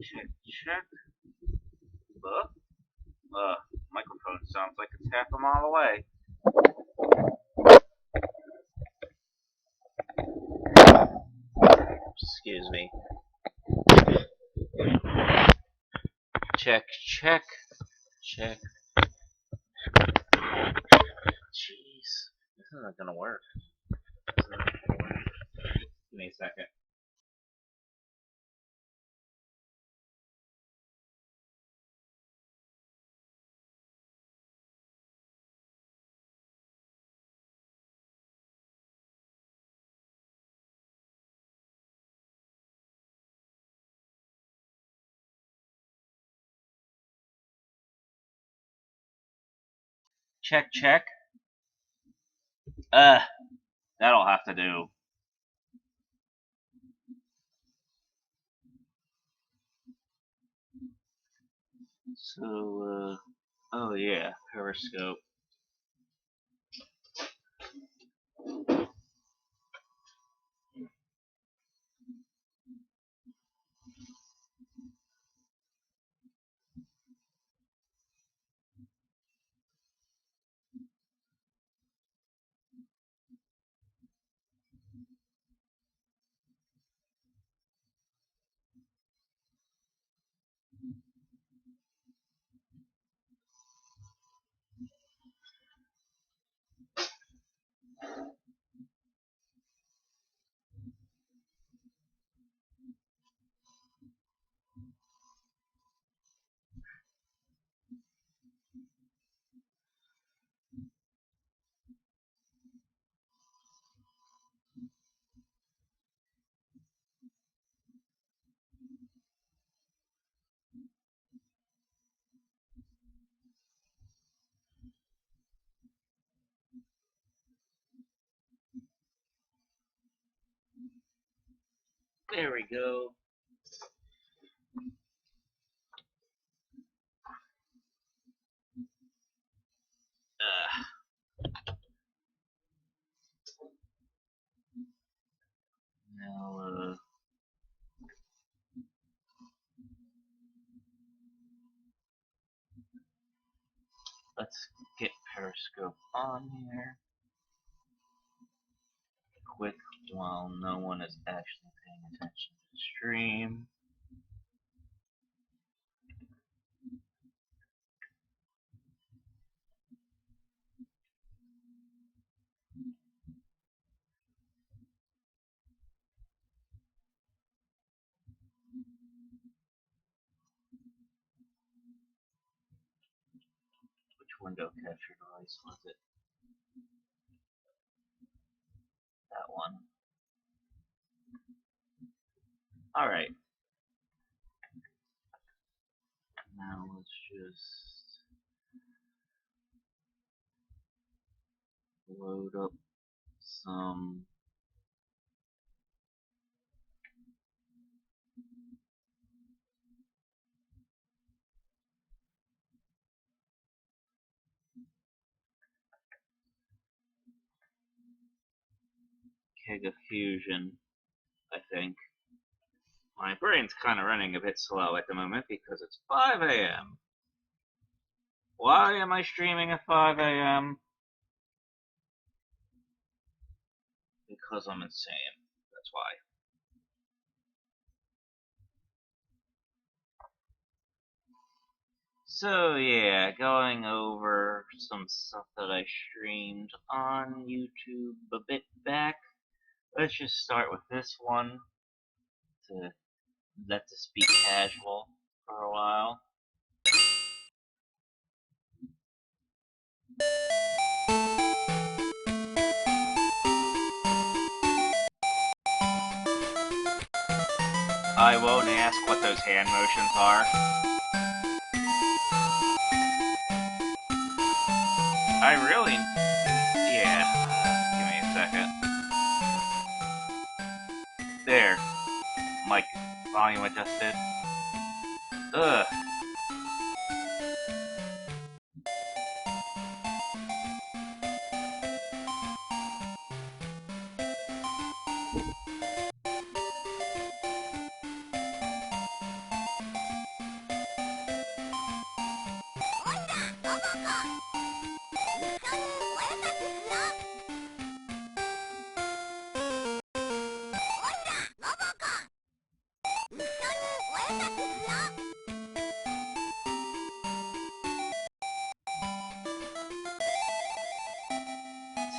Check, check. Microphone sounds like it's half a mile away. Excuse me. Check, check, check. Jeez, this isn't gonna work. Give me a second. Check, check. That'll have to do. So, oh yeah, Periscope. There we go. Now, let's get Periscope on here. Quick, while no one is actually paying attention to the stream. Which window capture device was it? That one. Alright. Now let's just load up some Kega Fusion, I think. My brain's kind of running a bit slow at the moment because it's 5 a.m. Why am I streaming at 5 a.m.? Because I'm insane. That's why. So yeah, going over some stuff that I streamed on YouTube a bit back. Let's just start with this one to let this be casual for a while. I won't ask what those hand motions are. I really... Yeah. Give me a second. There. Mic volume adjusted. Ugh.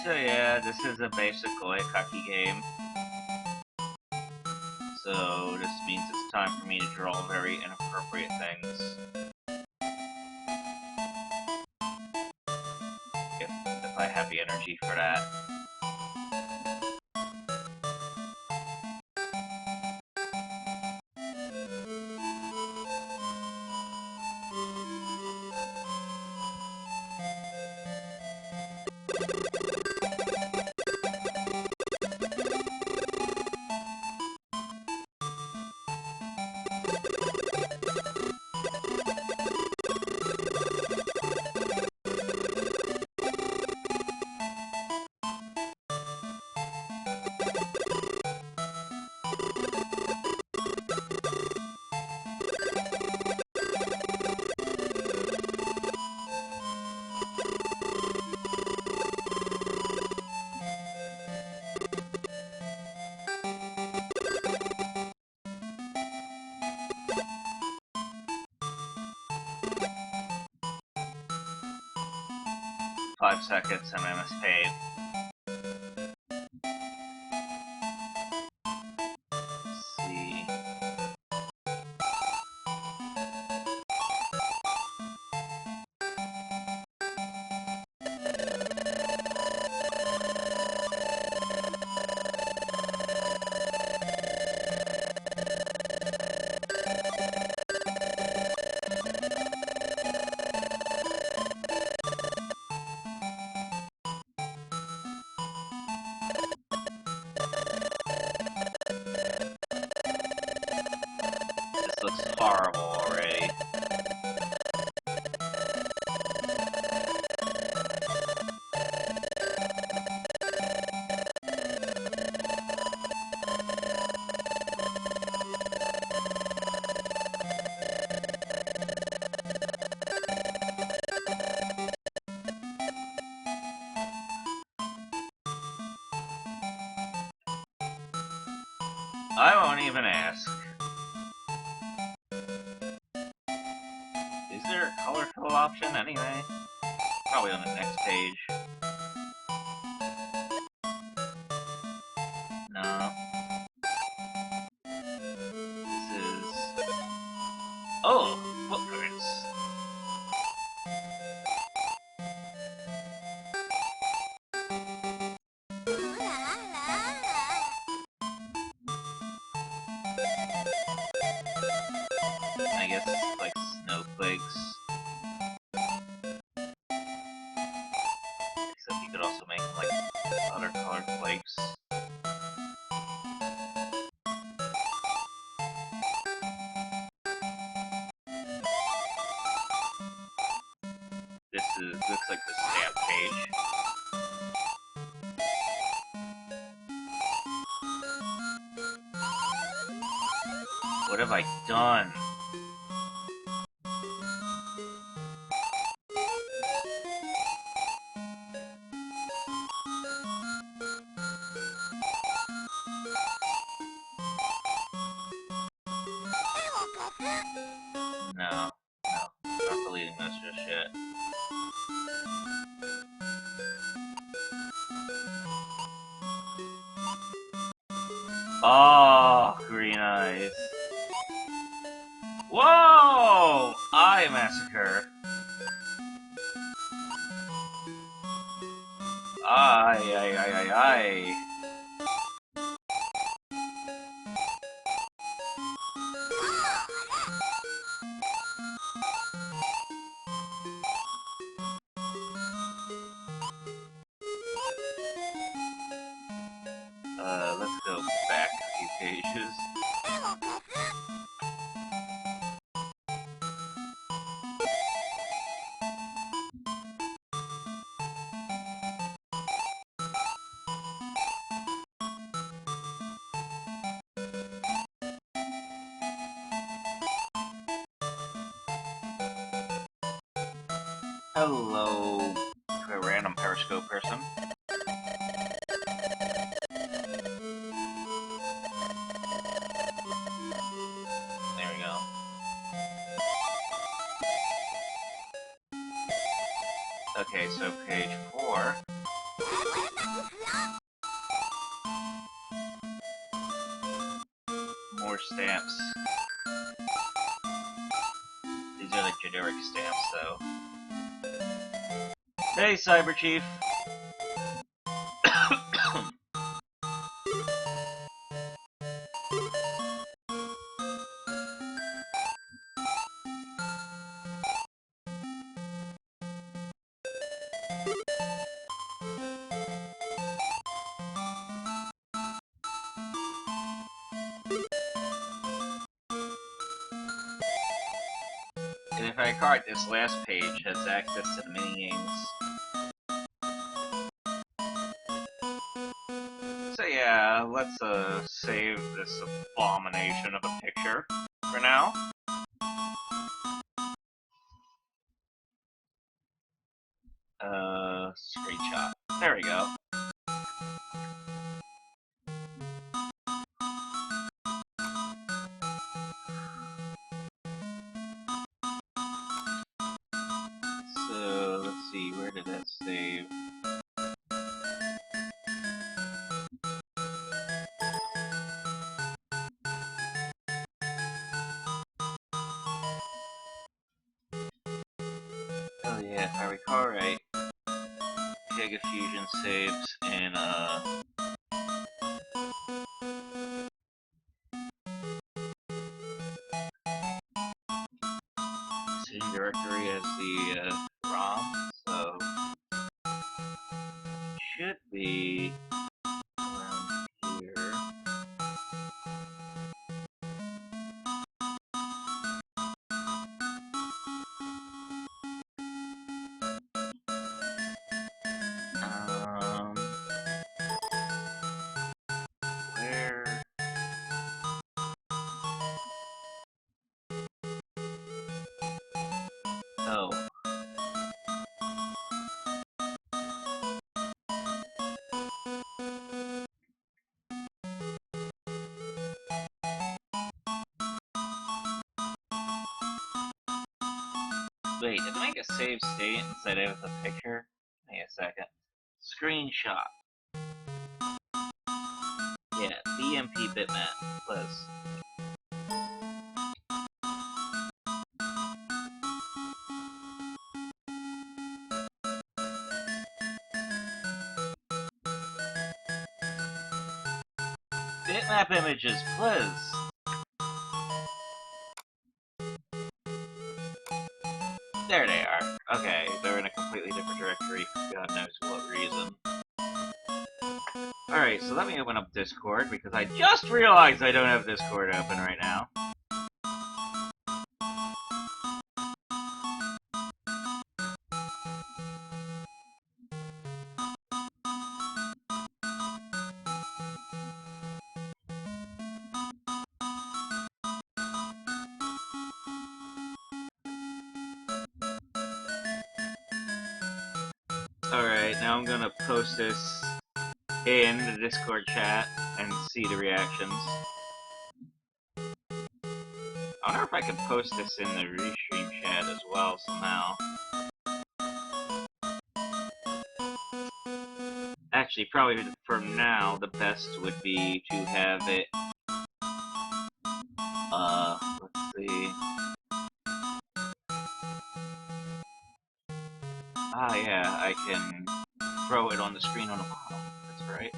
So yeah, this is a basic oikaki game. So this means it's time for me to draw very inappropriate things. If I have the energy for that. "5 seconds and I must pay." Let's see. This looks horrible already. I won't even ask. Is there a color fill option anyway? Probably on the next page. No. This is... Oh! Footprints! I guess it's like snowflakes. Except you could also make like other colored flakes. Looks like the stamp page. What have I done? No, not deleting this just yet. Oh, green eyes. Whoa! Eye massacre. Aye. Let's go back a few pages. Hello, to a random Periscope person. There we go. Okay, so page 4. more stamps. These are the generic stamps, though. Hey, Cyber Chief. And if I recall, this last page has access to the mini-games. So yeah, let's save this abomination of a picture for now. Screenshot. There we go. So, let's see, where did that save? Oh yeah, if I recall right, Giga Fusion saves in, same directory as the, ROM, so it should be around here. Where? Oh. Wait, did I make a save state instead of a picture? Wait a second. Screenshot. Yeah, BMP bitmap, please. Bitmap images, please. There they are. Okay, they're in a completely different directory for God knows what reason. Alright, so let me open up Discord, because I just realized I don't have Discord open right now. Alright, now I'm gonna post this in the Discord chat and see the reactions. I wonder if I can post this in the Restream chat as well somehow. Actually, probably for now, the best would be to have it, let's see. Ah, yeah, I can throw it on the screen on the bottom. That's right.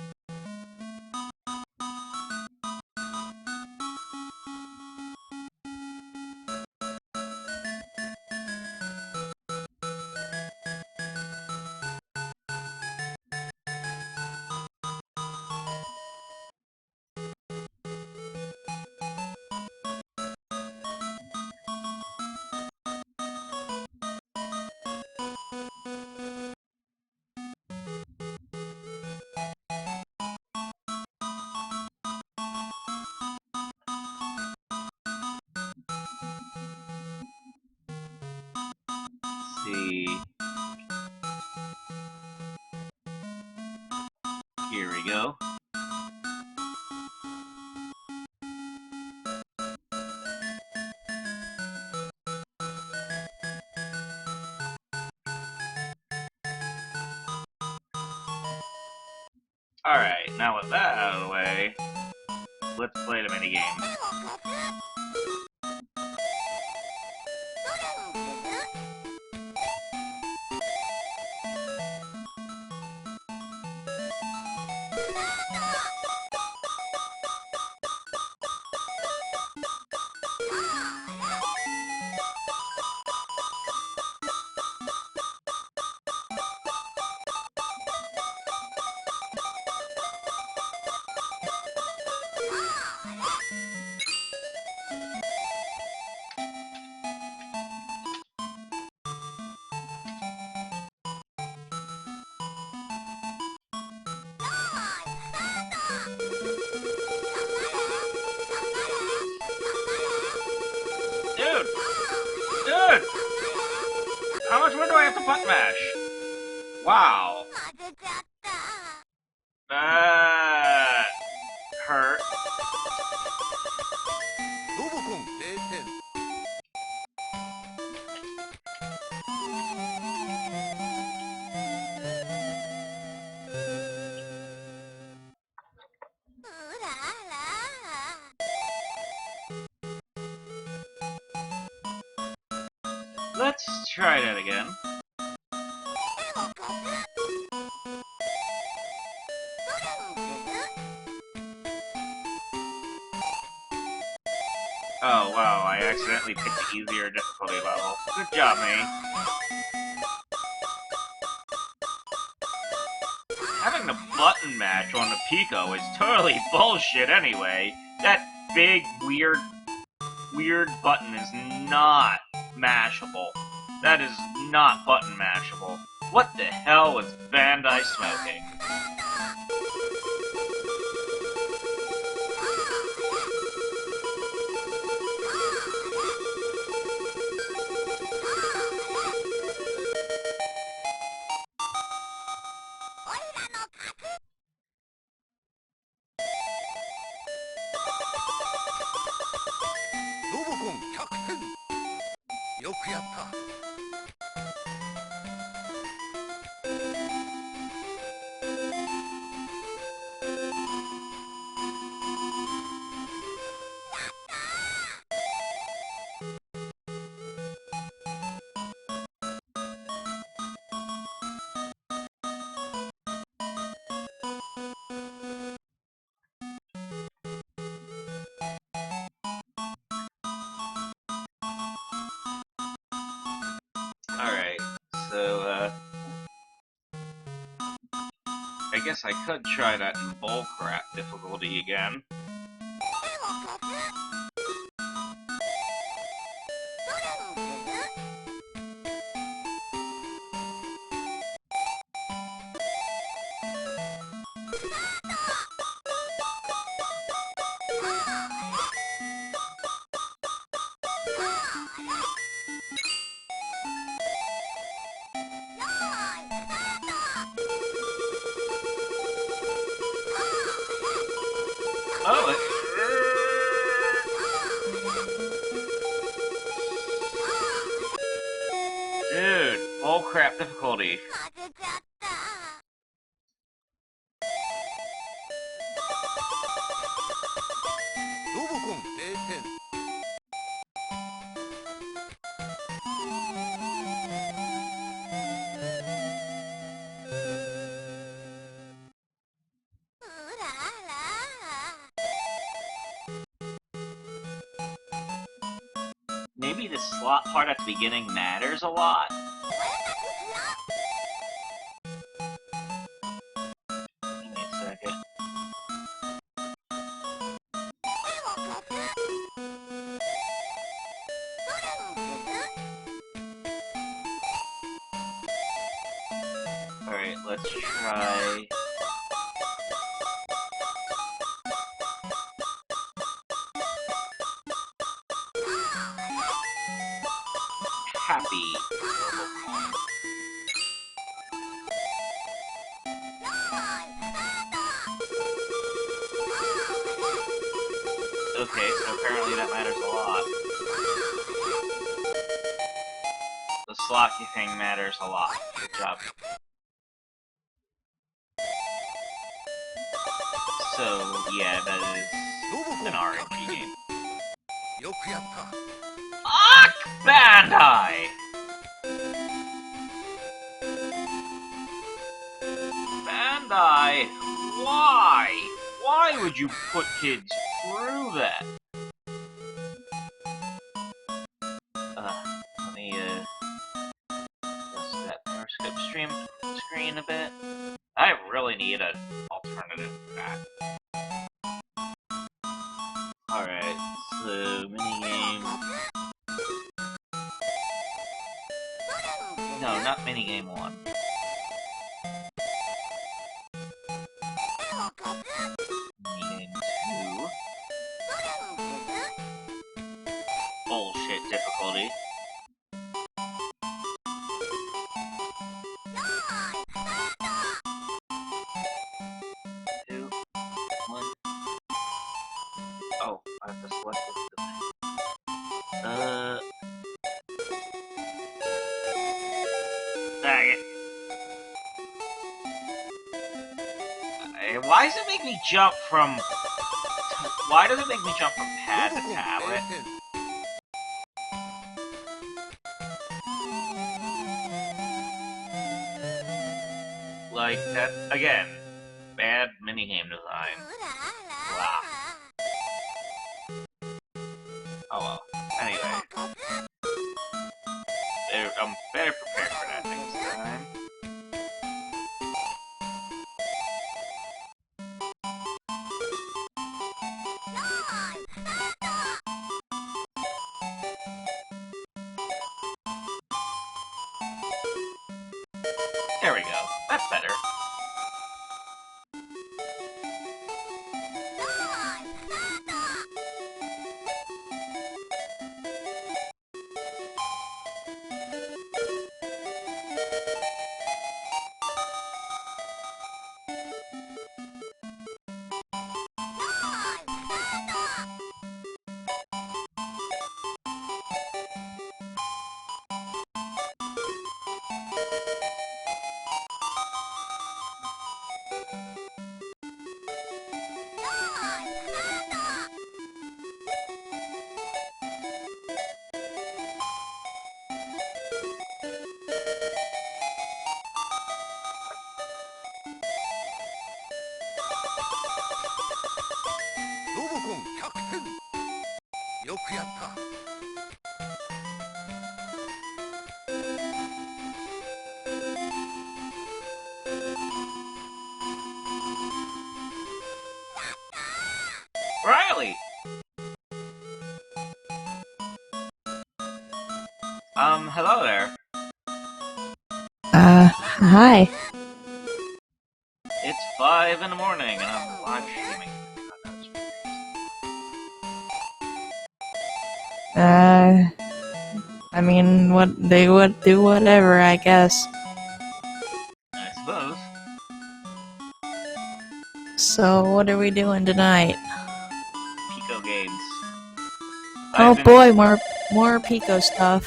Let's see. Here we go. Alright, now with that out of the way, let's play the minigame. Dude! Dude! How much more do I have to button mash? Wow. That hurt. Let's try that again. Oh wow, I accidentally picked the easier difficulty level. Good job, me. Having the button match on the Pico is totally bullshit anyway. That big, weird button is not mashable. That is not button mashable. What the hell was Bandai smoking? Alright, so, I guess I could try that in bullcrap difficulty again. Oh, dude, bullcrap difficulty. Maybe the slot part at the beginning matters a lot? Give me a second. Alright, let's try... Happy. Okay, so apparently that matters a lot. The slocky thing matters a lot. Good job. So, yeah, that is... an RNG game. Fuck Bandai! Bandai, why? Why would you put kids through that? Let me, adjust that Periscope screen a bit. I really need an alternative for that. Alright, so minigame. No, not minigame 1. Minigame 2. Bullshit difficulty. 2, 1. Oh, I have to select this. Dang it. Why does it make me jump from... Why does it make me jump from pad to tablet? Like, that, again, bad minigame design. Wow. Oh well. Anyway. I'm better prepared for that next time. There we go. That's better. Riley! Hello there. Hi. It's 5 in the morning and I'm live streaming. I mean, they would do whatever, I guess. I suppose. So, what are we doing tonight? Pico games. Oh boy, more Pico stuff.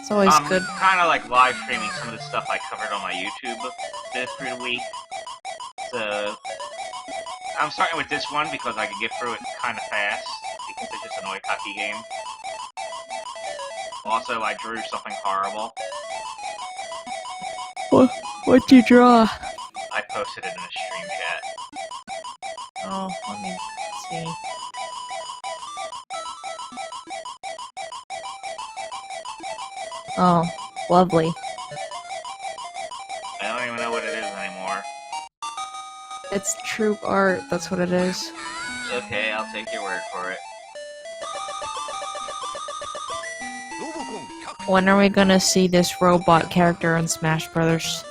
It's always good. I'm kind of like live streaming some of the stuff I covered on my YouTube through the week. So, I'm starting with this one because I can get through it kind of fast, because it's just an oikaki game. Also, I drew something horrible. What'd you draw? I posted it in a stream chat. Oh, let me see. Oh, lovely. I don't even know what it is anymore. It's true art, that's what it is. Okay, I'll take your word for it. When are we gonna see this robot character in Smash Brothers?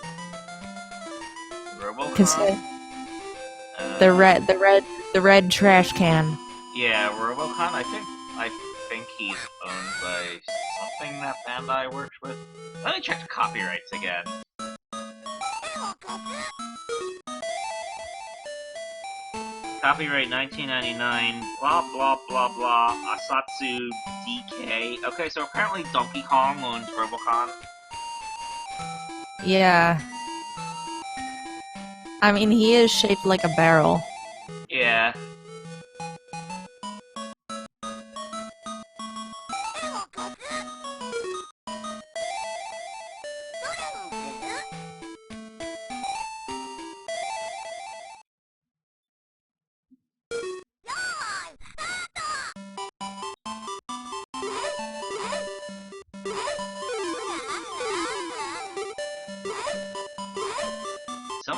Robocon? The red trash can. Yeah, Robocon. I think he's owned by something that Bandai works with. Let me check the copyrights again. Copyright 1999, blah blah blah blah, Asatsu DK. Okay, so apparently Donkey Kong owns Robocon. Yeah. I mean, he is shaped like a barrel. Yeah.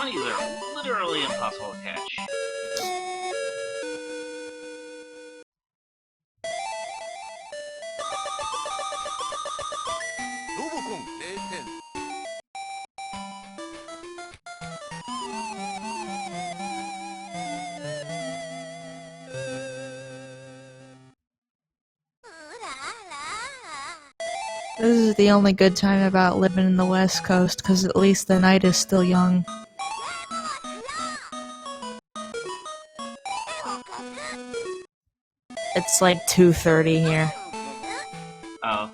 bunnies are literally impossible to catch. This is the only good time about living in the West Coast, because at least the night is still young. It's like 2:30 here. Oh.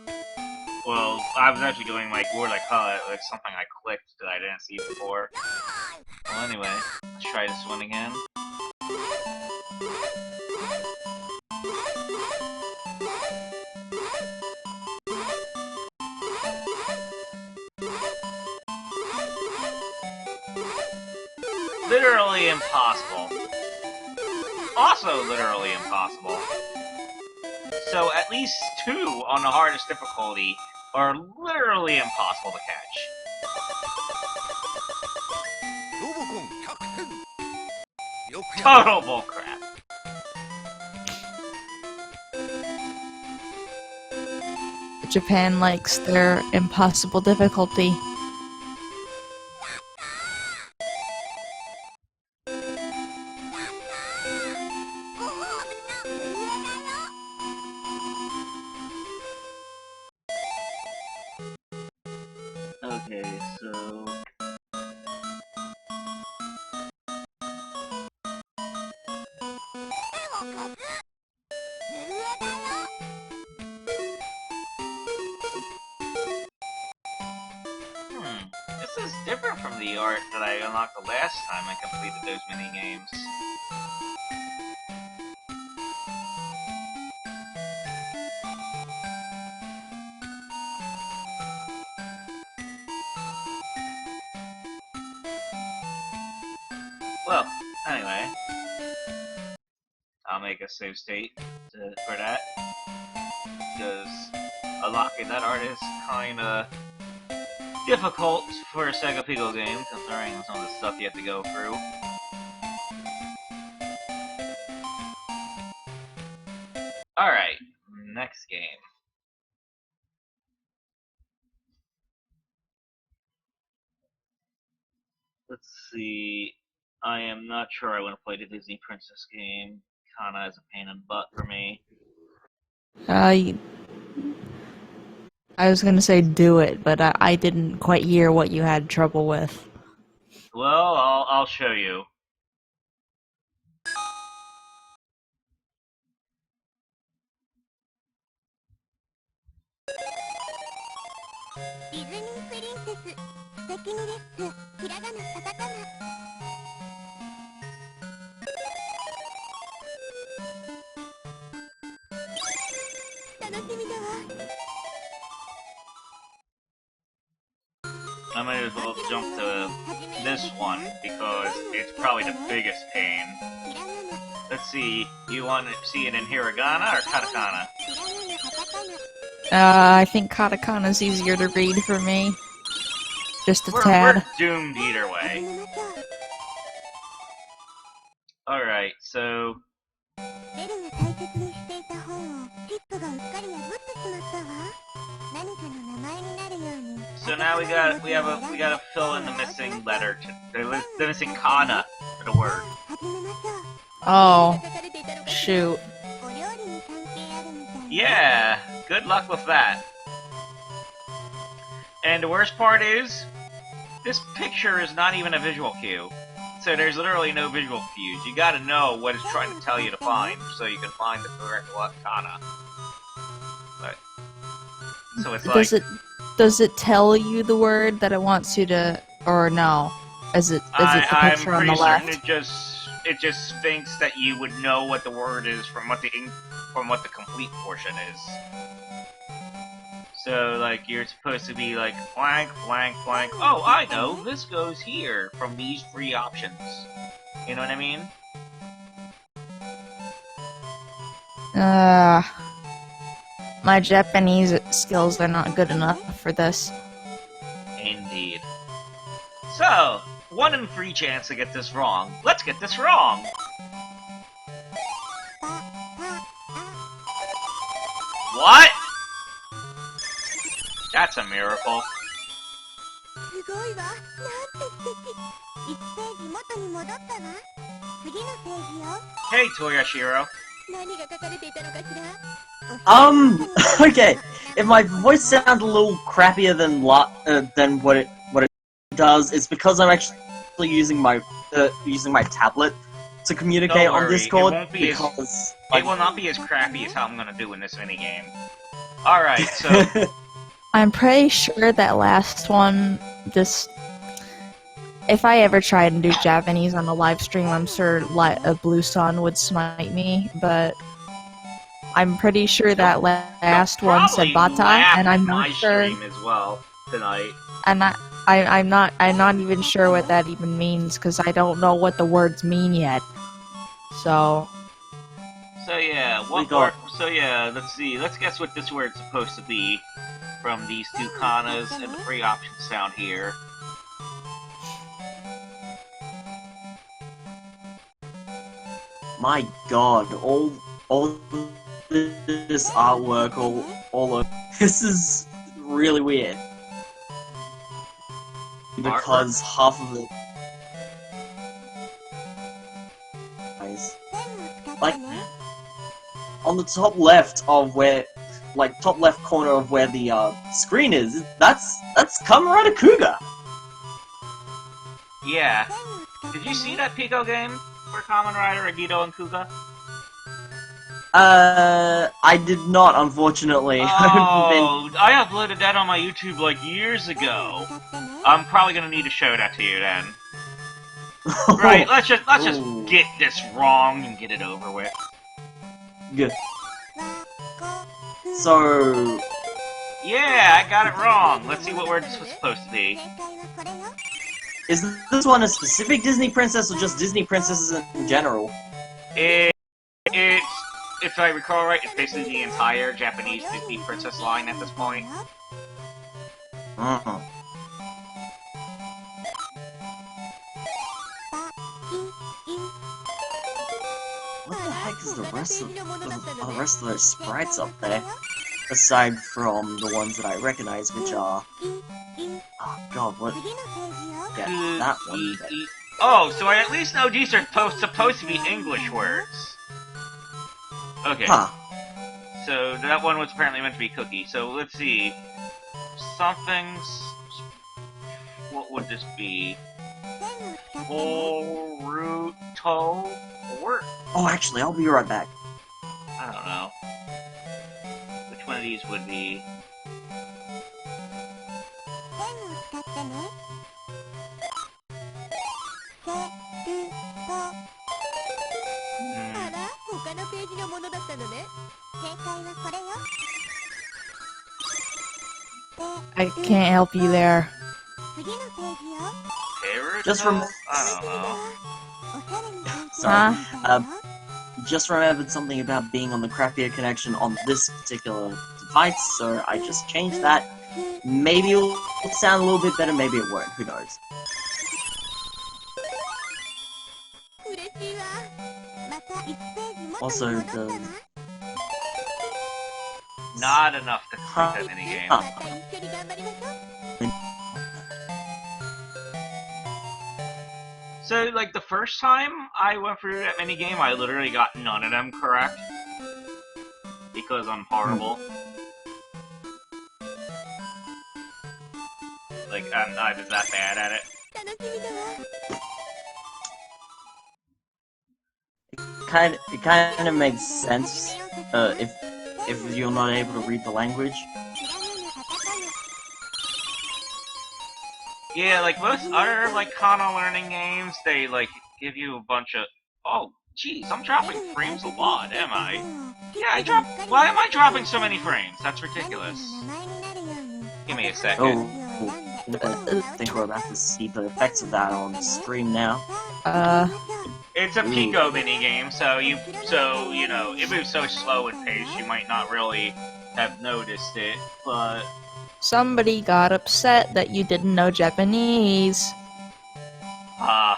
Well, I was actually doing like word I call it, like something I clicked that I didn't see before. Well, anyway, let's try this one again. Literally impossible. Also literally impossible. So at least 2 on the hardest difficulty are literally impossible to catch. Total bullcrap. Japan likes their impossible difficulty. Okay, so... This is different from the art that I unlocked the last time I completed those mini-games. Well, anyway. I'll make a save state for that. Because unlocking that art is kinda difficult for a Sega Pico game, considering some of the stuff you have to go through. Alright, next game. Let's see. I am not sure I want to play the Disney Princess game. Kinda is a pain in the butt for me. I was gonna say do it, but I didn't quite hear what you had trouble with. Well, I'll show you. I might as well jump to this one, because it's probably the biggest pain. Let's see, you want to see it in hiragana or katakana? I think katakana's easier to read for me. Just a tad. We're doomed either way. Alright, so... So now we gotta fill in the missing letter, the missing kana for the word. Oh. Shoot. Yeah, good luck with that. And the worst part is, this picture is not even a visual cue. So there's literally no visual cues. You gotta know what it's trying to tell you to find, so you can find the correct kana. But, so it's like... Does it tell you the word that it wants you to, or no? Is it the picture on the left? I'm pretty certain it just thinks that you would know what the word is from what the complete portion is. So, like, you're supposed to be like, blank, blank, blank. Oh, I know, this goes here from these 3 options. You know what I mean? My Japanese skills are not good enough for this. Indeed. So, 1 in 3 chance to get this wrong. Let's get this wrong! What? That's a miracle. Hey, Toyashiro. Okay. If my voice sounds a little crappier than what it does, it's because I'm actually using my tablet to communicate on Discord. It will not be as crappy as how I'm gonna do in this minigame. Alright, so... I'm pretty sure that last one, if I ever tried to do Japanese on a live stream, I'm sure a Blue Sun would smite me, but I'm pretty sure that last one said Bata, and I'm not sure. As well tonight. And I'm not even sure what that even means, because I don't know what the words mean yet. So yeah, let's see. Let's guess what this word's supposed to be from these two kanas and the 3 options down here. My god, all this artwork, all of this is really weird. Because half of it, like, on the top left of where, top left corner of where the screen is, that's Kamen Rider Kuga. Yeah. Did you see that Pico game for Kamen Rider, Agito and Kuga? I did not, unfortunately. Oh, I uploaded that on my YouTube like years ago. I'm probably gonna need to show that to you then. Right, let's just get this wrong and get it over with. Good. So... Yeah, I got it wrong. Let's see what word this was supposed to be. Is this one a specific Disney princess or just Disney princesses in general? It's, if I recall right, it's basically the entire Japanese Disney princess line at this point. Uh-huh. What the heck is the rest of those sprites up there? Aside from the ones that I recognize, which are... Oh god, what? Yeah, that one. Oh, so I at least know these are supposed to be English words. Okay. Huh. So that one was apparently meant to be cookie. So let's see. Something's... What would this be? Boruto? Or... Oh, actually, I'll be right back. I don't know. Which one of these would be... I can't help you there. Just from... I don't know. Sorry. Just remembered something about being on the crappier connection on this particular device, so I just changed that. Maybe it'll sound a little bit better, maybe it won't, who knows. Also, the... Not enough to complete that minigame. So, like, the first time I went through that minigame, I literally got none of them correct. Because I'm horrible. Like, I'm not even that bad at it. It kind of makes sense, if you're not able to read the language. Yeah, like most other, like, Kana learning games, they, like, give you a bunch of... Oh, jeez, I'm dropping frames a lot, am I? Yeah, Why am I dropping so many frames? That's ridiculous. Give me a second. Oh, I think we're about to see the effects of that on stream now. It's a Pico minigame, so you know, it moves so slow and paced, you might not really have noticed it, but... Somebody got upset that you didn't know Japanese.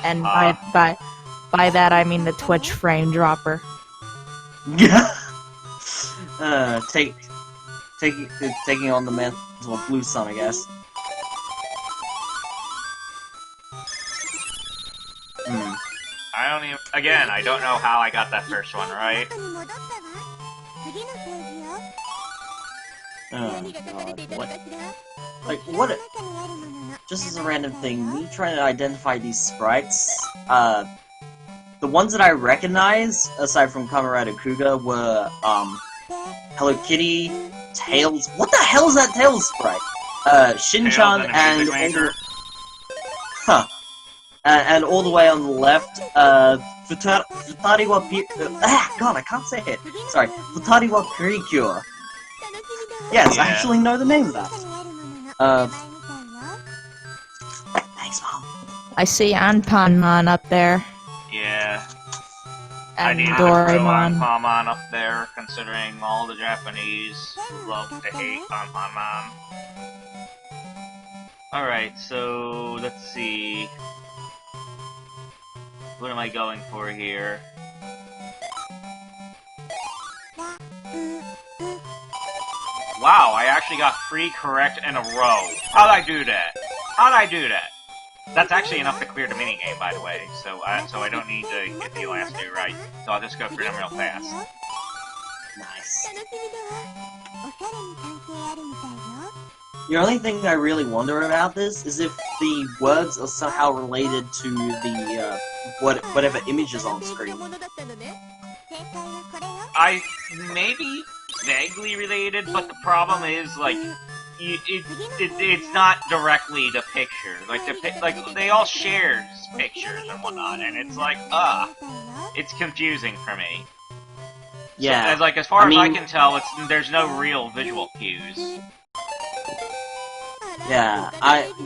And by that I mean the Twitch frame dropper. Taking on the mantle of Blue Sun, I guess. I don't even. Again, I don't know how I got that first one right. Oh god, what? Like, what? Just as a random thing, me trying to identify these sprites, the ones that I recognize, aside from Kamerad and Kuga, were, Hello Kitty, Tails. What the hell is that Tails sprite? Shin-chan and and all the way on the left, Futari wa God, I can't say it. Sorry, Futari wa Precure. Yes, Yeah. I actually know the name of that. Thanks, Mom. I see Anpanman up there. Yeah. I And needed to throw Doraemon. Anpanman up there, considering all the Japanese who love to hate Anpanman. Alright, so let's see. What am I going for here? Wow, I actually got 3 correct in a row. How'd I do that? How'd I do that? That's actually enough to clear the minigame, by the way, so I don't need to get the last 2 right. So I'll just go through them real fast. Nice. The only thing I really wonder about this is if the words are somehow related to the, whatever image is on screen. Maybe vaguely related, but the problem is, like, it's not directly the picture. Like, they all share pictures and whatnot, and it's like, it's confusing for me. Yeah. So, as far as I can tell, there's no real visual cues. Yeah,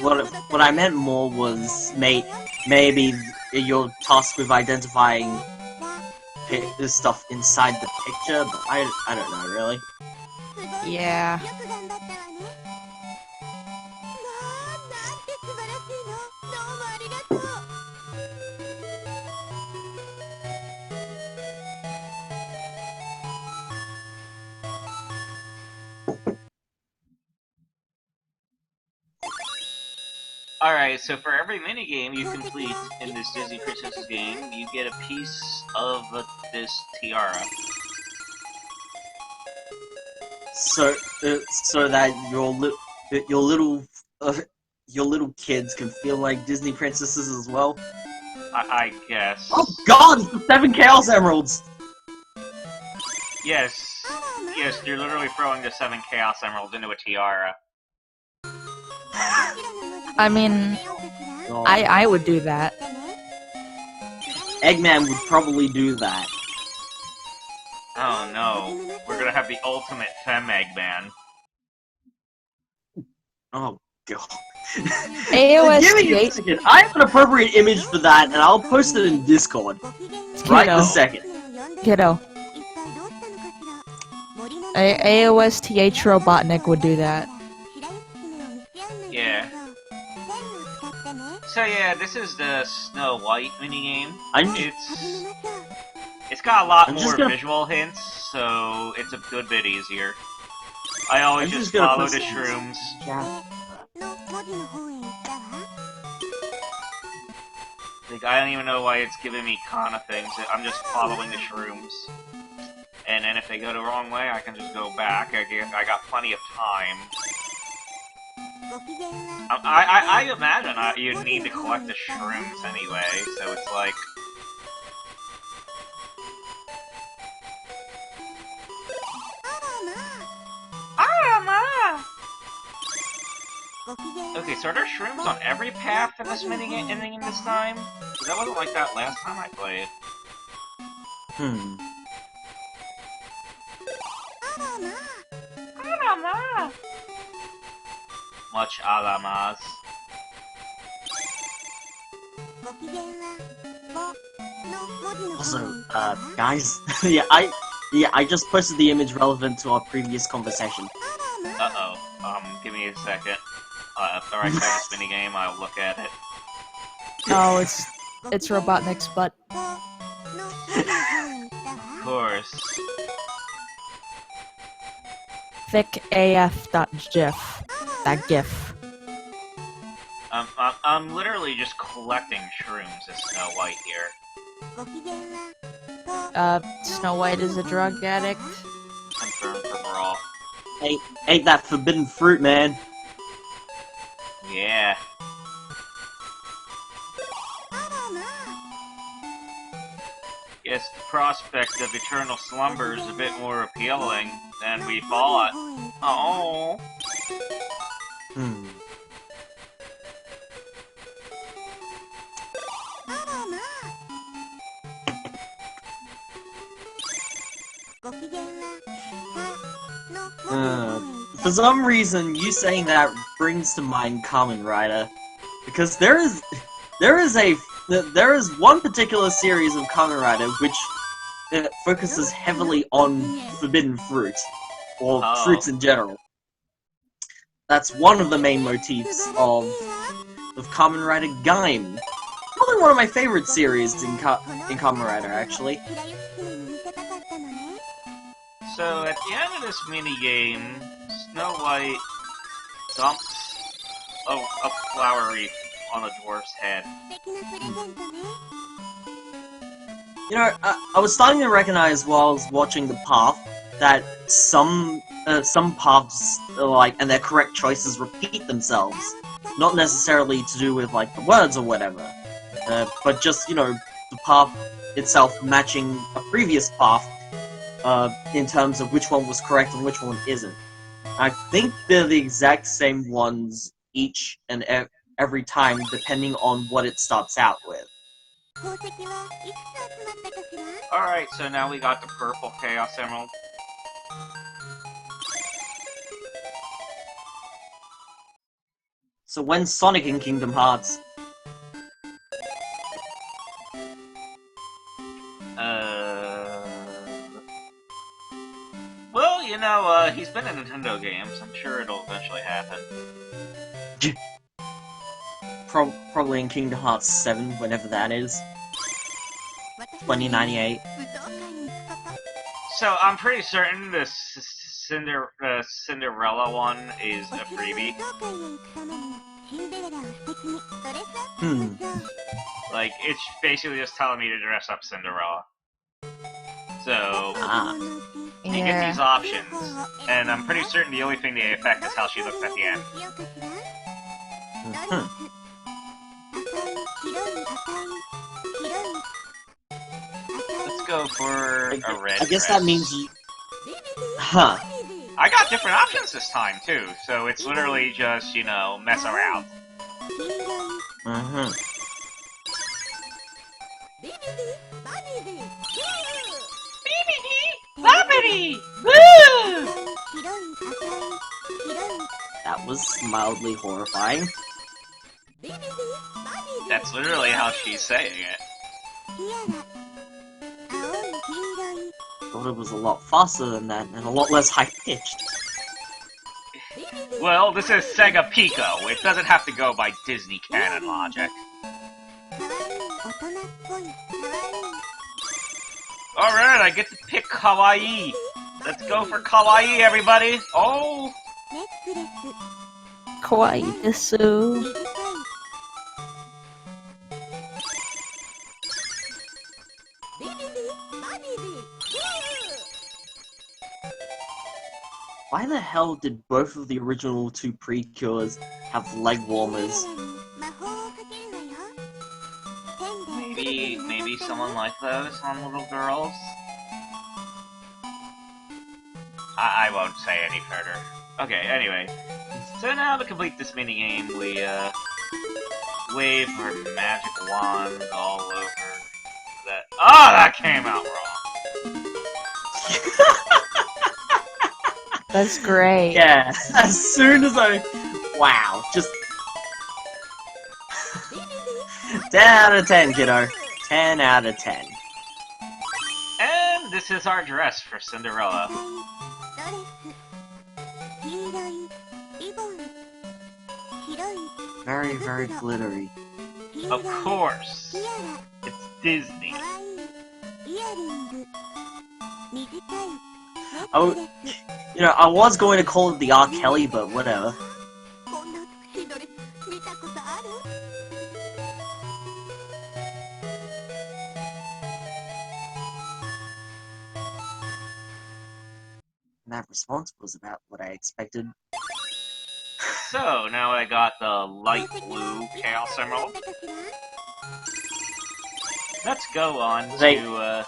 what I meant more was maybe you're tasked with identifying this stuff inside the picture, but I don't know really. Yeah. Alright, so for every minigame you complete in this Disney Princesses game, you get a piece of this tiara. So that your little kids can feel like Disney princesses as well. I guess. Oh God! It's the 7 Chaos Emeralds. Yes, you're literally throwing the 7 Chaos Emeralds into a tiara. I mean, I would do that. Eggman would probably do that. Oh no, we're gonna have the ultimate Fem Eggman. Oh God. AOS Give me a second. I have an appropriate image for that, and I'll post it in Discord. Right this second. Kiddo. AOSTH Robotnik would do that. Yeah. So yeah, this is the Snow White minigame. It's got a lot more visual hints, so it's a good bit easier. I always just follow the shrooms. Like, I don't even know why it's giving me Kana things. I'm just following the shrooms. And then if they go the wrong way, I can just go back. I got plenty of time. I imagine you'd need to collect the shrooms anyway, so it's like... Okay, so are there shrooms on every path in this minigame this time? Because that wasn't like that last time I played. Much alamas. Also, guys, I just posted the image relevant to our previous conversation. Uh-oh. Give me a second. After I play this minigame, I'll look at it. Oh, it's Robotnik's butt. Of course. Thick AF.gif. That gif. I'm literally just collecting shrooms as Snow White here. Snow White is a drug addict. Confirmed for Brawl. Ate that forbidden fruit, man. Yeah. Yes, the prospect of eternal slumber is a bit more appealing than we thought. Oh. For some reason, you saying that brings to mind Kamen Rider, because there is one particular series of Kamen Rider which focuses heavily on forbidden fruit, or fruits in general. That's one of the main motifs of Kamen Rider Gaim. Probably one of my favorite series in Kamen Rider, actually. So, at the end of this minigame, Snow White dumps a flower wreath on a dwarf's head. You know, I was starting to recognize while I was watching the path that some paths, and their correct choices repeat themselves. Not necessarily to do with, the words or whatever, but just, the path itself matching a previous path, in terms of which one was correct and which one isn't. I think they're the exact same ones each and every time, depending on what it starts out with. Alright, so now we got the purple Chaos Emerald. So when's Sonic in Kingdom Hearts? Well, he's been in Nintendo games. I'm sure it'll eventually happen. Probably in Kingdom Hearts 7, whenever that is. 2098. So, I'm pretty certain the Cinderella one is a freebie. Like, it's basically just telling me to dress up Cinderella. So, you get these options, and I'm pretty certain the only thing they affect is how she looks at the end. Let's go for a red I guess dress. that means you... Huh. I got different options this time, too, so it's literally just, mess around. Woo! That was mildly horrifying. That's literally how she's saying it. Thought it was a lot faster than that, and a lot less high-pitched. Well, this is Sega Pico. It doesn't have to go by Disney canon logic. Alright, I get to pick Kawaii. Let's go for Kawaii, everybody. Oh! Kawaii desu. Why the hell did both of the original two Precures have leg warmers? Maybe someone like those on little girls? I won't say any further. Okay, anyway. So now to complete this minigame, we, wave our magic wand all over that. Oh, that came out wrong! That's great. Yeah, as soon as I... Wow, just... 10 out of 10, kiddo. 10 out of 10. And this is our dress for Cinderella. Very, very glittery. Of course. It's Disney. Oh, you know, I was going to call it the R. Kelly, but whatever. That response was about what I expected. So, now I got the light blue Chaos Emerald. Let's go on to,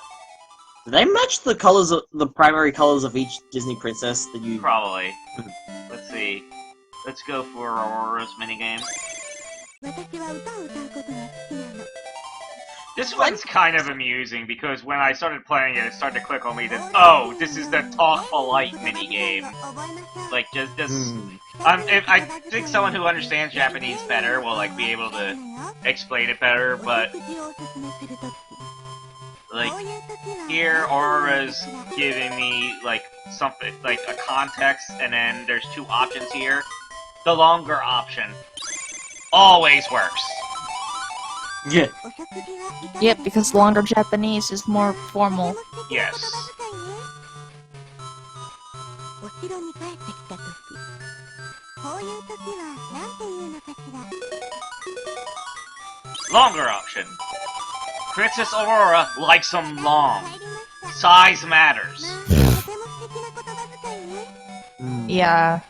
Do they match the colors of the primary colors of each Disney princess that you? probably. Let's see. Let's go for Aurora's minigame. This one's kind of amusing because when I started playing it, it started to click on me that, oh, this is the talk polite minigame. Like, just I think someone who understands Japanese better will, like, be able to explain it better, but, like, here, Aurora's giving me, like, something, like, a context, and then there's two options here. The longer option always works. Yeah. Yep, because longer Japanese is more formal. Yes. Longer option. Princess Aurora likes them long. Size matters. Yeah.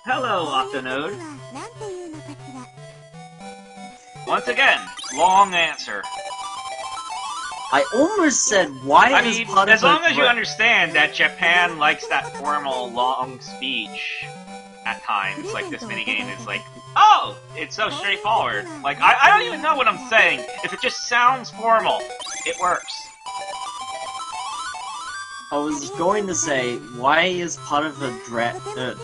Hello, Octonode. Once again, long answer. I almost said, why I is mean, part as of long as you understand that Japan likes that formal, long speech at times, like this minigame is like, oh, it's so straightforward. Like, I don't even know what I'm saying. If it just sounds formal, it works. I was going to say, why is part of her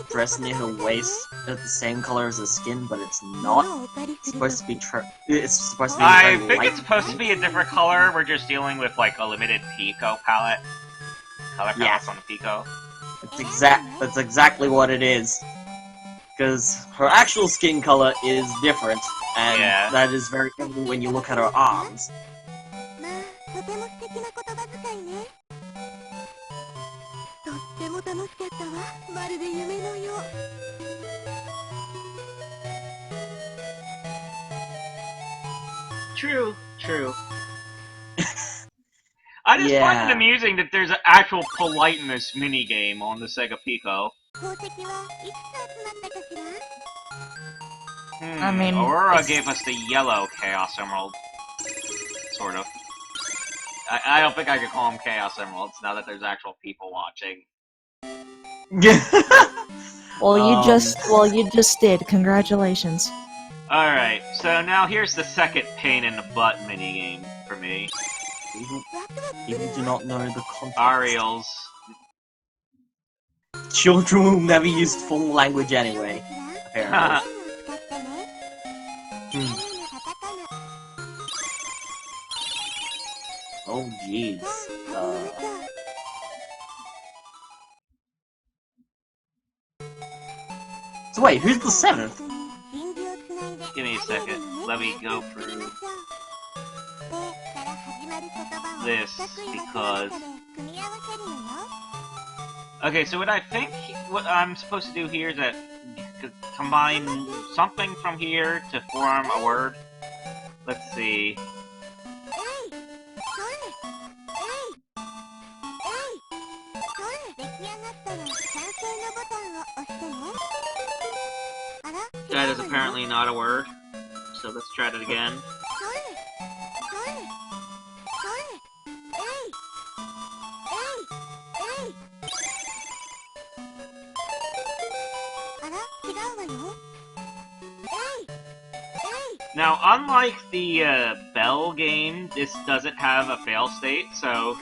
dress near her waist the same color as her skin, but it's not? It's supposed to be it's supposed to be I very think light. it's supposed to be a different color. We're just dealing with, like, a limited Pico palette. Color palettes on the Pico. That's exactly what it is. Because her actual skin color is different, and that is very evident when you look at her arms. True, true. I just find it amusing that there's an actual politeness minigame on the Sega Pico. I mean, Aurora gave us the yellow Chaos Emerald. Sort of. I don't think I could call them Chaos Emeralds now that there's actual people watching. Well, you just did. Congratulations. Alright, so now here's the second pain in the butt minigame for me. People do not know the context. Ariel's. Children will never use full language anyway, apparently. Oh jeez. So wait, who's the seventh? Give me a second. Let me go through this because... Okay, so what I'm supposed to do here is that combine something from here to form a word. Let's see. That is apparently not a word, so let's try that again. Now, unlike the Bell game, this doesn't have a fail state, so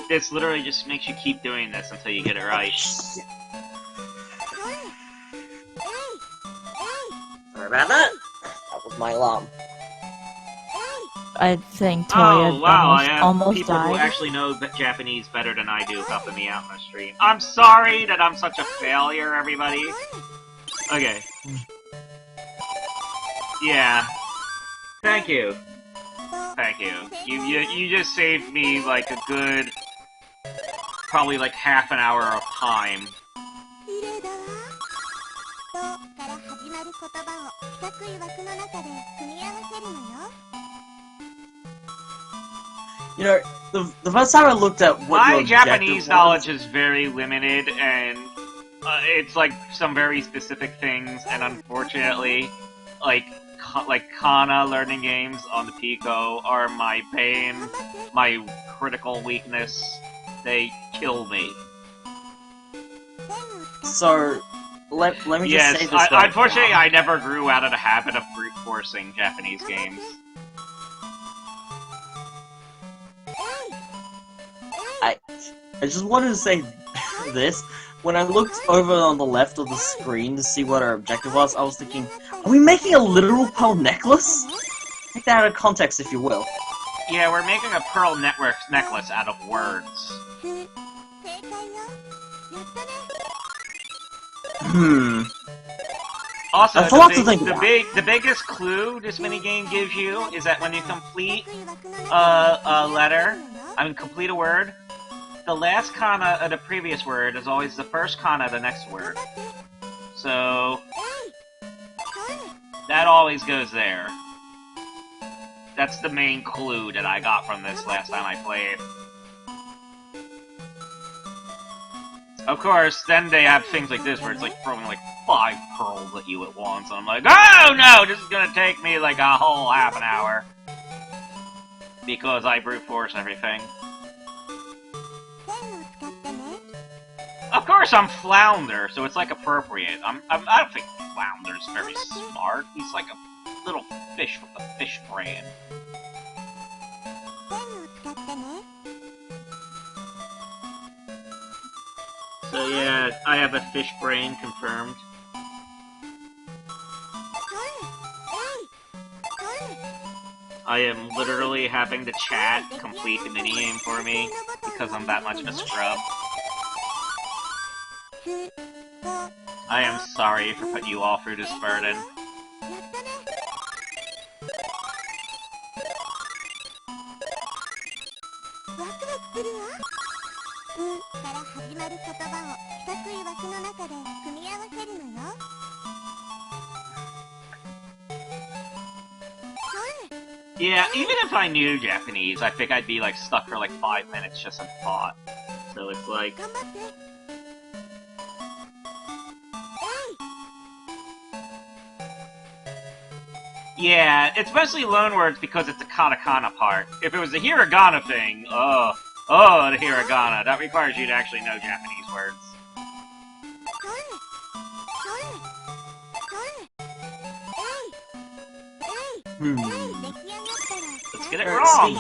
this literally just makes you keep doing this until you get it right. Sorry about that. That was my alarm. I think Toya almost people died. who actually know Japanese better than I do helping me out on the stream. I'm sorry that I'm such a failure, everybody. Okay. Yeah. Thank you. Thank you. You just saved me like a good, probably like half an hour of time. You know, the first time I looked at what My your objective Japanese was, knowledge is very limited, and it's like some very specific things, and unfortunately, like Kana learning games on the Pico are my pain, my critical weakness. They kill me. So let me just Yes, say this right unfortunately, now. I never grew out of the habit of brute forcing Japanese games. I just wanted to say this. When I looked over on the left of the screen to see what our objective was, I was thinking, are we making a literal pearl necklace? Take that out of context, if you will. Yeah, we're making a pearl necklace out of words. Also, That's a lot to think about. the biggest clue this minigame gives you is that when you complete a letter, complete a word, the last kana of the previous word is always the first kana of the next word. So that always goes there. That's the main clue that I got from this last time I played. Of course, then they have things like this where it's like throwing like 5 pearls at you at once, and I'm like, oh no, this is gonna take me like a whole half an hour. Because I brute force everything. Of course I'm Flounder, so it's like appropriate. I don't think Flounder's very smart. He's like a little fish with a fish brain. So yeah, I have a fish brain confirmed. I am literally having the chat complete the minigame for me because I'm that much of a scrub. I am sorry for putting you all through this burden. Yeah, even if I knew Japanese, I think I'd be like stuck for like 5 minutes just in thought. So it's like... Yeah, it's mostly loanwords because it's a katakana part. If it was a hiragana thing, the hiragana, that requires you to actually know Japanese words. Let's get it wrong!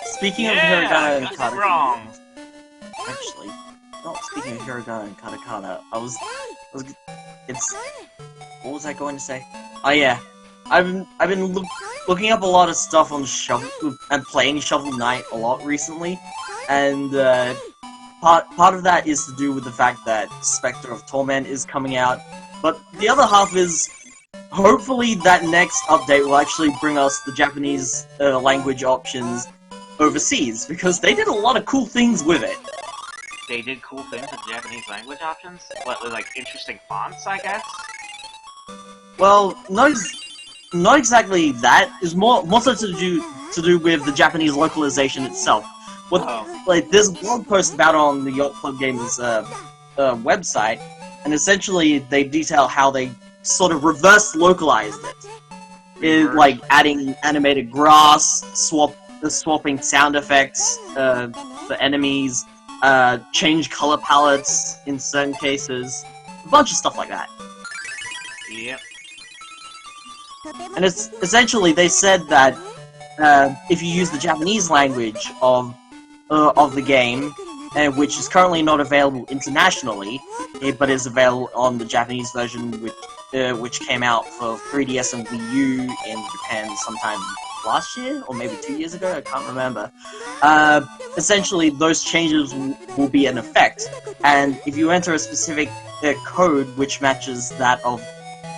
Speaking of hiragana and katakana, wrong. Actually, not speaking of hiragana and katakana, what was I going to say? Oh yeah, I've been looking up a lot of stuff on Shovel and playing Shovel Knight a lot recently, and part of that is to do with the fact that Spectre of Torment is coming out, but the other half is hopefully that next update will actually bring us the Japanese language options overseas, because they did a lot of cool things with it. They did cool things with Japanese language options? What, with like interesting fonts, I guess? Well, not exactly that. It's more so to do with the Japanese localization itself. Like there's a blog post about it on the Yacht Club Gamers website, and essentially they detail how they sort of reverse localized it. Like adding animated grass, swapping sound effects for enemies, change color palettes in certain cases, a bunch of stuff like that. Yep. And it's essentially they said that if you use the Japanese language of the game, which is currently not available internationally, but is available on the Japanese version, which came out for 3DS and Wii U in Japan sometime last year, or maybe 2 years ago, I can't remember. Essentially, those changes will be in effect, and if you enter a specific code which matches that of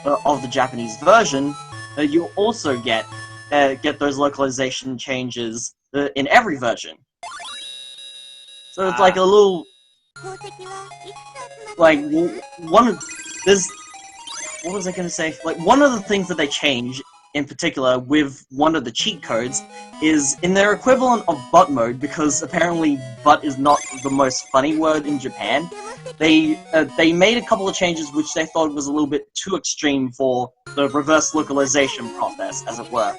of the Japanese version, you also get those localization changes in every version. So it's like a little, like one of there's. What was I going to say? Like, one of the things that they change, in particular, with one of the cheat codes, is in their equivalent of butt mode, because apparently butt is not the most funny word in Japan, they made a couple of changes which they thought was a little bit too extreme for the reverse localization process, as it were,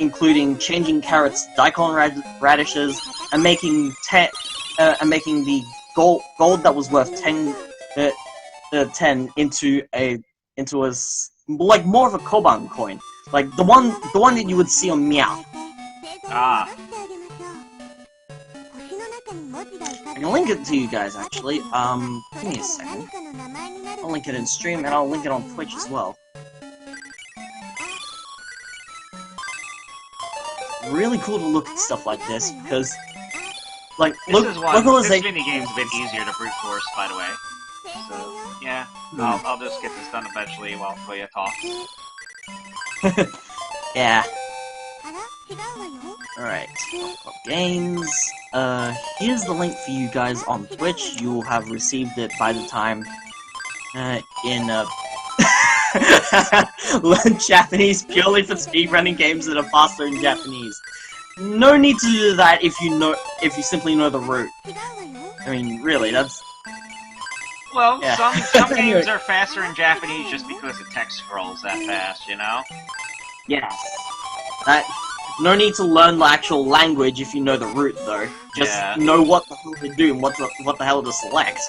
including changing carrots to daikon radishes, and making the gold that was worth 10 into a like more of a Koban coin, like the one that you would see on Meow. Ah. I can link it to you guys actually. Give me a second. I'll link it in stream and I'll link it on Twitch as well. Really cool to look at stuff like this because, like, this minigame's a bit easier to brute force, by the way. So, yeah, I'll just get this done eventually while you talk. Yeah. Alright. Games. Here's the link for you guys on Twitch. You will have received it by the time learn Japanese purely for speedrunning games that are faster in Japanese. No need to do that if you simply know the route. I mean, really, that's... Well, yeah. some games are faster in Japanese just because the text scrolls that fast, you know? Yes. No need to learn the actual language if you know the route, though. Just know what the hell to do and what the hell to select.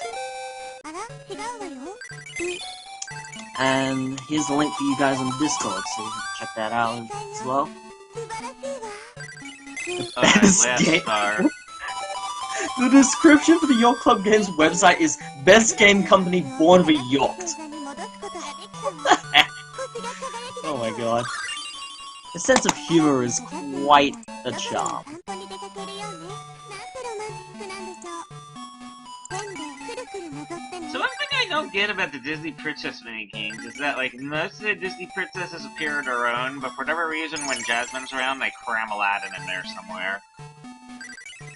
And here's the link for you guys on Discord, so you can check that out as well. Last star. The description for the Yacht Club Games website is Best Game Company Born of a Yacht. Oh my god. The sense of humor is quite a charm. So one thing I don't get about the Disney Princess minigames is that, like, most of the Disney Princesses appear on their own, but for whatever reason, when Jasmine's around, they cram Aladdin in there somewhere.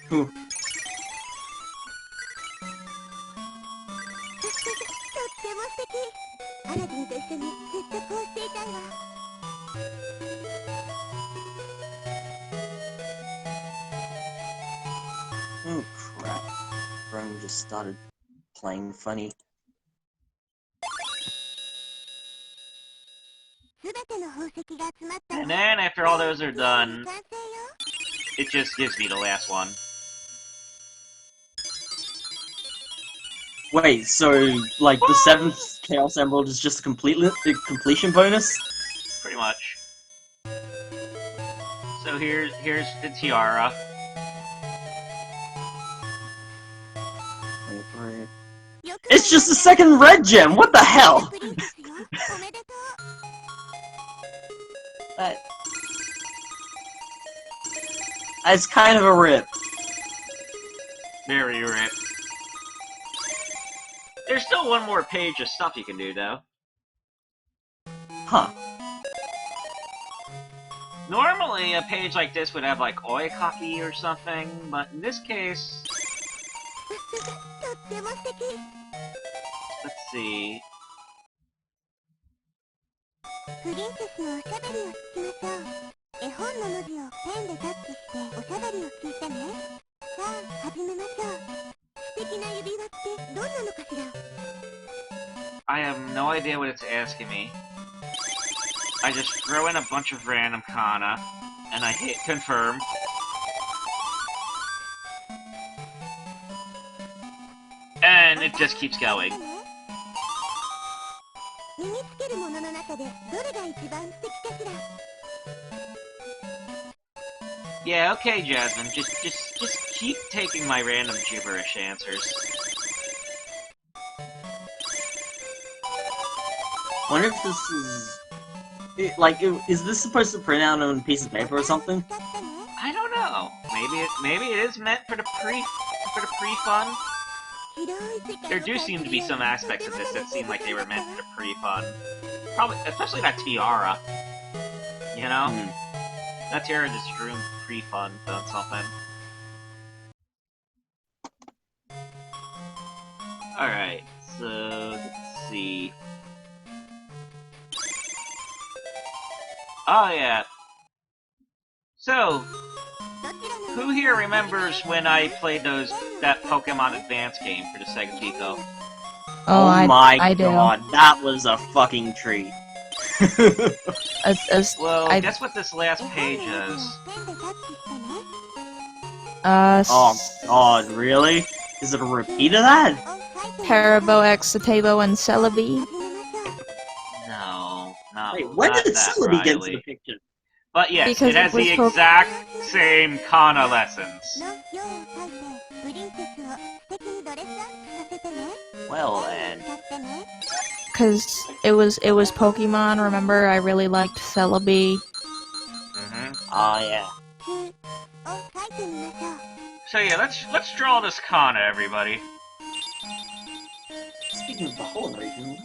Who? Oh crap. Rome just started playing funny. And then, after all those are done, it just gives me the last one. Wait, so, like, the 7th Chaos Emerald is just a completion bonus? Pretty much. So here's the tiara. It's just a second red gem! What the hell? That's kind of a rip. Very rip. There's still one more page of stuff you can do, though. Huh. Normally, a page like this would have, like, oikaki or something, but in this case... Let's see... I have no idea what it's asking me. I just throw in a bunch of random kana, and I hit confirm. And it just keeps going. Yeah, okay, Jasmine. Just keep taking my random gibberish answers. Wonder if this is... is this supposed to print out on a piece of paper or something? I don't know. Maybe it is meant for the pre-fun. There do seem to be some aspects of this that seem like they were meant for pretty fun. Probably, especially that tiara. You know? That tiara just streamed pretty fun on something. Alright, so let's see. Oh yeah. So, who here remembers when I played that Pokemon Advance game for the Sega Pico? Oh my I do. god, that was a fucking treat. Well, guess what this last page is? Oh god, really? Is it a repeat of that? Haribo, Exitabo, and Celebi. No, not, Wait, when not did that Celebi get into Riley. the picture? But yes, Because it has it was the exact same Kana lessons. Well then. Because it was Pokemon, remember? I really liked Celebi. Oh yeah. So yeah, let's draw this Kana, everybody. Speaking of the whole region,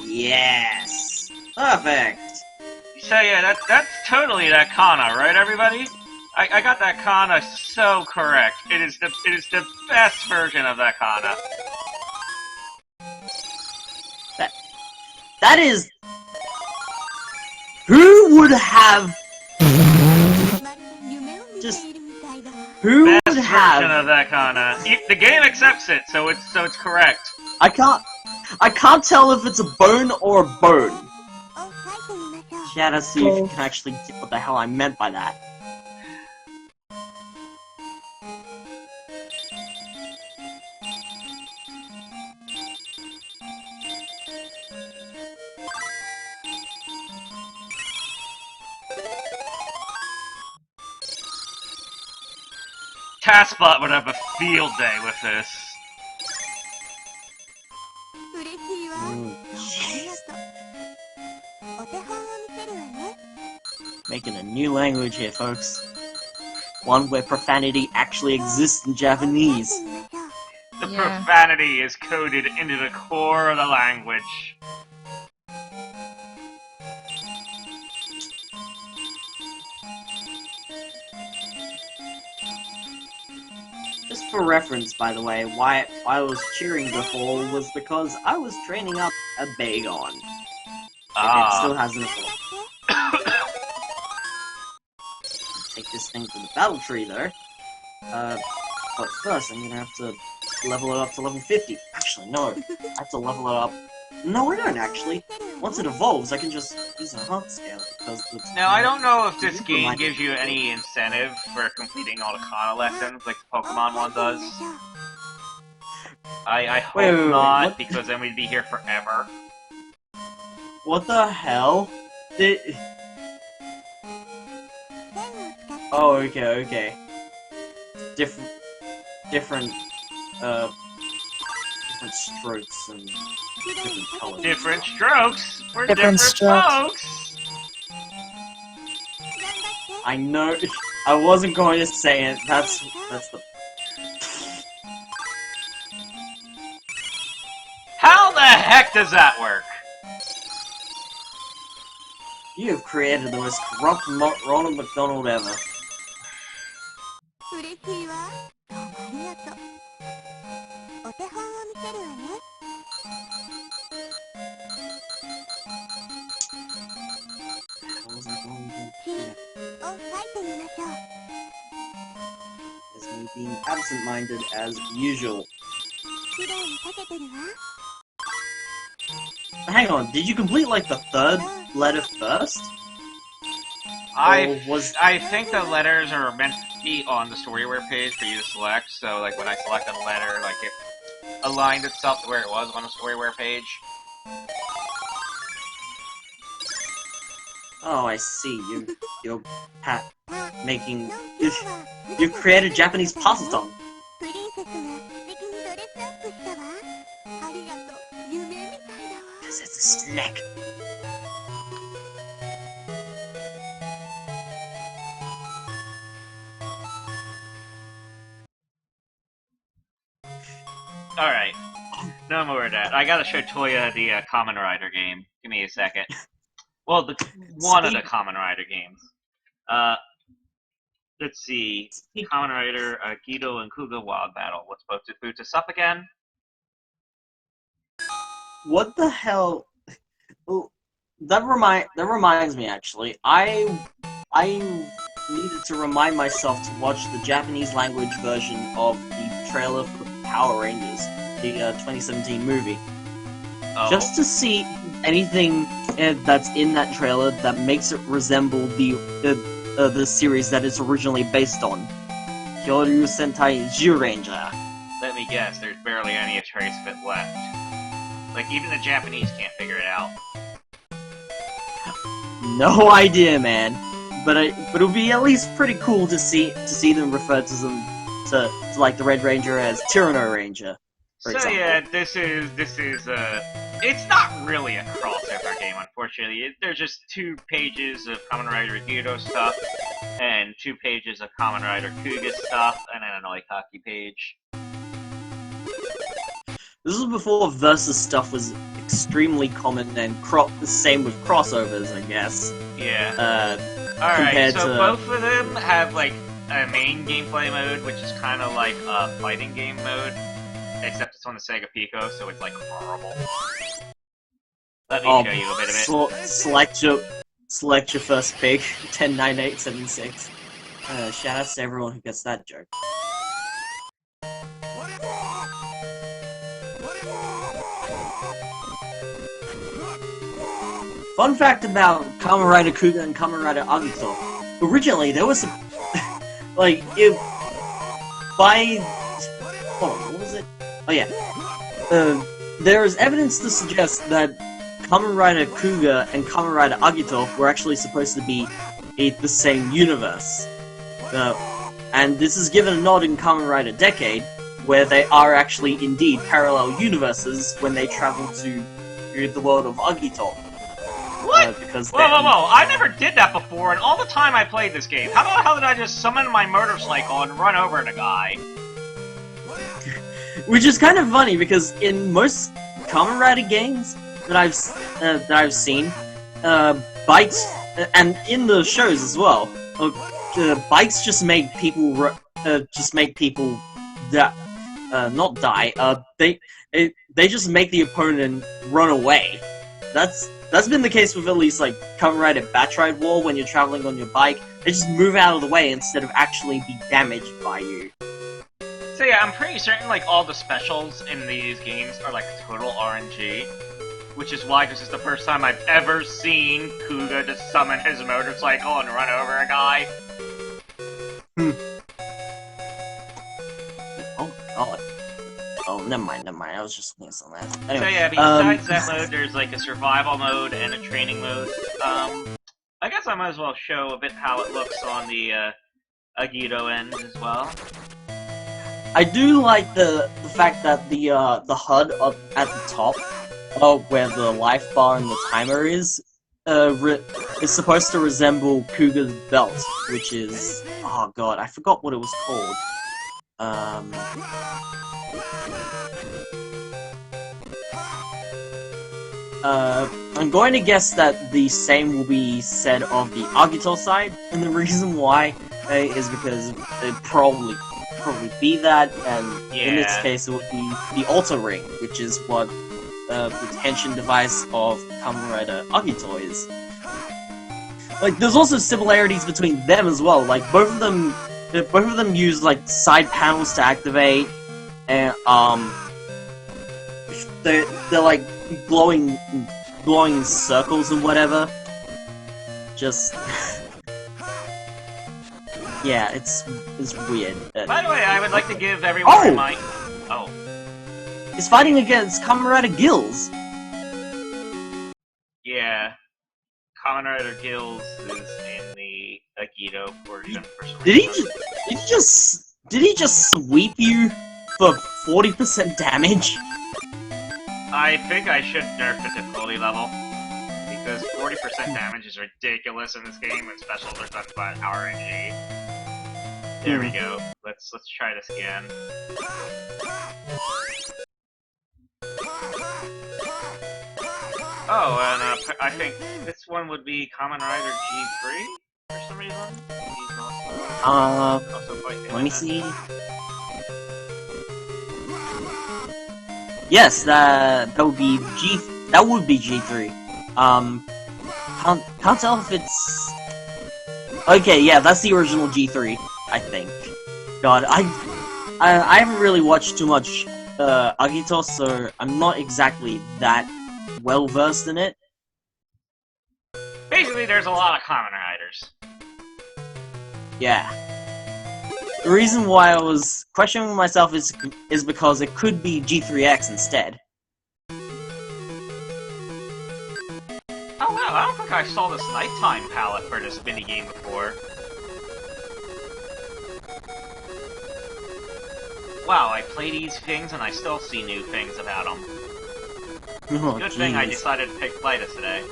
yes! Perfect! So yeah, that's totally that Kana, right, everybody? I got that Kana so correct. It is the best version of that Kana. That is... Who would have... Just... Who Best would version have... of that Kana. The game accepts it, so it's correct. I can't tell if it's a bone or a bone. Chat, let's see if you can actually get what the hell I meant by that. TaskBot would have a field day with this. Making a new language here, folks. One where profanity actually exists in Japanese. The profanity is coded into the core of the language. Just for reference, by the way, why I was cheering before was because I was training up a Bagon. It still hasn't evolved. Take this thing to the battle tree, though. But first I'm gonna have to level it up to level 50. Actually, no. I have to level it up. No, I don't, actually. Once it evolves, I can just use a heart scale, because it's... Now, I don't know if this game gives you any incentive for completing all the Kana lessons like the Pokemon one does. I hope Wait, not, what? because then we'd be here forever. What the hell? Oh, okay. Different strokes and different colors. Different strokes for Different strokes. folks! I know, I wasn't going to say it, that's the... How the heck does that work? You have created the most corrupt Ronald McDonald ever. As me being absent-minded as usual. Hang on, did you complete like the third letter first? I think the letters are meant to be on the StoryWare page for you to select, so like when I selected a letter, like it aligned itself to where it was on the StoryWare page. Oh, I see. You're making... You created Japanese puzzle tongue. Because it's a snack. Alright. No more of that. I gotta show Toya the Kamen Rider game. Give me a second. Well, one of the Kamen Rider games. Let's see. Kamen Rider, Guido and Kuga Wild Battle. What's supposed to boot us up again? What the hell? That reminds me actually. I needed to remind myself to watch the Japanese language version of the trailer for Power Rangers, the 2017 movie, just to see anything that's in that trailer that makes it resemble the series that it's originally based on, Kyoryu Sentai Zyuranger. Let me guess. There's barely any trace of it left. Like even the Japanese can't figure it out. No idea, man. But it'll be at least pretty cool to see them refer to them to like the Red Ranger as Tyranno Ranger, for example. Yeah, this is it's not really a crossover game, unfortunately. There's just 2 pages of Kamen Rider Guido stuff, and 2 pages of Kamen Rider Kuga stuff, and then an Oikaki page. This was before Versus stuff was extremely common, and the same with crossovers, I guess. Yeah. Alright, so both of them have, like, a main gameplay mode, which is kind of like a fighting game mode, except it's on the Sega Pico, so it's, like, horrible. Let me show you a bit of it. Select your first pick, 109876. Shout out to everyone who gets that joke. Fun fact about Kamen Rider Kuga and Kamen Rider Agito. Originally, there was a... like, it... by... hold on, what was it? Oh yeah. There is evidence to suggest that Kamen Rider Kuga and Kamen Rider Agito were actually supposed to be the same universe. And this is given a nod in Kamen Rider Decade, where they are actually indeed parallel universes when they travel to the world of Agito. What? Whoa! I never did that before, and all the time I played this game. How the hell did I just summon my motorcycle and run over the guy? Which is kind of funny, because in most Kamen Rider games that I've seen, bikes, and in the shows as well, bikes just make people not die. They just make the opponent run away. That's been the case with at least like Kamen Rider Batch Ride War. When you're traveling on your bike, they just move out of the way instead of actually be damaged by you. So yeah, I'm pretty certain like all the specials in these games are like total RNG, which is why this is the first time I've ever seen Kuga just summon his motorcycle and run over a guy. Oh god. Oh, never mind. I was just thinking something else. Anyway, so yeah, besides that mode, there's like a survival mode and a training mode. I guess I might as well show a bit how it looks on the Agito end as well. I do like the fact that the HUD up at the top, where the life bar and the timer is supposed to resemble Kuga's belt, which is, oh god, I forgot what it was called. I'm going to guess that the same will be said of the Agito side, and the reason why is because it probably be that, and in this case it would be the Alter Ring, which is what the tension device of Kamen Rider Agito is. Like, there's also similarities between them as well. Like, both of them use like side panels to activate, and they're like glowing in circles and whatever. Just yeah, it's weird. By the way, I would like to give everyone my... Oh. He's fighting against Kamen Rider Gills. Yeah. Kamen Rider Gills is in the Agito version for some Did he just sweep you for 40% damage? I think I should nerf the difficulty level, because 40% damage is ridiculous in this game, and specials are done by Power NG. There we go. Let's try this again. Oh, and I think this one would be Kamen Rider G3 for some reason. He's also quite good let me at see. Yes, that would be G3. Can't tell if it's okay. Yeah, that's the original G3, I think. God, I haven't really watched too much Agito, so I'm not exactly that well versed in it. Basically, there's a lot of Kamen Riders. Yeah. The reason why I was questioning myself is because it could be G3X instead. Oh wow, I don't think I saw this nighttime palette for this minigame before. Wow, I play these things and I still see new things about them. Oh, Good thing I jeez. decided to pick Phytus today.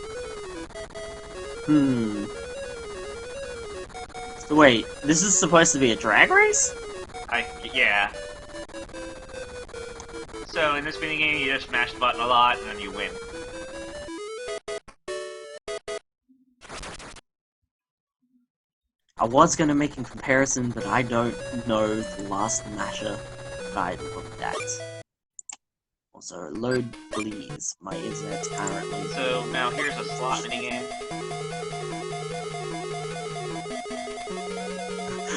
So wait, this is supposed to be a drag race? Yeah. So in this minigame, you just mash the button a lot and then you win. I was gonna make a comparison, but I don't know the last masher guide of that. Also, load please. My internet's currently. So now here's a slot minigame.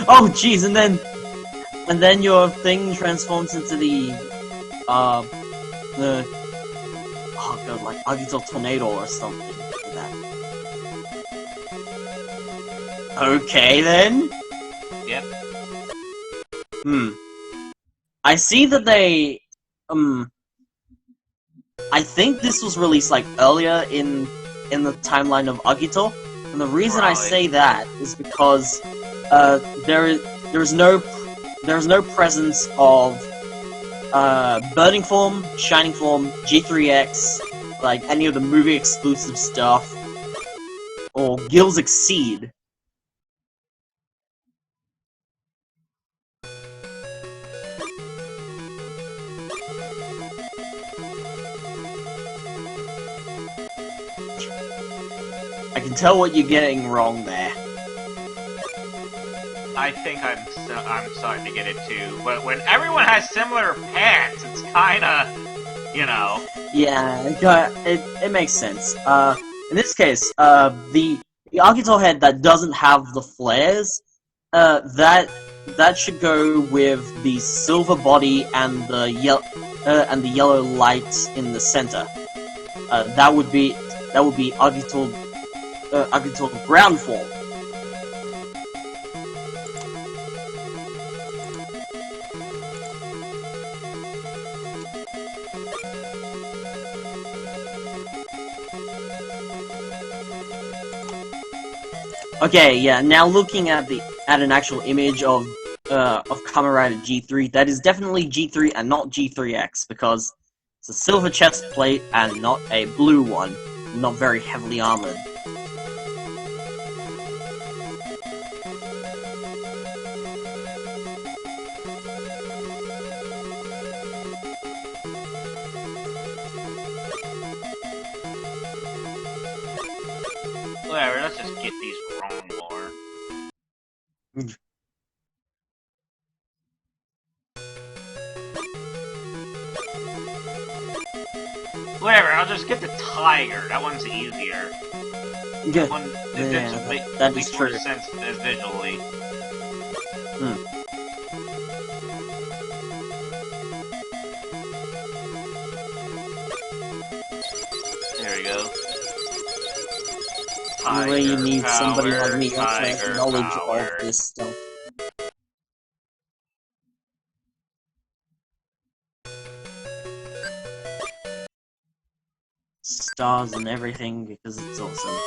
Oh jeez, and then your thing transforms into the oh god, like Agito Tornado or something like that. Okay then. Yep. I see that they I think this was released like earlier in the timeline of Agito, and the reason I Probably. say that is because there's no presence of Burning Form, Shining Form, G3X, like any of the movie exclusive stuff, or Gills Exceed. I can tell what you're getting wrong there. I think I'm starting to get it too. But when everyone has similar pants, it's kinda, you know. Yeah, it makes sense. In this case, the Agito head that doesn't have the flares, that should go with the silver body and the yellow light in the center. That would be Agito ground form. Okay, yeah. Now looking at an actual image of Kamen Rider G3, that is definitely G3 and not G3X because it's a silver chest plate and not a blue one, not very heavily armored. Whatever, let's just get these wrong more. Whatever, I'll just get the tiger. That one's easier. Yeah, That one that makes is more true. sense visually. There we go. Anyway, you need somebody like me who actually has tiger knowledge power. of this stuff. Stars and everything because it's awesome.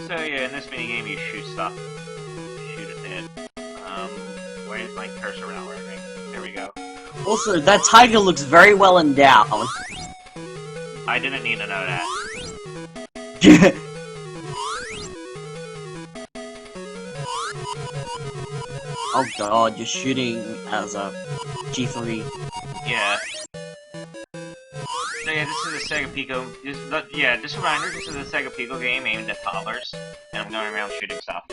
So yeah, in this minigame you shoot stuff. Shoot it dead. Where's my cursor not working? There we go. Also, that tiger looks very well endowed. I didn't need to know that. Oh god, you're shooting as a G3. Yeah. So yeah, Yeah, this is a Sega Pico. Just a reminder, this is a Sega Pico game aimed at toddlers, and I'm going around shooting stuff.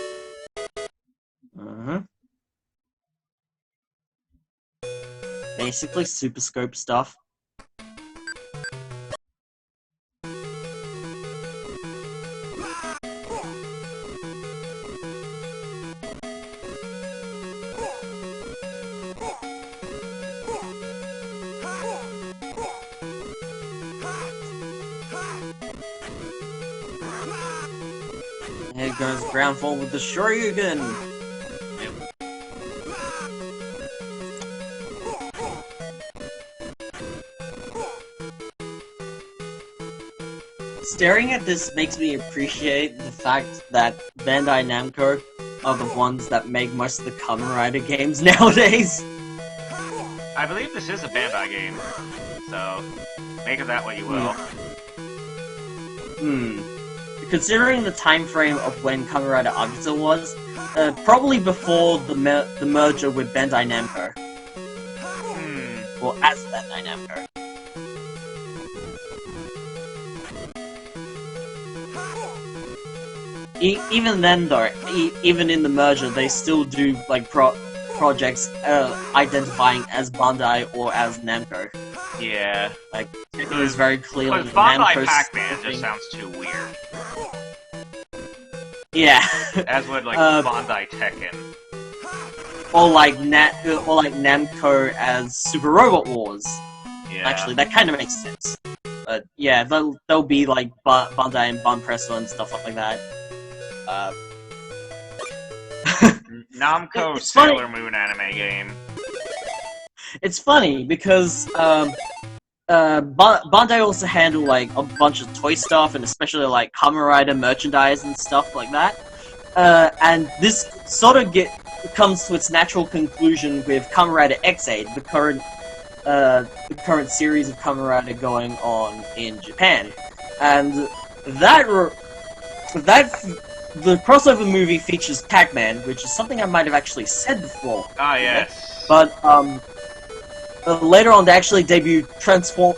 Basically, Super Scope stuff. Here goes Groundfall with the Shoryuken! Staring at this makes me appreciate the fact that Bandai Namco are the ones that make most of the Kamen Rider games nowadays. I believe this is a Bandai game, so make of that what you will. Considering the time frame of when Kamen Rider Agito was, probably before the merger with Bandai Namco. Or as Bandai Namco. Even then, though, even in the merger, they still do like projects identifying as Bandai or as Namco. Yeah, like it was very clearly Bandai Namco. Pac-Man just sounds too weird. Yeah. As would like Bandai Tekken. Or like Namco as Super Robot Wars. Yeah. Actually, that kind of makes sense. But yeah, they'll be like Bandai and Banpresso and stuff like that. Namco It's Sailor funny. Moon anime game. It's funny because Bandai also handle like a bunch of toy stuff and especially like Kamen Rider merchandise and stuff like that. And this sort of comes to its natural conclusion with Kamen Rider X8, the current series of Kamen Rider going on in Japan, and the crossover movie features Pac-Man, which is something I might have actually said before. Ah, yes. But later on, they actually debut transform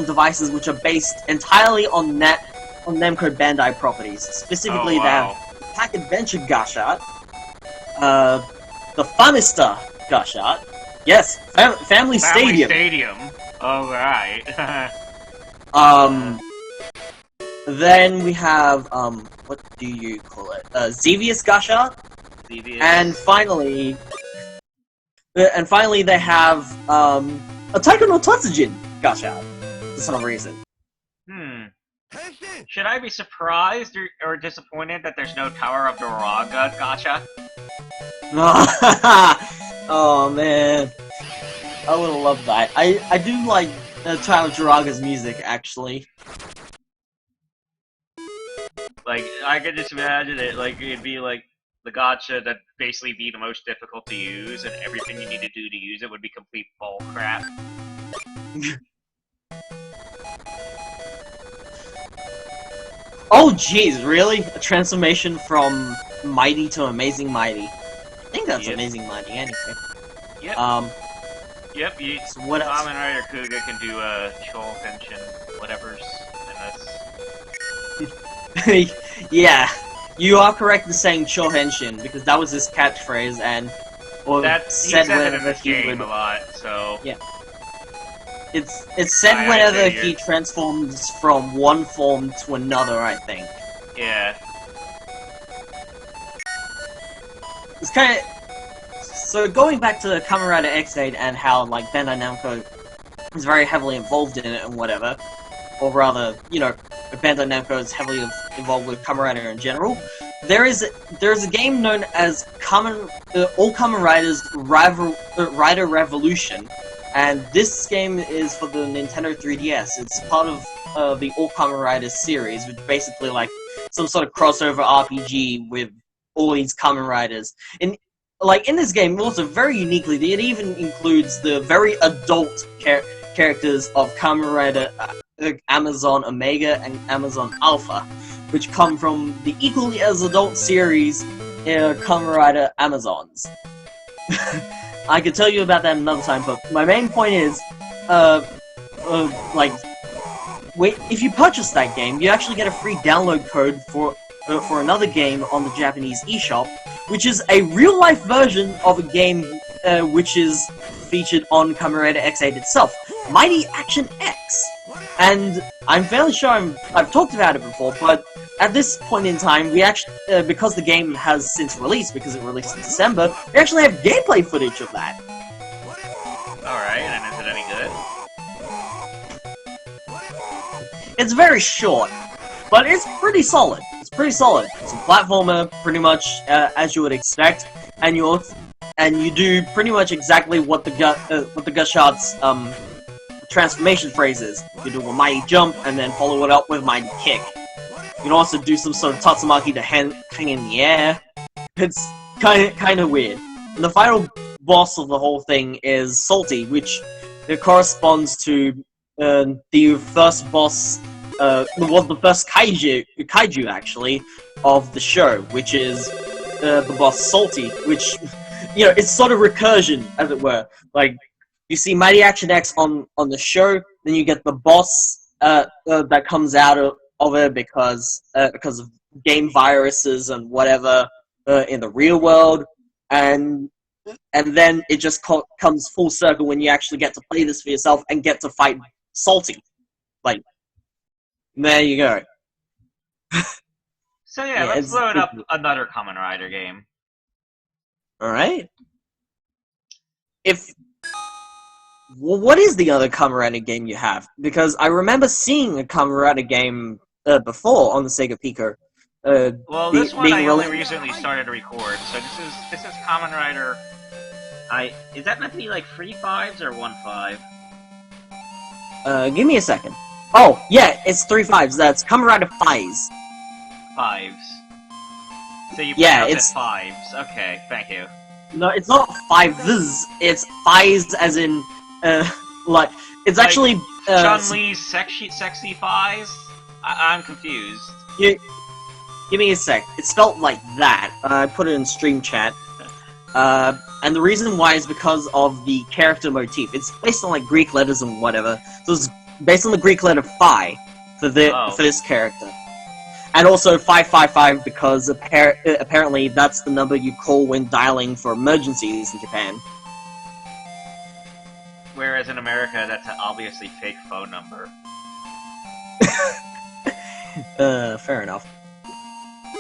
devices which are based entirely on Namco Bandai properties. Specifically, the Pac Adventure Gashat, the Funista Gashat, yes, Family Stadium. All right. Then we have what do you call it? Xevious Gashat, and finally they have Attacker no Tatsujin Gashat for some reason. Should I be surprised or disappointed that there's no Tower of Doraga gacha? Oh man, I would have loved that. I do like Tower of Doraga's music actually. Like, I could just imagine it, like, it'd be like the gacha that'd basically be the most difficult to use, and everything you need to do to use it would be complete bull crap. Oh jeez, really? A transformation from Mighty to Amazing Mighty. I think that's Amazing Mighty anyway. Yep. Yep, so what else? Kamen Rider Kuga can do Chol Henshin, whatever's in this. Yeah, you are correct in saying Chohenshin, because that was his catchphrase, and He said it in this game a lot, so yeah. It's said whenever he transforms from one form to another, I think. Yeah. It's kind of... So going back to Kamen Rider X8 and how, like, Bandai Namco is very heavily involved in it and whatever, or rather, you know, Bandai Namco is heavily involved with Kamen Rider in general, there is a game known as All Kamen Riders Rider Revolution, and this game is for the Nintendo 3DS. It's part of the All Kamen Riders series, which is basically like some sort of crossover RPG with all these Kamen Riders. In this game, also very uniquely, it even includes the very adult characters of Kamen Rider Amazon Omega and Amazon Alpha, which come from the equally as adult series Kamen Rider Amazons. I could tell you about that another time, but my main point is, like, if you purchase that game, you actually get a free download code for another game on the Japanese eShop, which is a real-life version of a game which is featured on Kamen Rider X8 itself, Mighty Action X. And I'm fairly sure I've talked about it before, but at this point in time, we actually, because the game has since released, because it released in December, we actually have gameplay footage of that. Alright, and is it any good? It's very short, but it's pretty solid. It's pretty solid. It's a platformer, pretty much as you would expect, and you do pretty much exactly what the Gushot's transformation phrase is. You do a mighty jump and then follow it up with a mighty kick. You can also do some sort of Tatsumaki to hang in the air. It's kind of weird. And the final boss of the whole thing is Salty, which corresponds to the first boss, the first kaiju actually, of the show, which is the boss Salty, which, you know, it's sort of recursion, as it were. Like, you see Mighty Action X on the show, then you get the boss that comes out of it because of game viruses and whatever in the real world, and then it just comes full circle when you actually get to play this for yourself and get to fight Salty. Like, there you go. So yeah, let's load up another Kamen Rider game. Alright. What is the other Kamen Rider game you have? Because I remember seeing a Kamen Rider game before on the Sega Pico. Well, this one I only recently started to record, so this is Kamen Rider. Is that meant to be like 3 5s or 1 5? Give me a second. Oh, yeah, it's 3 5s. That's Kamen Rider 5s. 5s. So you it's 5s. Okay, thank you. No, it's not 5s. It's 5s as in, like, it's like actually, Chun-Li's sexy 5s? I'm confused. Give me a sec. It's spelled like that. I put it in stream chat. And the reason why is because of the character motif. It's based on, like, Greek letters and whatever. So it's based on the Greek letter phi for this character. And also 555 because apparently that's the number you call when dialing for emergencies in Japan. Whereas in America, that's an obviously fake phone number. Fair enough.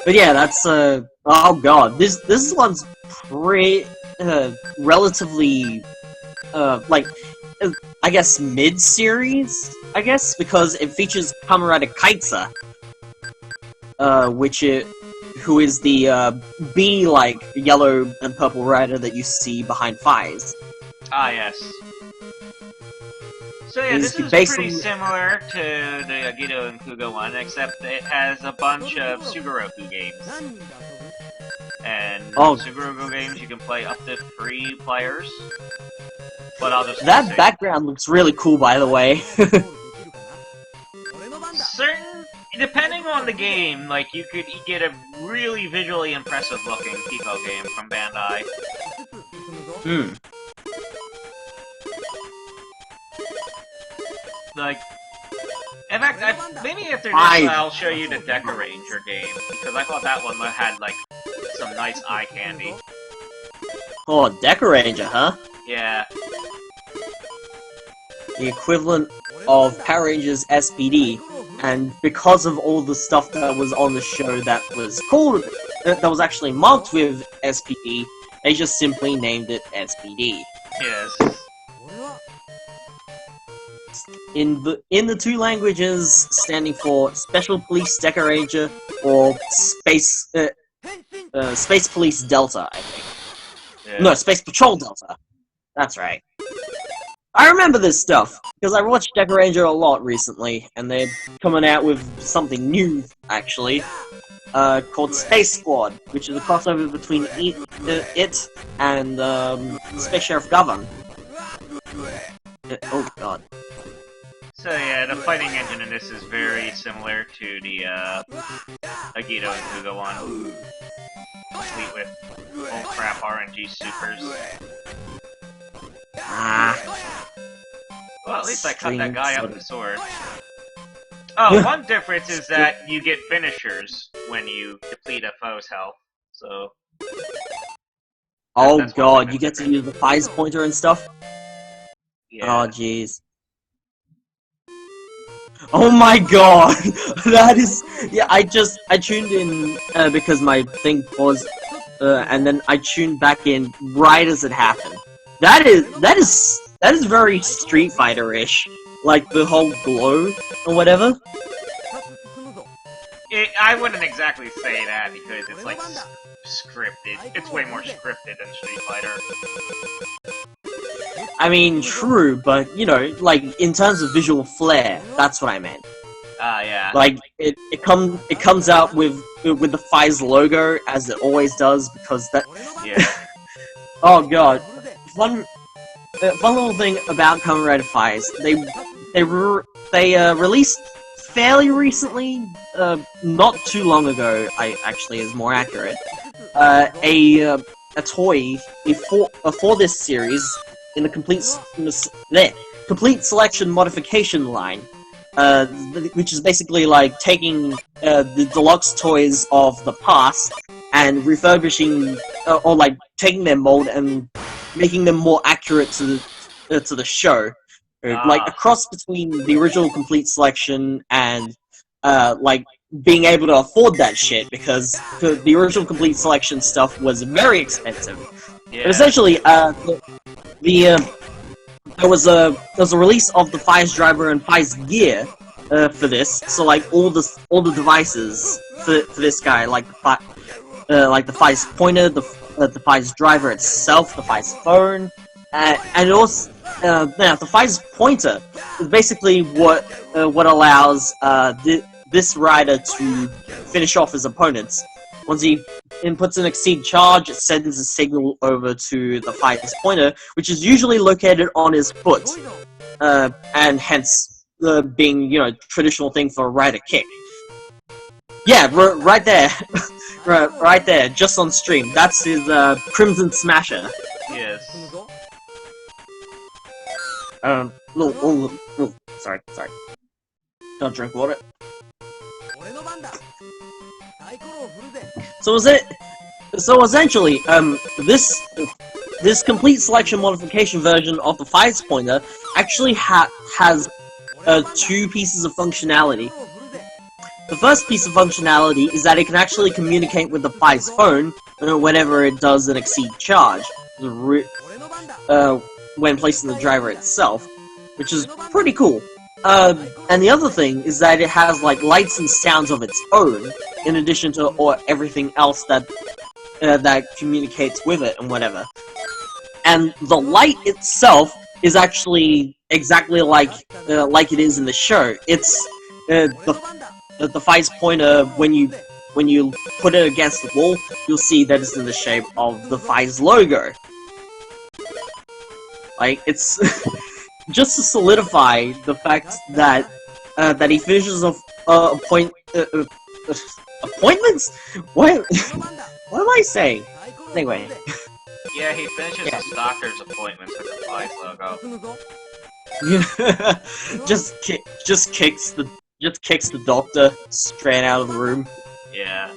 But yeah, that's, oh god, this one's relatively, like, I guess mid-series, because it features Kamen Rider Kaitsa, who is the, B-like yellow and purple rider that you see behind Fies. Ah, yes. So yeah, this is pretty similar to the Agito and Kuga one, except it has a bunch of Sugoroku games. And Sugoroku games you can play up to 3 players. But I'll just that background looks really cool, by the way. Depending on the game, like, you could get a really visually impressive looking Pico game from Bandai. Like, in fact, maybe after this I'll show you the Deca Ranger game, because I thought that one had, like, some nice eye candy. Oh, Deca Ranger, huh? Yeah. The equivalent of Power Rangers SPD, and because of all the stuff that was on the show that was called, that was actually marked with SPD, they just simply named it SPD. Yes. In the 2 languages, standing for Special Police Deca Ranger or Space Police Delta, I think. Yeah. No, Space Patrol Delta. That's right. I remember this stuff, because I watched Deca Ranger a lot recently, and they're coming out with something new, actually, called Space Squad, which is a crossover between it and Space Sheriff Govan. Oh god. So yeah, the fighting engine in this is very similar to the Agito and Kuga one, complete with oh crap RNG supers. Ah. Well, at least I cut that guy up with the sword. Oh, one difference is that you get finishers when you deplete a foe's health. So. Oh That's one god, thing you that's get to different. use the Faiz pointer and stuff? Yeah. Oh jeez. Oh my god! That is... Yeah, I tuned in because my thing paused, and then I tuned back in right as it happened. That is very Street Fighter-ish. Like, the whole glow, or whatever. I wouldn't exactly say that because it's like scripted. It's way more scripted than Street Fighter. I mean, true, but, you know, like, in terms of visual flair, that's what I meant. Yeah. Like, it comes out with the Faiz logo, as it always does, because that... Yeah. Oh god. Fun little thing about Kamen Rider Faiz, they released fairly recently, not too long ago, actually is more accurate, a toy for this series in the complete selection modification line, which is basically like taking the deluxe toys of the past and refurbishing, or like taking their mold and making them more accurate to the show. Like a cross between the original complete selection and like being able to afford that shit, because the original complete selection stuff was very expensive. Yeah. But essentially, there was a release of the Faiz driver and Faiz gear for this. So like all the devices for this guy, like the Faiz pointer, the Faiz driver itself, the Faiz phone, and also now the Faiz pointer is basically what allows this rider to finish off his opponents. Once he inputs an exceed charge, it sends a signal over to the Faiz pointer, which is usually located on his foot, and hence being, you know, traditional thing for a rider kick. Yeah, right there, right there, just on stream. That's his Crimson Smasher. Yes. Sorry. Don't drink water. So essentially, this complete selection modification version of the Faiz pointer actually has two pieces of functionality. The first piece of functionality is that it can actually communicate with the Faiz phone whenever it does an exceed charge, when placing the driver itself, which is pretty cool. And the other thing is that it has like lights and sounds of its own, in addition to everything else that communicates with it and whatever. And the light itself is actually exactly like it is in the show. It's the Faiz pointer. When you put it against the wall, you'll see that it's in the shape of the Faiz logo. Like, it's just to solidify the fact that he finishes off appointments? What am I saying? Anyway. Yeah, he finishes his doctor's appointments with the Faiz logo. just kicks the doctor straight out of the room. Yeah.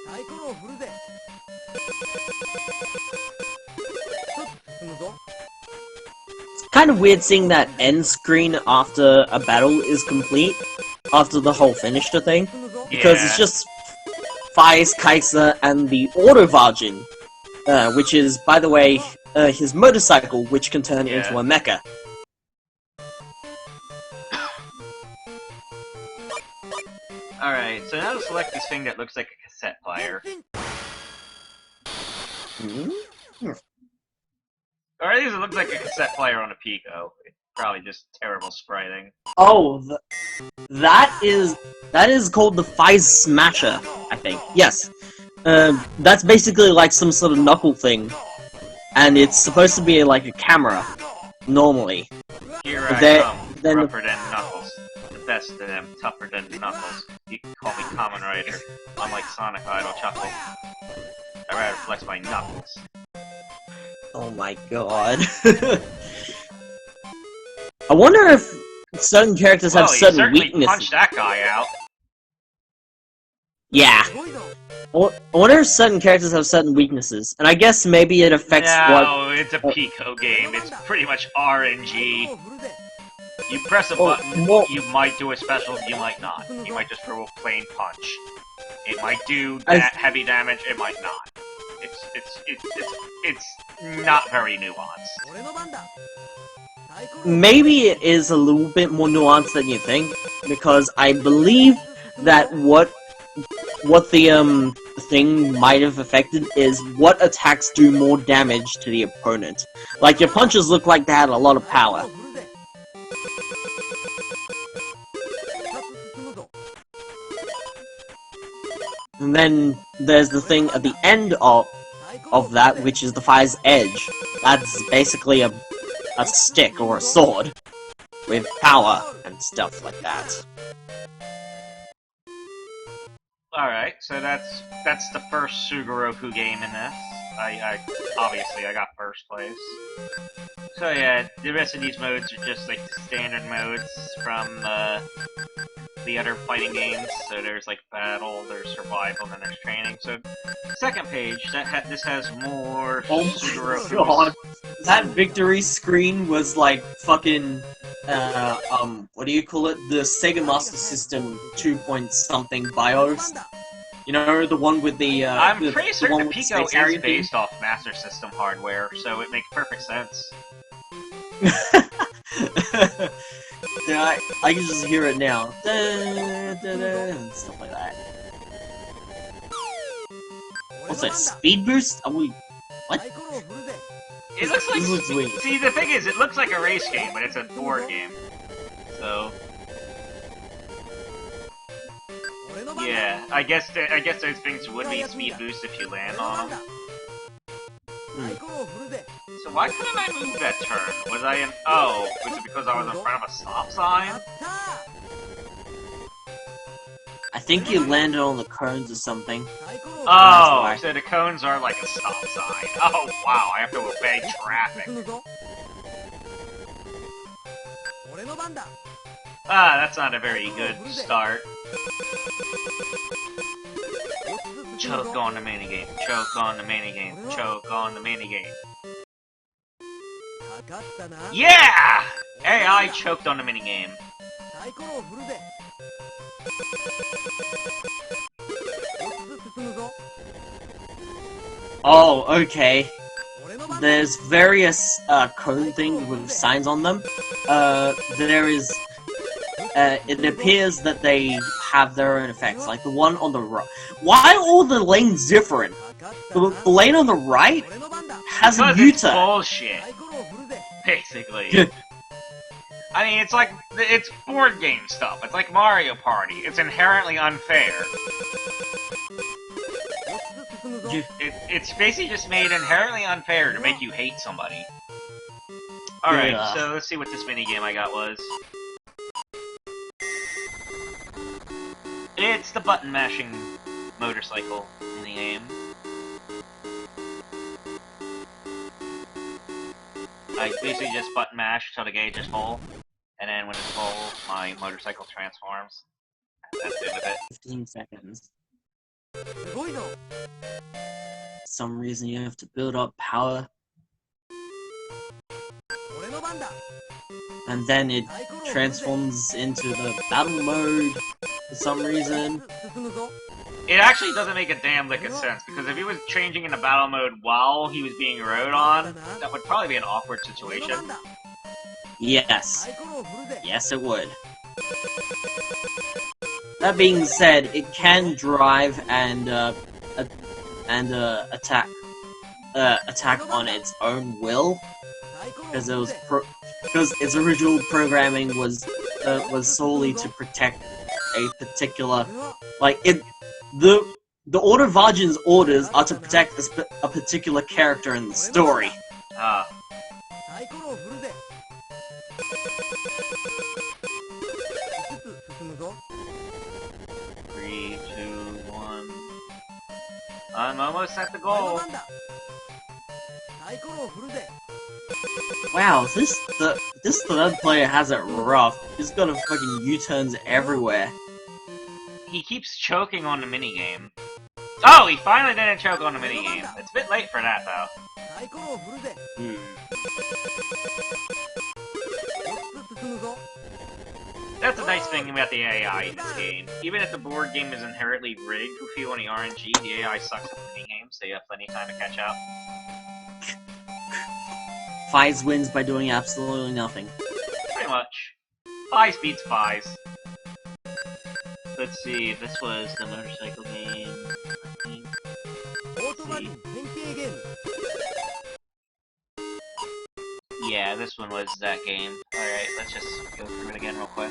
It's kind of weird seeing that end screen after a battle is complete, after the whole finisher thing, because it's just Faiz, Kaiser, and the Autovargin, which is, by the way, his motorcycle, which can turn into a mecha. Alright, so now to select this thing that looks like a cassette player. Or at least it looks like a cassette player on a Pico. It's probably just terrible spriting. Oh, that is called the Faiz Smasher, I think. Yes. That's basically like some sort of knuckle thing. And it's supposed to be like a camera, normally. Here I come, rougher than Knuckles. The best of them, tougher than Knuckles. You can call me Kamen Rider. Unlike Sonic, I don't chuckle. I rather flex my knuckles. Oh my god. I wonder if certain characters have certain weaknesses. weaknesses. Punched that guy out. Yeah. I wonder if certain characters have certain weaknesses, and I guess maybe it affects what... No, it's a Pico game. It's pretty much RNG. You press a button, you might do a special, you might not. You might just throw a plain punch. It might do that heavy damage, it might not. It's not very nuanced. Maybe it is a little bit more nuanced than you think, because I believe that what the thing might have affected is what attacks do more damage to the opponent. Like, your punches look like they had a lot of power. And then there's the thing at the end of that, which is the fire's edge. That's basically a stick or a sword with power and stuff like that. Alright, so that's the first Sugoroku game in this. I obviously I got first place. So yeah, the rest of these modes are just like the standard modes from the other fighting games. So there's like battle, there's survival, and then there's training. So second page, this has more Sugoroku. God, that victory screen was like fucking what do you call it? The Sega Master System 2-point-something BIOS. You know, the one with the I'm pretty certain the Pico is based off Master System hardware, so it makes perfect sense. Yeah, I can just hear it now. And stuff like that. What's that? Speed boost? Are we... What? It looks like... This looks weird. See, the thing is, it looks like a race game, but it's a board game. So... yeah, I guess those things would be speed boost if you land on them. So why couldn't I move that turn? Was I in... oh, was it because I was in front of a stop sign? I think you landed on the cones or something. Oh, so the cones are like a stop sign. Oh, wow, I have to obey traffic. Ah, that's not a very good start. Choke on the minigame, choke on the minigame, choke on the minigame. Yeah! AI choked on the minigame. Oh, okay. There's various cone things with signs on them. There is... it appears that they have their own effects, like the one on the right. Why are all the lanes different? The lane on the right has a U-turn. It's bullshit. Basically. I mean, it's like, it's board game stuff. It's like Mario Party. It's inherently unfair. It's basically just made inherently unfair to make you hate somebody. Alright, so let's see what this minigame I got was. It's the button mashing motorcycle in the game. I basically just button mash till the gauge is full, and then when it's full, my motorcycle transforms. That's it with it. 15 seconds. For some reason you have to build up power. And then it transforms into the battle mode for some reason. It actually doesn't make a damn lick of sense, because if he was changing into battle mode while he was being rode on, that would probably be an awkward situation. Yes. Yes, it would. That being said, it can drive and attack on its own will, because it was because its original programming was solely to protect a particular, like the Order Vajin's orders are to protect a particular character in the story. Ah. 3, 2, 1. I'm almost at the goal. Wow, this third player has it rough. He's got a fucking U-turns everywhere. he keeps choking on the minigame. Oh, he finally didn't choke on the minigame. It's a bit late for that, though. That's a nice thing about the AI in this game. Even if the board game is inherently rigged with you on the RNG, the AI sucks at minigames, so you have plenty of time to catch up. Fies wins by doing absolutely nothing. Pretty much. Fies beats Fies. Let's see, this was the motorcycle game. Let's see. Yeah, this one was that game. Alright, let's just go through it again real quick.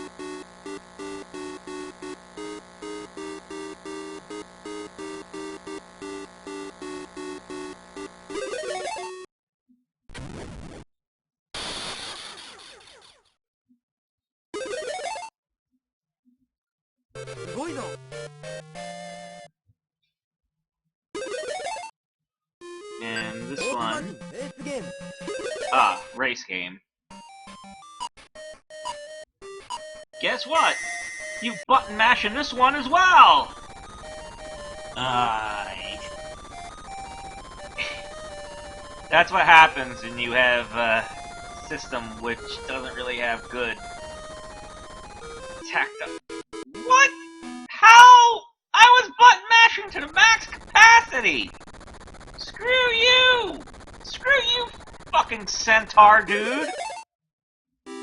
And this one... Ah, race game. Guess what? You button mash in this one as well! That's what happens when you have a system which doesn't really have good tactile. What? How? I was button mashing to the max capacity! Screw you! Screw you, fucking centaur dude!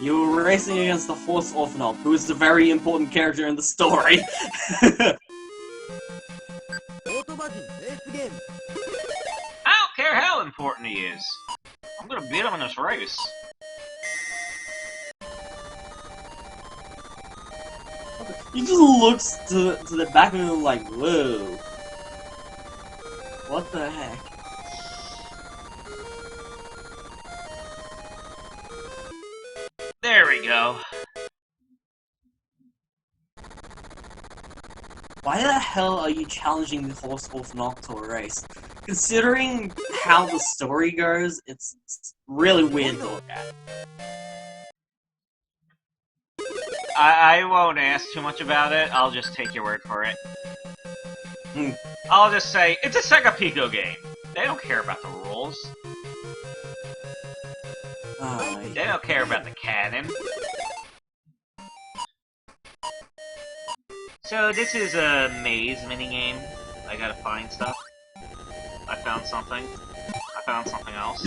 You were racing against the Horse Orphanaut, who is a very important character in the story. I don't care how important he is. I'm gonna beat him in this race. He just looks to the back of him like, whoa. What the heck? There we go. Why the hell are you challenging the Horse Orphanaut to a race? Considering how the story goes, it's really weird to look at. I won't ask too much about it, I'll just take your word for it. I'll just say, it's a Sega Pico game. They don't care about the rules. They don't care about the canon. So this is a maze minigame. I gotta find stuff. I found something. I found something else.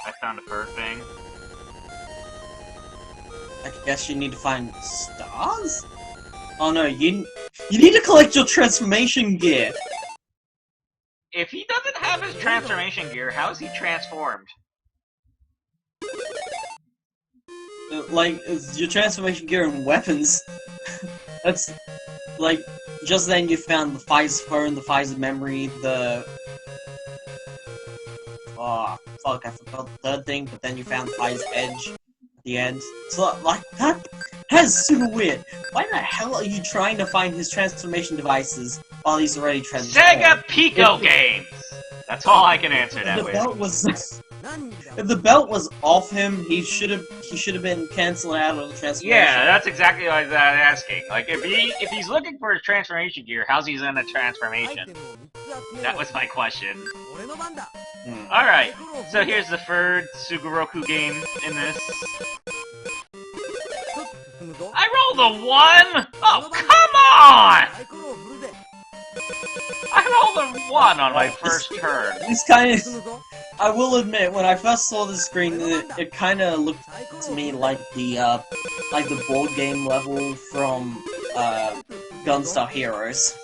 I found a bird thing. I guess you need to find stars? Oh no, you need to collect your transformation gear! If he doesn't have his transformation gear, how is he transformed? Like, it's your transformation gear and weapons. That's... like, just then you found the Fi's phone, the Fi's memory, the... Oh, fuck, I forgot the third thing, but then you found Fi's edge at the end. So, like, that's super weird. Why the hell are you trying to find his transformation devices while he's already transformed? Sega Pico games! That's all I can answer that with. If the belt was off him, he should have been canceling out of the transformation. Yeah, that's exactly what I was asking. Like, if he's looking for his transformation gear, how's he in a transformation? That was my question. Alright, so here's the third Sugoroku game in this. I rolled a 1! Oh, come on! I rolled a 1 on my first turn. It's kind of... I will admit, when I first saw the screen, it kind of looked to me like the board game level from Gunstar Heroes.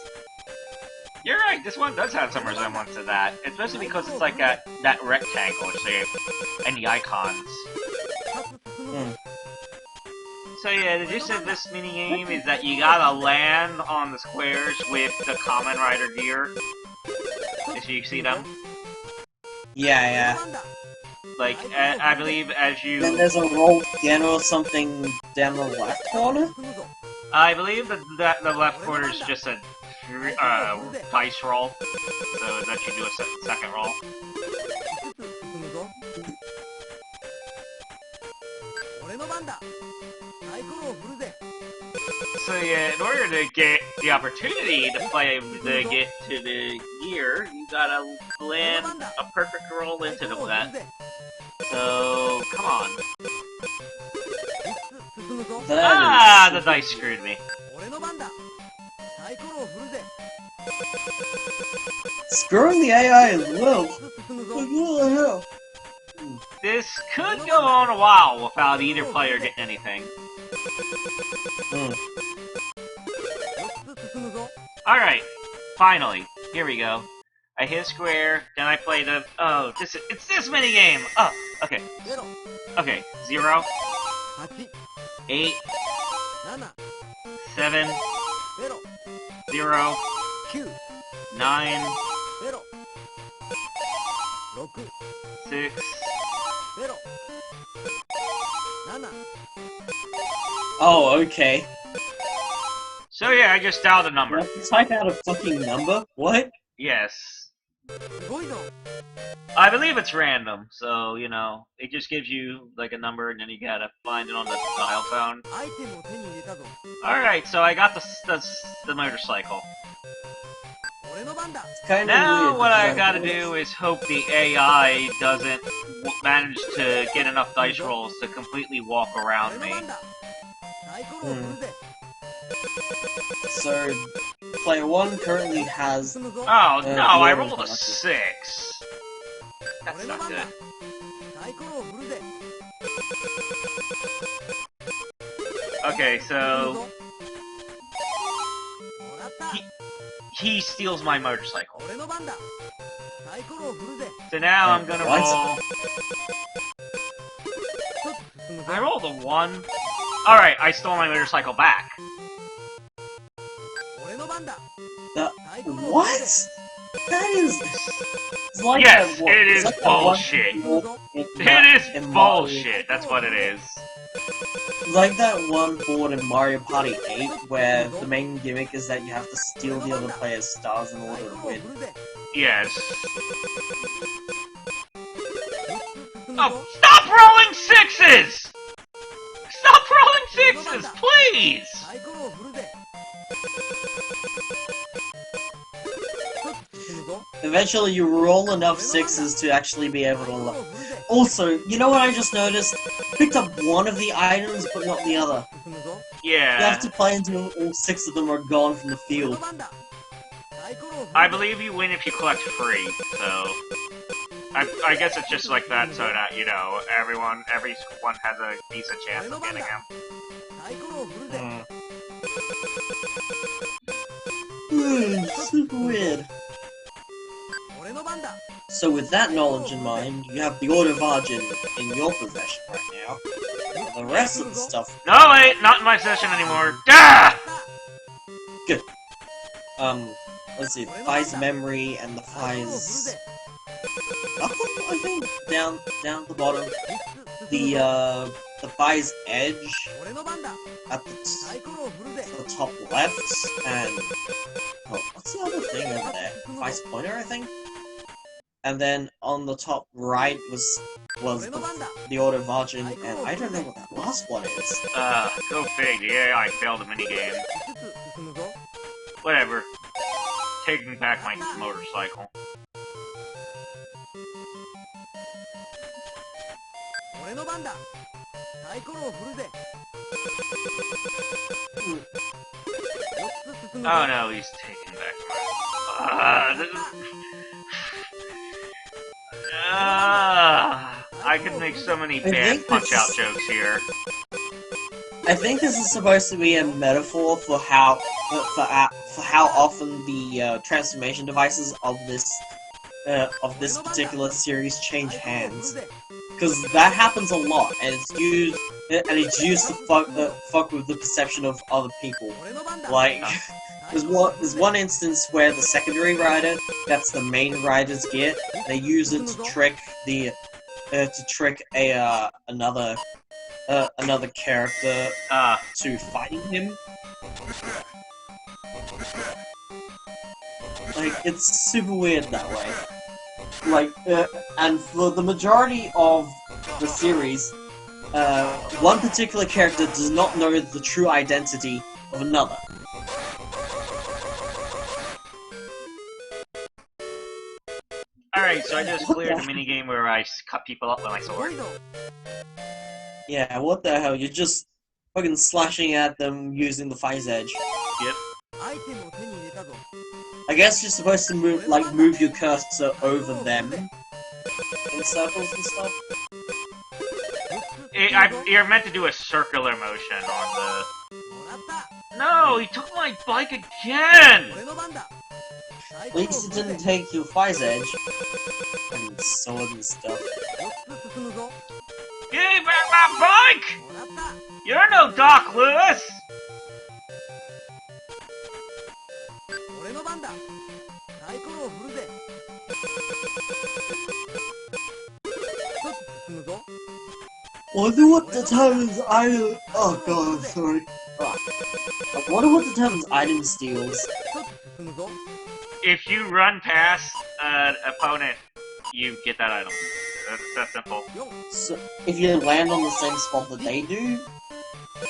You're right, this one does have some resemblance to that, especially because it's like that rectangle shape and the icons. So yeah, the gist of this minigame is that you gotta land on the squares with the Kamen Rider gear. If you see them. Yeah. Like, I believe as you... Then there's a roll again or something down the left corner? I believe that the left corner is just a dice roll, so that you do a second roll. So yeah, in order to get the opportunity to play to get to the gear, you gotta land a perfect roll into that. So come on. The dice screwed me. Screwing the AI as well. Yeah. This could go on a while without either player getting anything. Alright, finally. Here we go. I hit a square, then I play the... Oh, it's this minigame! Oh, okay. Okay, 0, 8, 7, 0, 9, 6... Oh, okay. So yeah, I just dialed a number. You have to type out a fucking number? What? Yes. I believe it's random, so, you know, it just gives you, like, a number, and then you gotta find it on the dial phone. Alright, so I got the motorcycle. Now Weird, what I gotta do is hope the AI doesn't manage to get enough dice rolls to completely walk around me. So, player 1 currently has... Oh no, I rolled a 6. That's not good. Okay, so... He steals my motorcycle. So now I'm gonna roll... I rolled a 1. Alright, I stole my motorcycle back. What? That is... It's like yes, that, it is like bullshit. It is bullshit, that's what it is. Like that one board in Mario Party 8, where the main gimmick is that you have to steal the other player's stars in order to win. Yes. Oh, stop rolling 6s! Stop rolling 6s, please! Eventually you roll enough 6s to actually be able to... Also, you know what I just noticed? Picked up one of the items, but not the other. Yeah. You have to play until all 6 of them are gone from the field. I believe you win if you collect free, so... I guess it's just like that so that, you know, everyone has a decent chance of getting him. Super weird. So with that knowledge in mind, you have the Order Vargin in your possession right now. And the rest of the stuff... No, wait! Not in my possession anymore! Ah! Good. Let's see, the Fi's Memory and the Fi's... Up, I think? Down at the bottom. The Fi's Edge at the top left, and... Oh, what's the other thing over there? Fi's Pointer, I think? And then on the top right was the Order Vargin, and I don't know what that last one is. Go fig, the AI failed the minigame. Whatever. Taking back my motorcycle. Oh no, he's taking back I could make so many bad punch-out jokes here. I think this is supposed to be a metaphor for how often the transformation devices of this particular series change hands, because that happens a lot, and it's used to fuck with the perception of other people. Like, there's one instance where the secondary rider, that's the main rider's gear, they use it to trick another character to fighting him. Like, it's super weird that way. Like, and for the majority of the series, one particular character does not know the true identity of another. Alright, so I just cleared the minigame where I cut people up with my sword. Yeah, what the hell? You're just fucking slashing at them using the Fire's Edge. Yep. I guess you're supposed to move your cursor over them in circles and stuff. You're meant to do a circular motion on the... No, he took my bike again! At least it didn't take your Fire's Edge. And sword and stuff. Give me back my bike! You're no Doc Lewis! Wonder what determines item. Oh god, sorry. I wonder what determines item steals. If you run past an opponent, you get that item. That's that simple. So, if you land on the same spot that they do?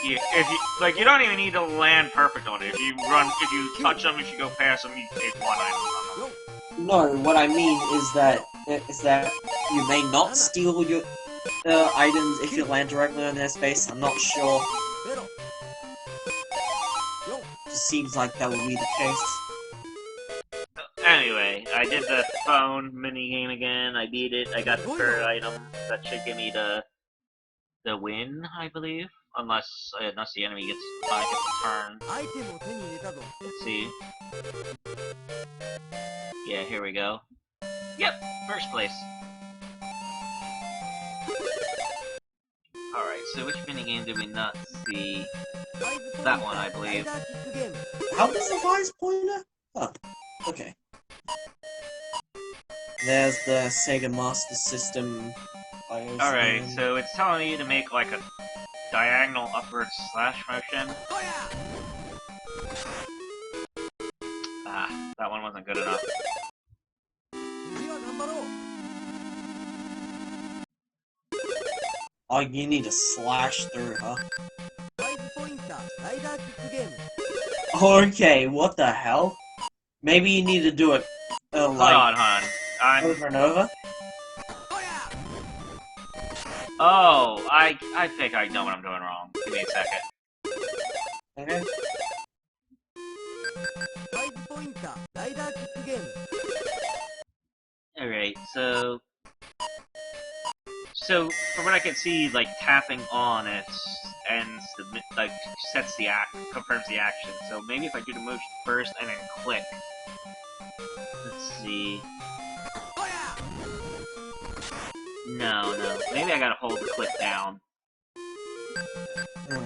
Yeah, if you you don't even need to land perfect on it. If you touch them, if you go past them, you take one item from them. No, what I mean is that you may not steal your items if you land directly on their space. I'm not sure. Just seems like that would be the case. Anyway, I did the phone minigame again. I beat it. I got the third item. That should give me the win, I believe. Unless the enemy gets a turn. Let's see. Yeah, here we go. Yep, first place. Alright, so which minigame did we not see? That one, I believe. How does the Vice pointer? Oh, okay. There's the Sega Master System. Alright, so it's telling you to make like a diagonal upward slash motion. Ah, that one wasn't good enough. Oh, you need to slash through, huh? Okay, what the hell? Maybe you need to do it, Hold on. over and over? Oh, I think I know what I'm doing wrong. Give me a second. Okay. Alright, so from what I can see, like tapping on it ends the sets the confirms the action. So maybe if I do the motion first and then click. Let's see. No. Maybe I gotta hold the click down. Wait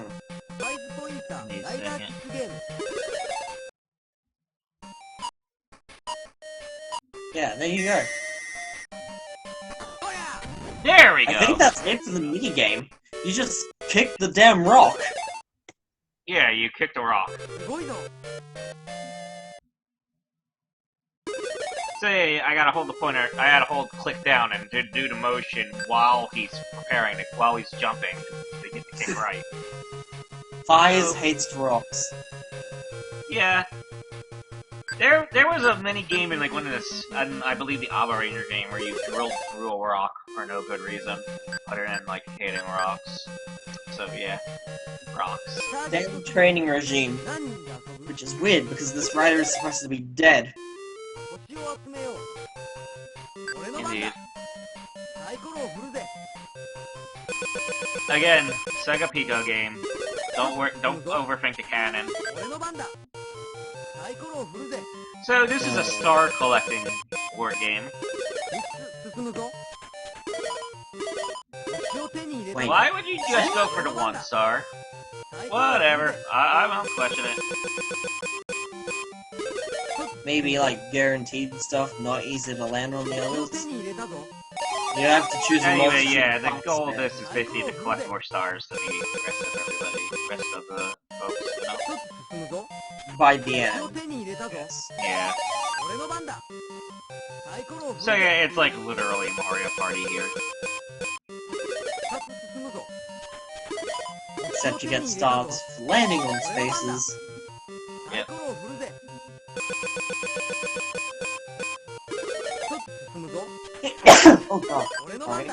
a second. Yeah, there you go. There we go! I think that's it for the minigame. You just kicked the damn rock. Yeah, you kicked a rock. So yeah, I gotta hold the pointer, I gotta hold click down and do the motion while he's preparing, while he's jumping to get the kick right. Fires hates rocks. Yeah. There was a mini game in like one of this, I believe the Aba Ranger game, where you drilled through a rock for no good reason, other than like hitting rocks. So yeah, rocks. Damn training regime, which is weird because this rider is supposed to be dead. Indeed. Again, Sega Pico game. Don't overthink the canon. So this is a star collecting word game. Wait. Why would you just go for the 1 star? Whatever, I won't question it. Maybe like guaranteed stuff, not easy to land on the others. You have to choose a Anyway, multitude yeah, of the boxes goal of there. this is basically to collect more stars than the rest of everybody, rest of the folks, you know? By the end. Yes. Yeah. So yeah, it's like literally Mario Party here. except you get stars for landing on spaces. Yep. Oh god, sorry. One, two.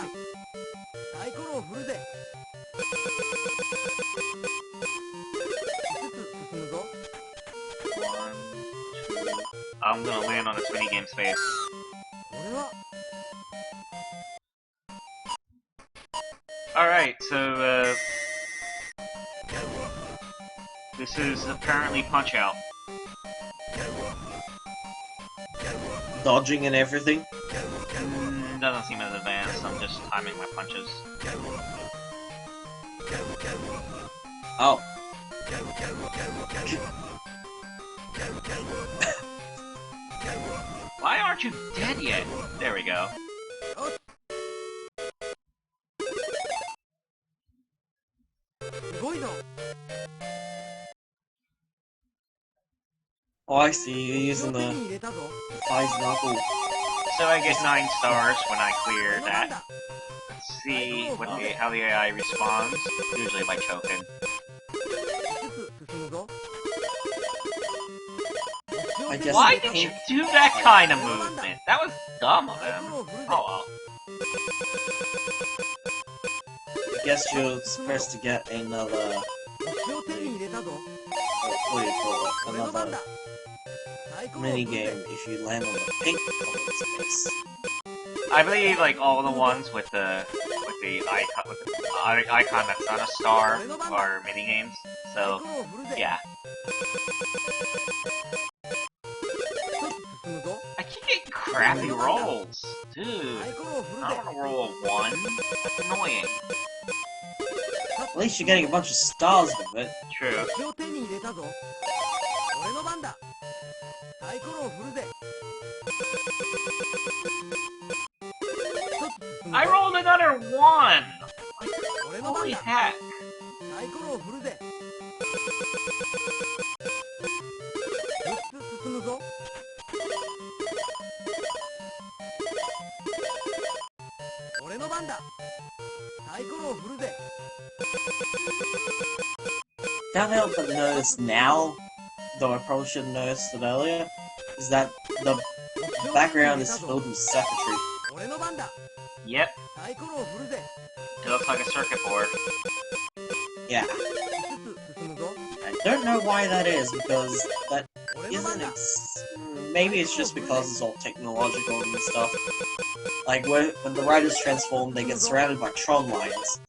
I'm gonna land on this minigame space. Alright, so, this is apparently Punch-Out. Dodging and everything. Doesn't seem as advanced, I'm just timing my punches. Oh. Why aren't you dead yet? There we go. Oh, I see, you're using the Fize Knuckle. So I get 9 stars when I clear that. Let's see what how the AI responds, usually by choking. I guess Why did you do that kind of movement? That was dumb of him. Oh well. I guess you're supposed to get another... what do you call it? Another minigame if you land on the pink colored space. I believe like all the ones with the icon that's not a star are mini games. So yeah. I keep getting crappy rolls, dude. I don't want to roll a 1. That's annoying. At least you're getting a bunch of stars with it. True. I rolled another 1! Holy heck. Can't help but notice now, though I probably should have noticed it earlier, is that the background is filled with circuitry. Yep. It looks like a circuit board. Yeah. I don't know why that is, because that isn't maybe it's just because it's all technological and stuff. Like, when the riders transform, they get surrounded by Tron lines.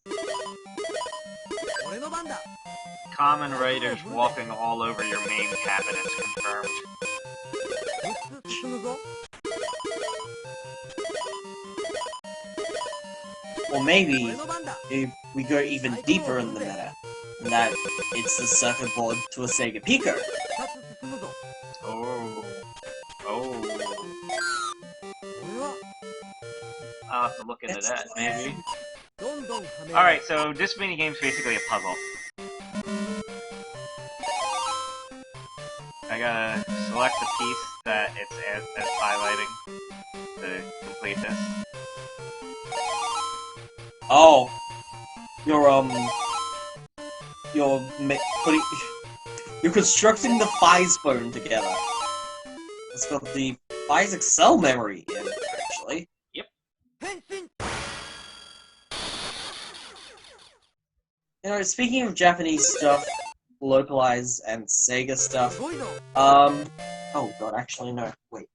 Common Raiders walking all over your main cabinets confirmed. Or maybe, if we go even deeper in the meta, and that it's the circuit board to a Sega Pico. Oh. Oh. I'll have to look into that, maybe. Alright, so this minigame's basically a puzzle. I gotta select the piece that that's highlighting to complete this. Oh, you're constructing the Fize phone together. It's got the Fize Excel memory in, actually. Yep. You know, speaking of Japanese stuff, localized and Sega stuff, oh god, actually no, wait.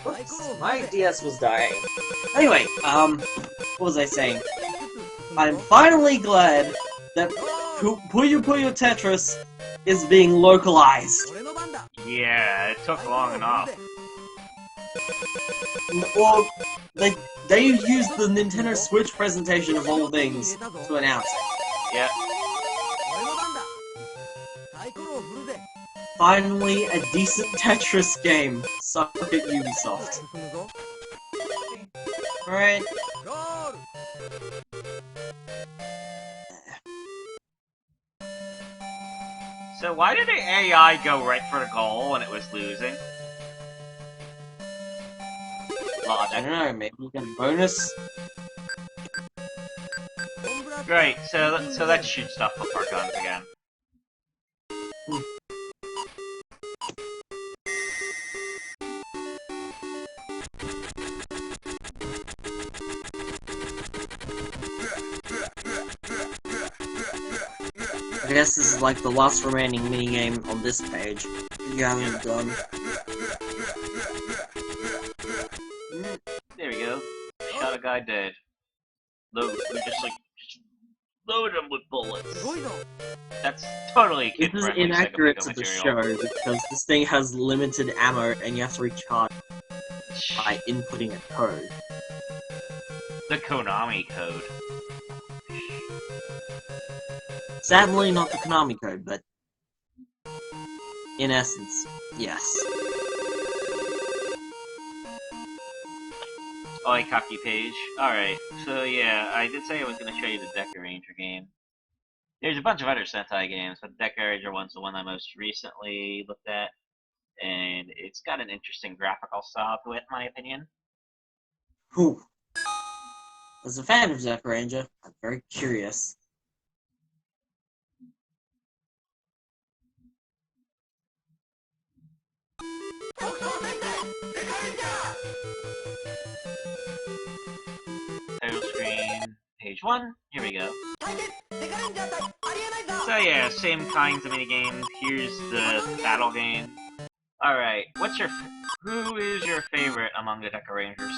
Oops, my DS was dying. Anyway, what was I saying? I'm finally glad that Puyo Puyo Tetris is being localized. Yeah, it took long enough. Well, they used the Nintendo Switch presentation of all things to announce it. Yep. Finally, a decent Tetris game. Suck at Ubisoft. Alright. So why did the AI go right for the goal when it was losing? I Logic. don't know, maybe you get a bonus? Great, so let's shoot stuff with our guns again. I guess this is like the last remaining minigame on this page. You haven't done. There we go. Shot a guy dead. Load. We just load him with bullets. That's totally This is kid-friendly inaccurate to the material. show because this thing has limited ammo and you have to recharge by inputting a code. The Konami code. Sadly, not the Konami code, but in essence, yes. Oi, copy page. Alright, so yeah, I did say I was going to show you the Deca Ranger game. There's a bunch of other Sentai games, but Deca Ranger one's the one I most recently looked at, and it's got an interesting graphical style to it, in my opinion. Whew. As a fan of Deca Ranger, I'm very curious. Title screen, page 1, here we go. So yeah, same kinds of minigames. Here's the battle game. Alright, who is your favorite among the Deca Rangers?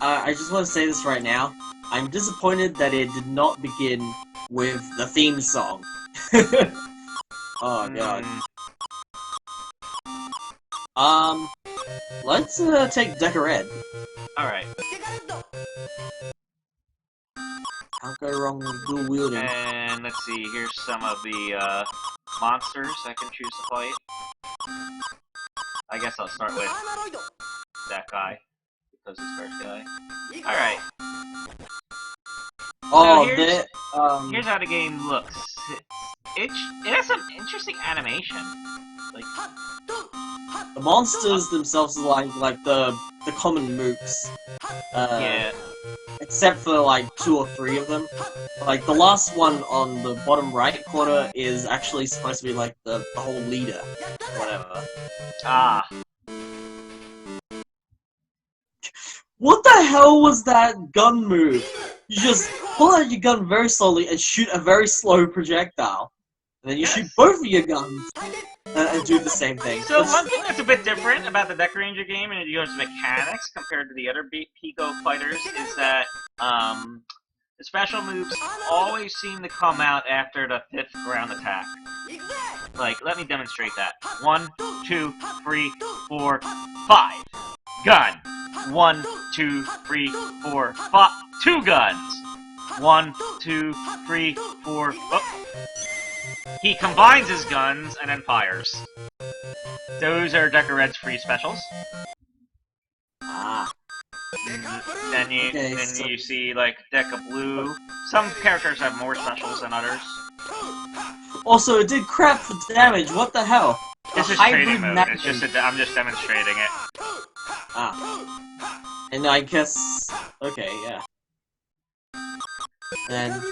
I just want to say this right now. I'm disappointed that it did not begin with the theme song. Oh god. Let's take Deca Red. Alright. Can't go wrong with dual wielding. And let's see, here's some of the monsters I can choose to fight. I guess I'll start with that guy, because he's first guy. Alright. Oh, so here's how the game looks. It has some interesting animation. Like, the monsters themselves are like the common mooks. yeah. Except for like 2 or 3 of them. Like the last one on the bottom right corner is actually supposed to be like the whole leader. Whatever. Ah. What the hell was that gun move? You just pull out your gun very slowly and shoot a very slow projectile. And then you shoot both of your guns and do the same thing. So one thing that's a bit different about the Deca Ranger game and it goes to mechanics compared to the other Pico fighters is that the special moves always seem to come out after the 5th ground attack. Like, let me demonstrate that. 1, 2, 3, 4, 5. Gun. 1, 2, 3, 4, 5. 2 guns. 1, 2, 3, 4. Oh. He combines his guns and then fires. Those are Deca Red's free specials. Ah. Then you see like Deca Blue. Some characters have more specials than others. Also, it did crap for damage. What the hell? This is trading mode. It's just I'm just demonstrating it. Ah. And I guess okay, yeah. And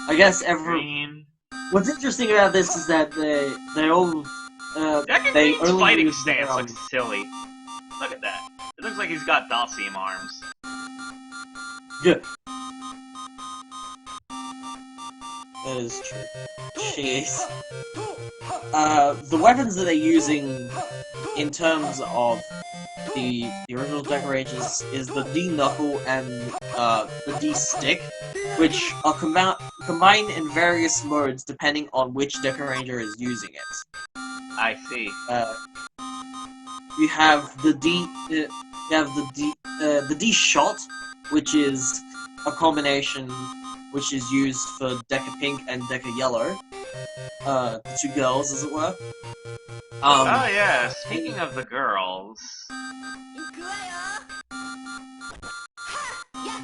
I guess Green. What's interesting about this is that they all Deca they Green's only fighting use stance their, looks silly. Look at that. It looks like he's got Dalsim arms. Yeah. That is true. Jeez. The weapons that they're using in terms of the original Deca Rangers is the D-Knuckle and the D-Stick, which are combined in various modes depending on which Deca Ranger is using it. I see. You have the D-Shot, which is a combination which is used for Deca Pink and Deca Yellow. The 2 girls, as it were. Oh yeah, speaking of the girls...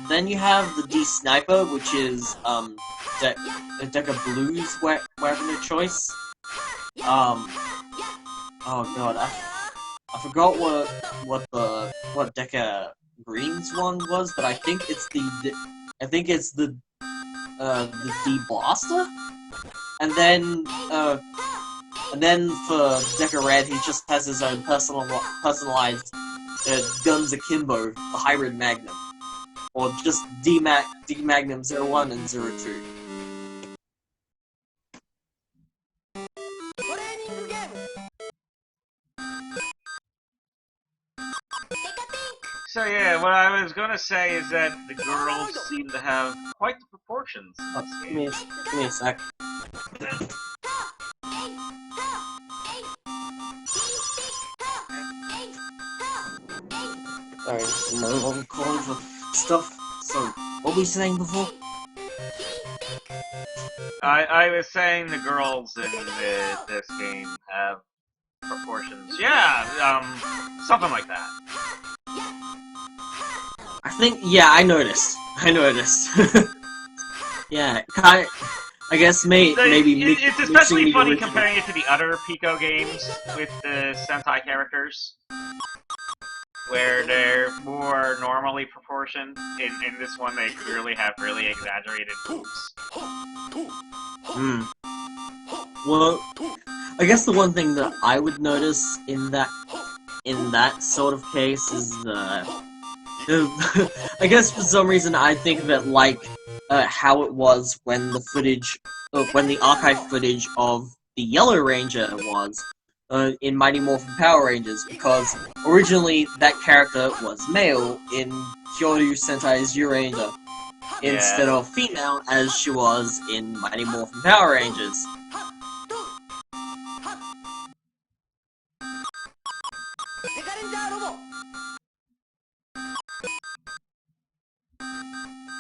Then you have the D-Sniper, which is, Deca Blue's weapon of choice. Oh god, I forgot what Deca Green's one was, but I think it's the D Blaster, and then for Deca Red, he just has his own personalized Guns Akimbo, the Hybrid Magnum, or just D Magnum 01 and 02. So yeah, what I was gonna say is that the girls seem to have quite the proportions in this Give game. me a sec. Sorry, I'm calling for stuff. So, what were we saying before? I was saying the girls in this game have proportions. Yeah, something like that. I think, yeah, I noticed. Yeah, I guess maybe it's especially funny comparing it to the other Pico games with the Sentai characters, where they're more normally proportioned. In this one, they clearly have really exaggerated boobs. Well, I guess the one thing that I would notice in that sort of case is I guess for some reason I think of it like how it was when the footage, when the archive footage of the Yellow Ranger was in Mighty Morphin Power Rangers, because originally that character was male in Kyoryu Sentai's Zyuranger, instead of female as she was in Mighty Morphin Power Rangers.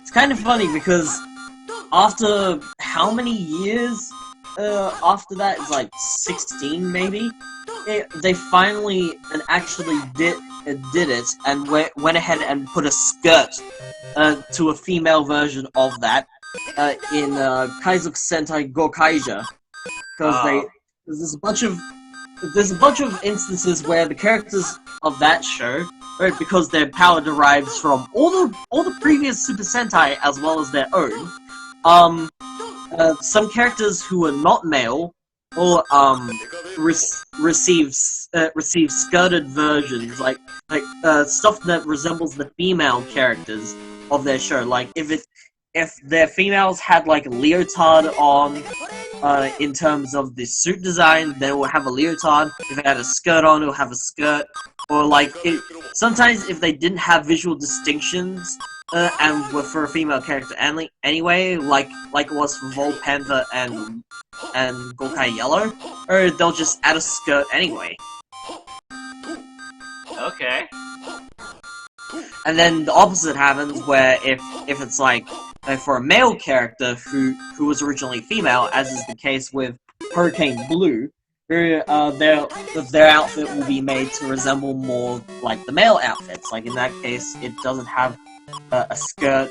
It's kind of funny because after how many years after that? It's like 16 maybe? They finally and actually did it and went ahead and put a skirt to a female version of that in Kaizoku Sentai Gokaija, because there's a bunch of instances where the characters of that show, right, because their power derives from all the previous Super Sentai as well as their own, some characters who are not male or receive skirted versions, like stuff that resembles the female characters of their show. Like if their females had like a leotard on, in terms of the suit design, they will have a leotard. If they had a skirt on, it'll have a skirt. Or like sometimes if they didn't have visual distinctions, and were for a female character anyway, like it was for Vol Panther and Gokai Yellow, or they'll just add a skirt anyway. Okay. And then the opposite happens, where if it's like for a male character who was originally female, as is the case with Hurricane Blue, their outfit will be made to resemble more like the male outfits. Like in that case, it doesn't have a skirt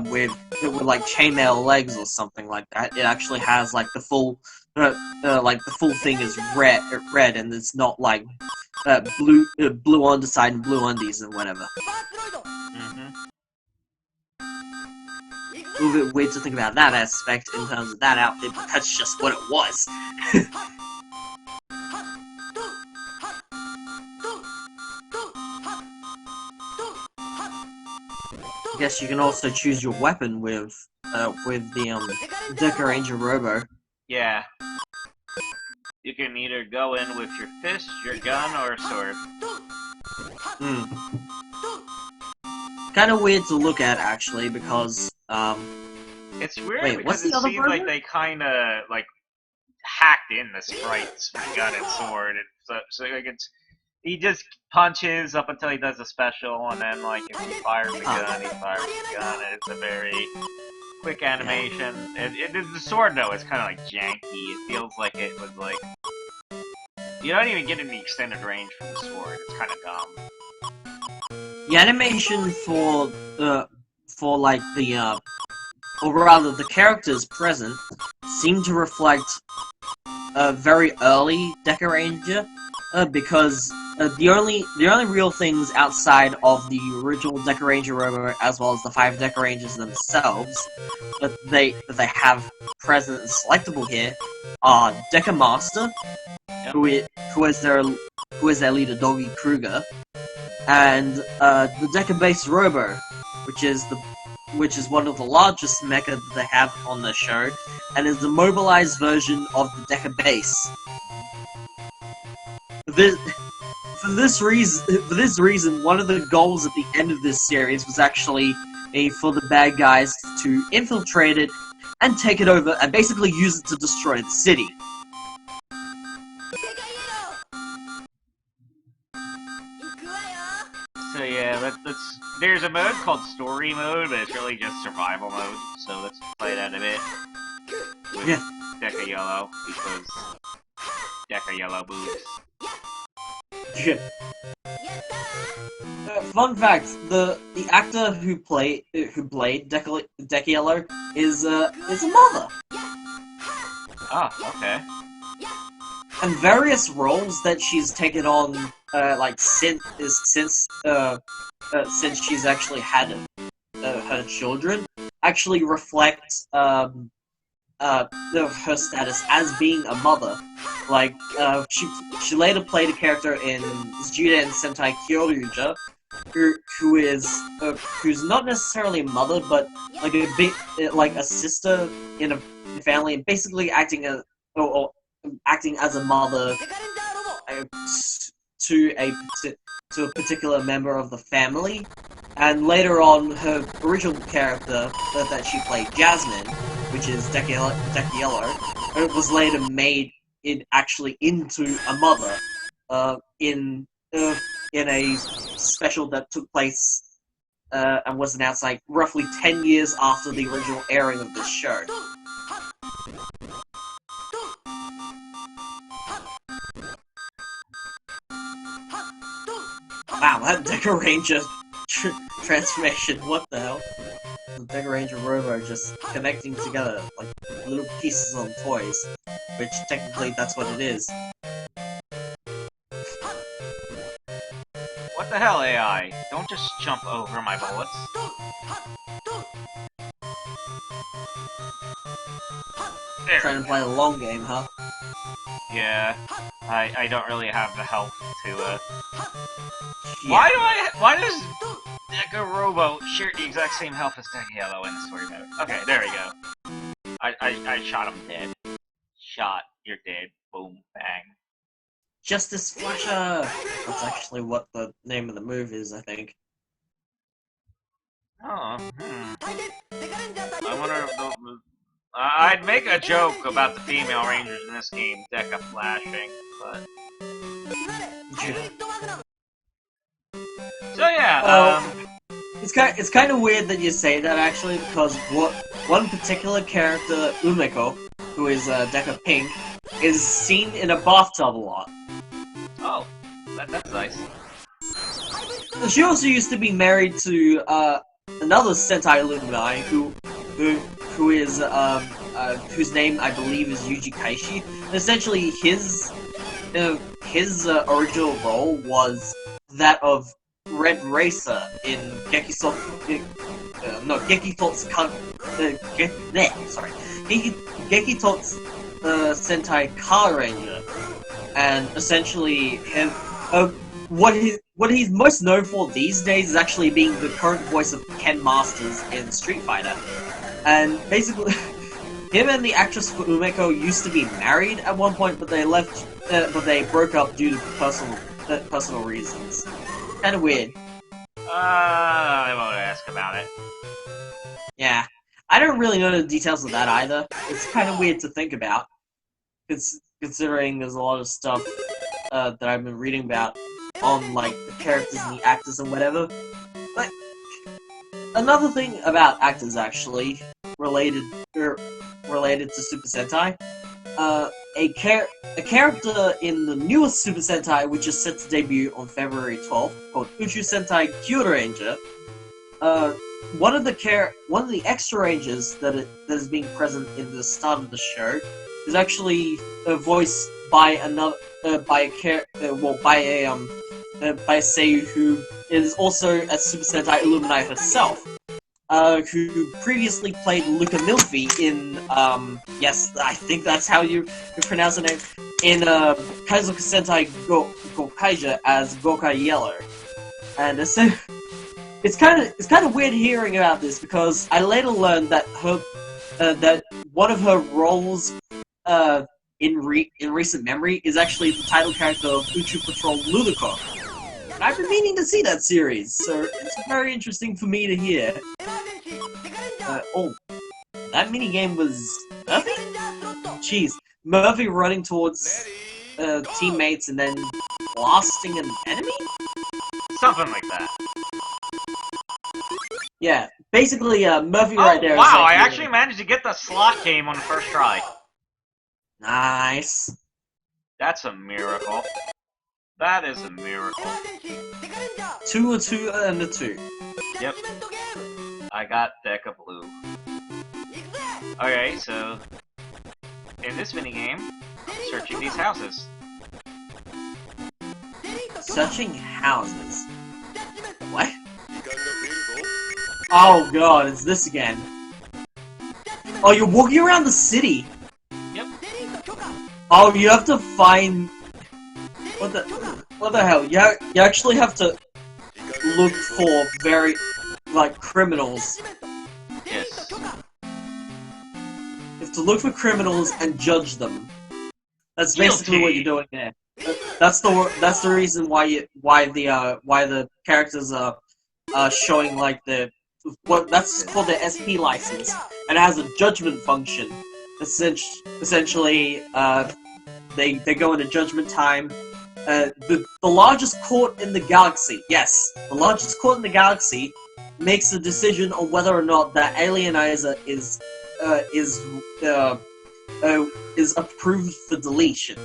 with like chainmail legs or something like that. It actually has like the full thing is red, and it's not like blue underside and blue undies and whatever. A little bit weird to think about that aspect in terms of that outfit, but that's just what it was. I guess you can also choose your weapon with the Deca Ranger Robo. Yeah. You can either go in with your fist, your gun, or a sword. Kind of weird to look at, actually, because it's weird wait, because it seems like they kind of like hacked in the sprites for gun and sword. So like he just punches up until he does a special, and then like if he fires the gun, he fires the gun. And it's a very quick animation. The sword though is kind of like janky. It feels like it was like you don't even get any extended range from the sword. It's kind of dumb. The animation for like the or rather the characters present seem to reflect a very early Deca Ranger, because the only real things outside of the original Deca Ranger Robo, as well as the 5 Deca Rangers themselves, that they have present and selectable here, are Deca Master, who is their leader, Doggy Kruger, and the Deca Base Robo, which is one of the largest mecha that they have on the show, and is the mobilized version of the Deca Base. For this reason, one of the goals at the end of this series was actually for the bad guys to infiltrate it and take it over and basically use it to destroy the city. So yeah, there's a mode called Story Mode, but it's really just Survival Mode, so let's play that a bit with Deca Yellow, because Deca Yellow boobs. Fun fact: the actor who played Deca Yellow is a mother. Oh, okay. And various roles that she's taken on, since she's actually had her children, actually reflect her status as being a mother. Like, she later played a character in Juden Sentai Kyoryuja, who's not necessarily a mother, but like a bit like a sister in a family, and basically acting as a mother to a particular member of the family. And later on, her original character that she played, Jasmine, which is Deca Yellow, was later made into a mother in a special that took place and was announced like roughly 10 years after the original airing of this show. Wow, that Deca Ranger transformation, what the hell? The Deca Ranger Robo just connecting together like little pieces on toys, which technically that's what it is. What the hell, AI? Don't just jump over my bullets. There. Trying to play a long game, huh? Yeah, I don't really have the health to, Yeah. Why does Deca Robo share the exact same health as Deca Yellow in the story mode? Okay, there we go. I shot him dead. Shot, you're dead. Boom, bang. Justice Flasher! That's actually what the name of the move is, I think. Oh, I wonder if I'd make a joke about the female rangers in this game, Deca flashing, but... So yeah, It's kind of weird that you say that, actually, because one particular character, Umeko, who is Deca Pink, is seen in a bathtub a lot. Oh, that's nice. She also used to be married to another Sentai alumni who is whose name I believe is Yuji Kaishi. And essentially, his original role was that of Red Racer in Gekitotsu's Sentai Car Ranger, and essentially what he's most known for these days is actually being the current voice of Ken Masters in Street Fighter. And basically, him and the actress for Umeko used to be married at one point, but they broke up due to personal reasons. Kind of weird. I won't ask about it. Yeah, I don't really know the details of that either. It's kind of weird to think about, considering there's a lot of stuff that I've been reading about on like the characters and the actors and whatever. But another thing about actors, actually, related to Super Sentai, a character in the newest Super Sentai, which is set to debut on February 12th, called Uchu Sentai Kyuranger. One of the extra rangers that is being present in the start of the show is actually voiced by by Seiyu, who is also a Super Sentai Illuminati herself, who previously played Luca Milfi in, yes, I think that's how you pronounce the name, in Kaizoku Sentai Gokaija as Gokai Yellow. And so, it's kind of weird hearing about this, because I later learned that that one of her roles in recent memory is actually the title character of Uchu Patrol Ludicor. And I've been meaning to see that series, so it's very interesting for me to hear. Oh, that minigame was Murphy? Jeez, Murphy running towards teammates and then blasting an enemy? Something like that. Yeah, basically, Murphy Oh, right there is wow, like... I actually managed to get the slot game on the first try. Nice. That's a miracle. That is a miracle. 2 or 2 and a 2. Yep. I got Deca Blue. Okay, so... in this minigame, I'm searching these houses. Searching houses. What? Oh god, it's this again. Oh, you're walking around the city. Yep. Oh, you have to find... What the hell? You actually have to look for criminals. Yes. You have to look for criminals and judge them. That's basically what you're doing there. That's the reason why the characters are showing like that's called the SP license, and it has a judgment function. Essentially, they go into judgment time. The largest court in the galaxy, yes, the largest court in the galaxy, makes a decision on whether or not the alienizer is approved for deletion.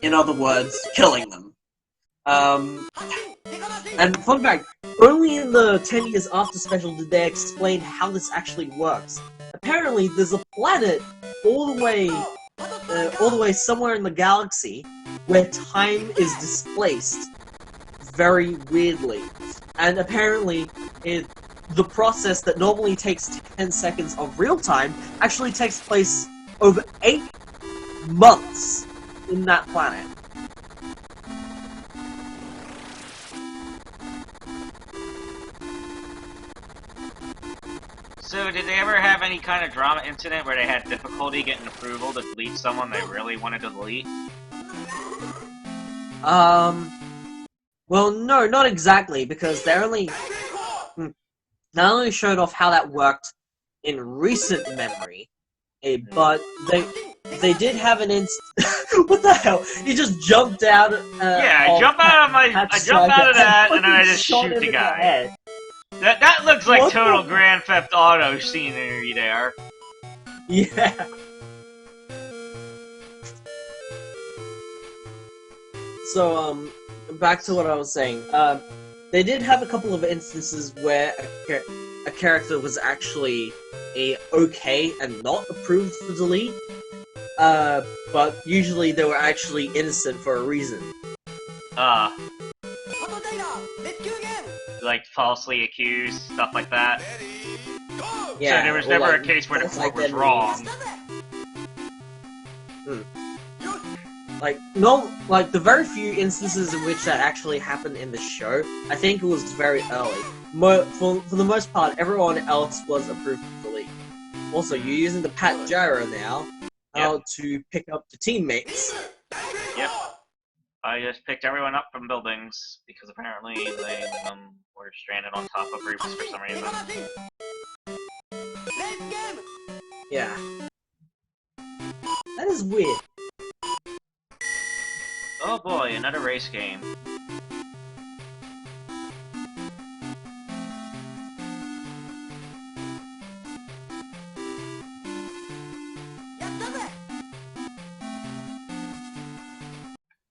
In other words, killing them. And fun fact, only in the 10 years after special did they explain how this actually works. Apparently, there's a planet all the way somewhere in the galaxy where time is displaced very weirdly. And apparently, the process that normally takes 10 seconds of real time actually takes place over 8 months in that planet. So, did they ever have any kind of drama incident where they had difficulty getting approval to delete someone they really wanted to delete? Well, no, not exactly, because they only showed off how that worked in recent memory, but they did have an what the hell? He just jumped out. Yeah, I jump out of that, and then I just shoot the guy. That looks like total Grand Theft Auto scenery there. Yeah. So, back to what I was saying. They did have a couple of instances where a character was actually okay and not approved for delete. But usually they were actually innocent for a reason. Like falsely accused, stuff like that. Yeah, so there was never a case where the court was wrong. Like the very few instances in which that actually happened in the show, I think it was very early. For the most part, everyone else was approved for delete. Also, you're using the Pat Gyro now to pick up the teammates. Yep. I just picked everyone up from buildings because apparently they were stranded on top of roofs for some reason. Yeah. That is weird. Oh boy, another race game.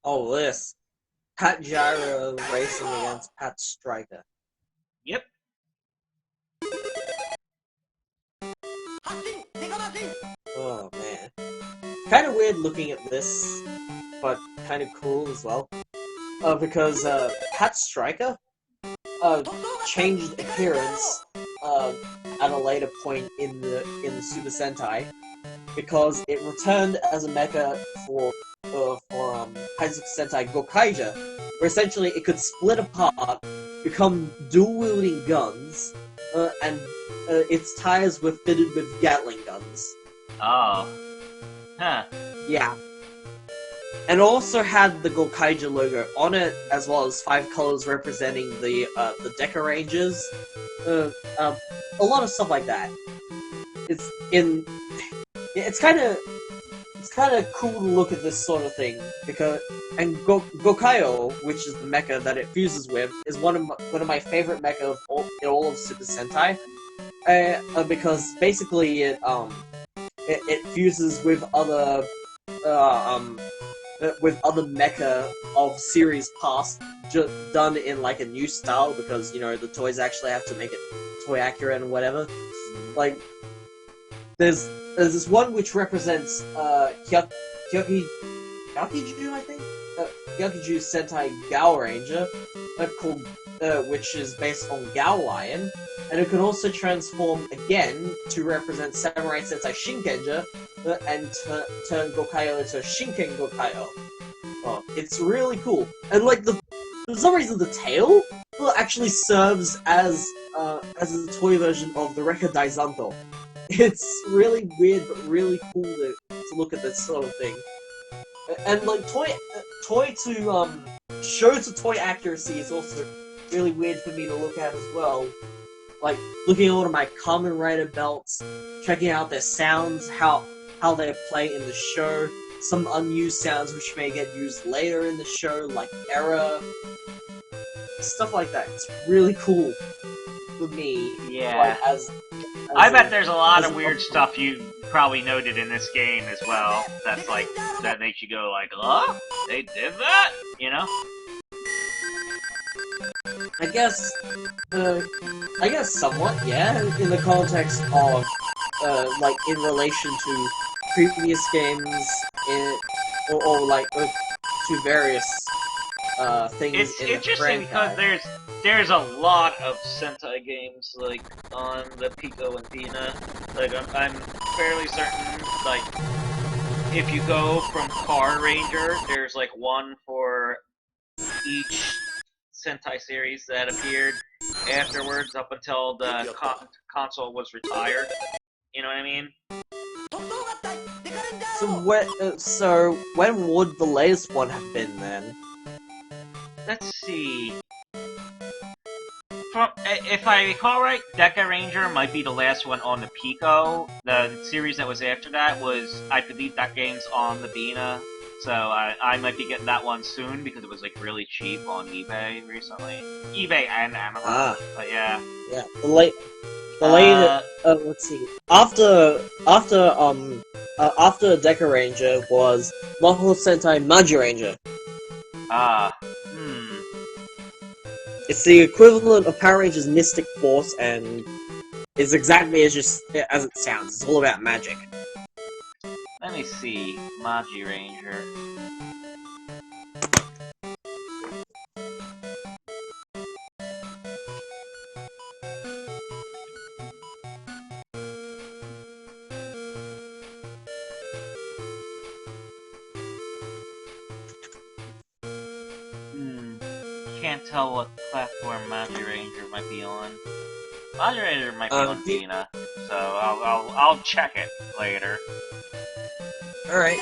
Oh, this. Pat Gyro racing against Pat Striker. Yep. Oh, man. Kind of weird looking at this, but kind of cool as well. because Hat Striker changed appearance at a later point in the Super Sentai because it returned as a mecha for Heisuk Sentai Gokaija, where essentially it could split apart, become dual-wielding guns, and its tires were fitted with Gatling guns. Oh. Huh. Yeah. And also had the Gokaija logo on it, as well as 5 colors representing the Deca Rangers. A lot of stuff like that. It's kind of cool to look at this sort of thing because Gokaio, which is the mecha that it fuses with, is one of my favorite mecha of all of Super Sentai, because basically it fuses with other mecha of series past, done in like a new style because the toys actually have to make it toy accurate and whatever. Like there's this one which represents Hyakiju, I think? Hyakiju Sentai Gao Ranger, called, which is based on Gao Lion, and it can also transform again to represent Samurai Sentai Shinkenger, and turn Gokaio into Shinken Gokaio. Oh, it's really cool. And like for some reason the tail actually serves as a toy version of the Rekka Daizanto. It's really weird, but really cool to look at this sort of thing. And like toy to show to toy accuracy is also really weird for me to look at as well. Like looking at all of my Kamen Rider belts, checking out their sounds, how they play in the show, some unused sounds which may get used later in the show, like error, stuff like that. It's really cool for me. Yeah. Like, I bet there's a lot of weird stuff you probably noted in this game as well. That's like that makes you go like, "Oh, they did that," you know? I guess somewhat, yeah, in the context of, like, in relation to previous games, or like, to various, things It's in the interesting franchise. because there's a lot of Sentai games, like, on the Pico and Dina. Like, I'm fairly certain, like, if you go from Car Ranger, there's, like, one for each Sentai series that appeared afterwards up until the console was retired. You know what I mean? So when would the latest one have been then? Let's see. If I recall right, Deca Ranger might be the last one on the Pico. The series that was after that was, I believe, that game's on the Bina. So I might be getting that one soon because it was like really cheap on eBay recently. eBay and Amazon. Ah. But yeah. Yeah, the latest. Let's see. After Deca Ranger was Mahou Sentai Magi Ranger. It's the equivalent of Power Rangers Mystic Force, and it's exactly as it sounds. It's all about magic. Let me see. Magi Ranger. Can't tell what platform Magi Ranger might be on. Magi Ranger might be on Dina, so I'll check it later. Alright.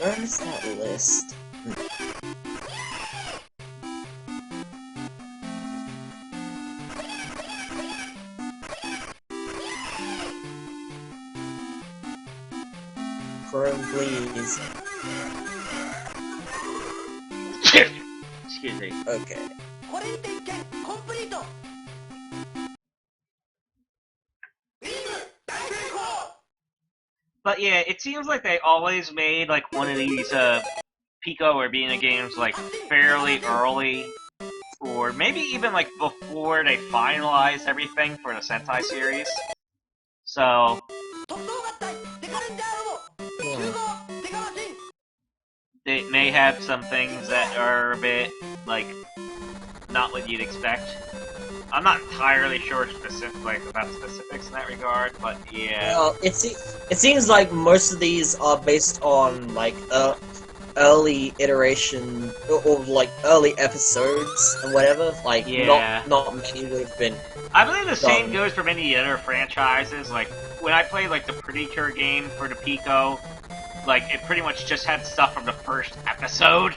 Where is that list? Chrome, please. Excuse me. Okay. But yeah, it seems like they always made like one of these Pico or Bina games like fairly early, or maybe even like before they finalized everything for the Sentai series. So have some things that are a bit, like, not what you'd expect. I'm not entirely sure about specifics in that regard, but yeah. Well, it seems like most of these are based on like early iteration or like early episodes and whatever. Like Yeah. not many would have been I believe the same done. goes for many other franchises. Like, when I played, like, the Pretty Cure game for the Pico, like, it pretty much just had stuff from the first episode.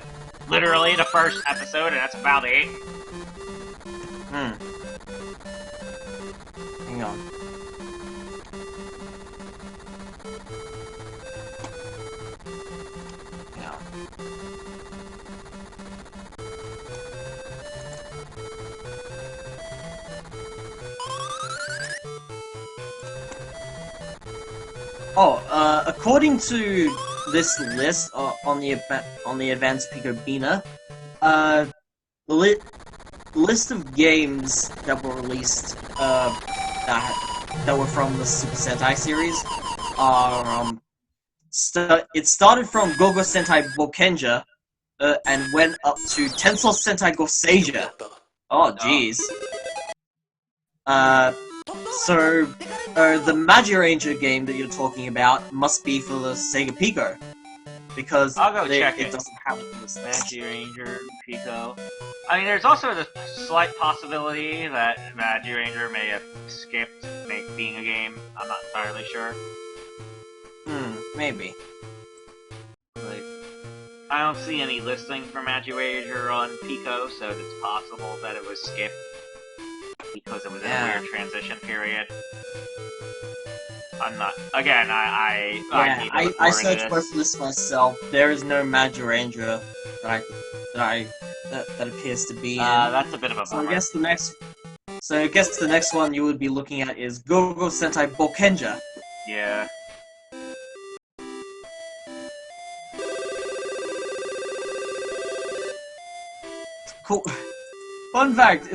Literally, the first episode, and that's about it. Hang on. Hang on. Oh, according to this list on the Advanced Pico Bina, the list of games that were released that were from the Super Sentai series are it started from Gogo Sentai Bokenja and went up to Tensou Sentai Goseija. Oh jeez. So the Magi Ranger game that you're talking about must be for the Sega Pico, because I'll go check it it. doesn't have it in this list. Magi Ranger, Pico. I mean, there's also the slight possibility that Magi Ranger may have skipped being a game. I'm not entirely sure. Maybe. Like, I don't see any listing for Magi Ranger on Pico, so it's possible that it was skipped because it was in a weird transition period. I'm not. Again, I searched most of this myself. There is no Magi Ranger that appears to be in. That's a bit of a bummer. So I guess the next one you would be looking at is Gogo Sentai Bokenja. Yeah. Cool. Fun fact: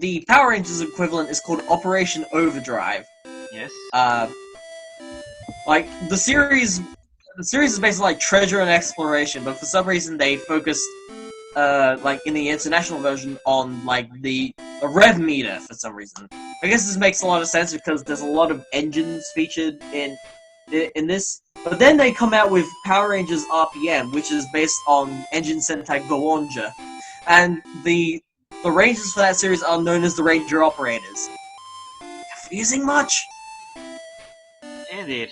the Power Rangers equivalent is called Operation Overdrive. Yes. Like the series is basically like treasure and exploration, but for some reason they focused, like in the international version, on like the rev meter for some reason. I guess this makes a lot of sense because there's a lot of engines featured in this. But then they come out with Power Rangers RPM, which is based on Engine Sentai Goonja, and the Rangers for that series are known as the Ranger Operators. Confusing much? Indeed.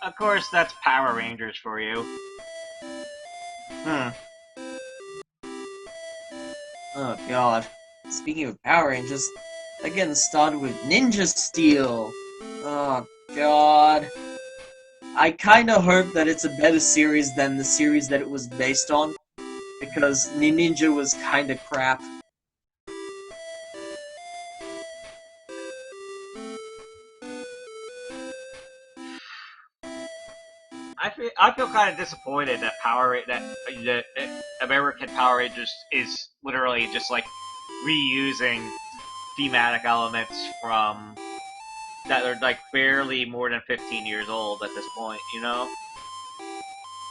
Of course, that's Power Rangers for you. Oh god. Speaking of Power Rangers, they're getting started with Ninja Steel. Oh god. I kinda hope that it's a better series than the series that it was based on, because Ninja was kinda crap. I feel kind of disappointed that that American Power Rangers is literally just like reusing thematic elements from that are like barely more than 15 years old at this point, you know?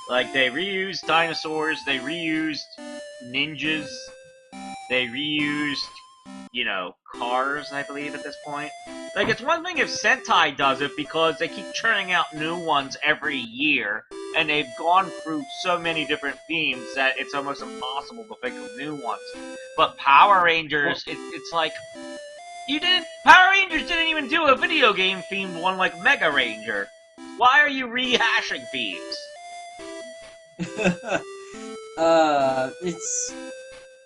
Like, they reused dinosaurs, they reused ninjas, they reused, you know, cars, I believe, at this point. Like, it's one thing if Sentai does it because they keep churning out new ones every year, and they've gone through so many different themes that it's almost impossible to think of new ones. But Power Rangers, it's like, Power Rangers didn't even do a video game themed one like Mega Ranger. Why are you rehashing themes?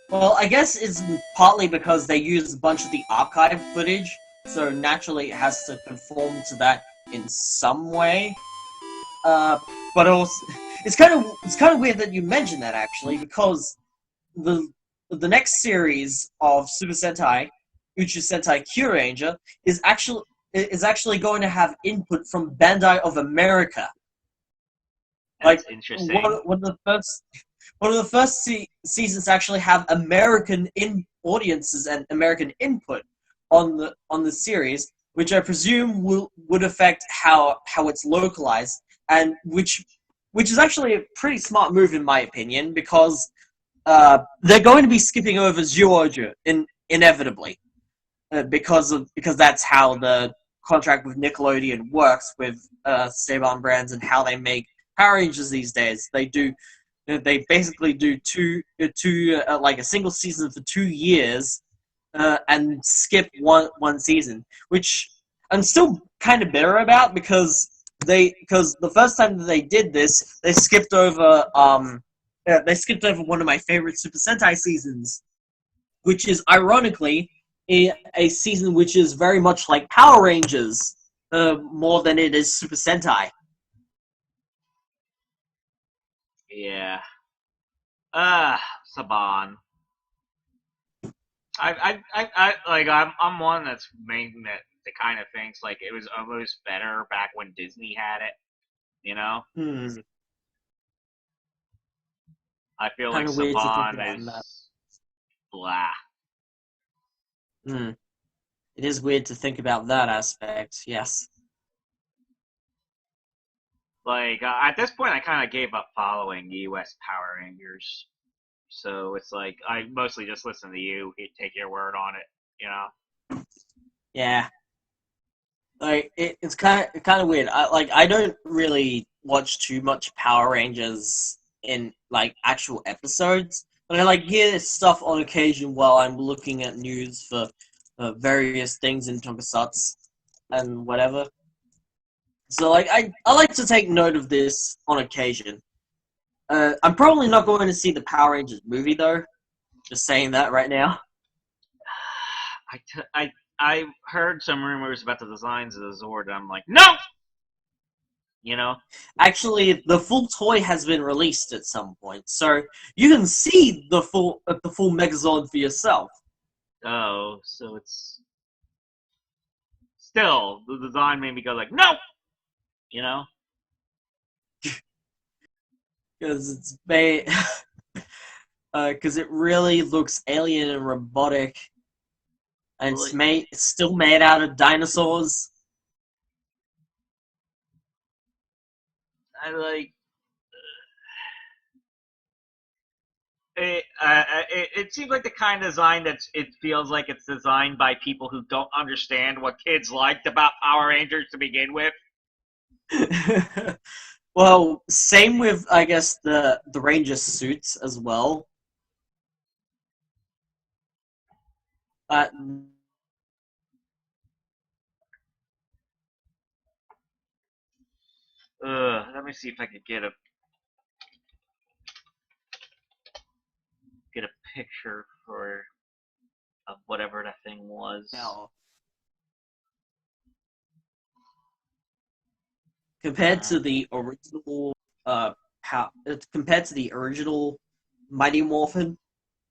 Well, I guess it's partly because they use a bunch of the archive footage, so naturally it has to conform to that in some way. But also, it's kind of weird that you mentioned that actually, because the next series of Super Sentai, Uchu Sentai Kyuranger, is actually going to have input from Bandai of America. That's interesting. One of the first seasons to actually have American audiences and American input on the series, which I presume would affect how it's localized, and which which is actually a pretty smart move in my opinion, because they're going to be skipping over Zyuohger inevitably, because that's how the contract with Nickelodeon works with Saban Brands and how they make Power Rangers these days. They basically do like a single season for 2 years, and skip one season, which I'm still kind of bitter about, because the first time that they did this, they skipped over one of my favorite Super Sentai seasons, which is ironically a season which is very much like Power Rangers, more than it is Super Sentai. Yeah. Saban. I'm one that's making that kind of thinks like it was almost better back when Disney had it. You know. I feel like Kind of weird to think about Saban that. is blah. It is weird to think about that aspect. Yes. Like at this point, I kind of gave up following the U.S. Power Rangers, so it's like I mostly just listen to you, take your word on it. You know. Yeah. Like it's kind of weird. I don't really watch too much Power Rangers in like actual episodes, but I like hear stuff on occasion while I'm looking at news for various things in Tokusatsu and whatever. So like I like to take note of this on occasion. I'm probably not going to see the Power Rangers movie though. Just saying that right now. I heard some rumors about the designs of the Zord, and I'm like, no! You know? Actually, the full toy has been released at some point, so you can see the full Megazord for yourself. Oh, so it's... Still, the design made me go like, no! You know? Because it's made... Because it really looks alien and robotic. And it's still made out of dinosaurs. I like... It seems like the kind of design it feels like it's designed by people who don't understand what kids liked about Power Rangers to begin with. Well, same with, I guess, the Ranger suits as well. Let me see if I could get a picture of whatever that thing was. No. Compared to the original, compared to the original Mighty Morphin,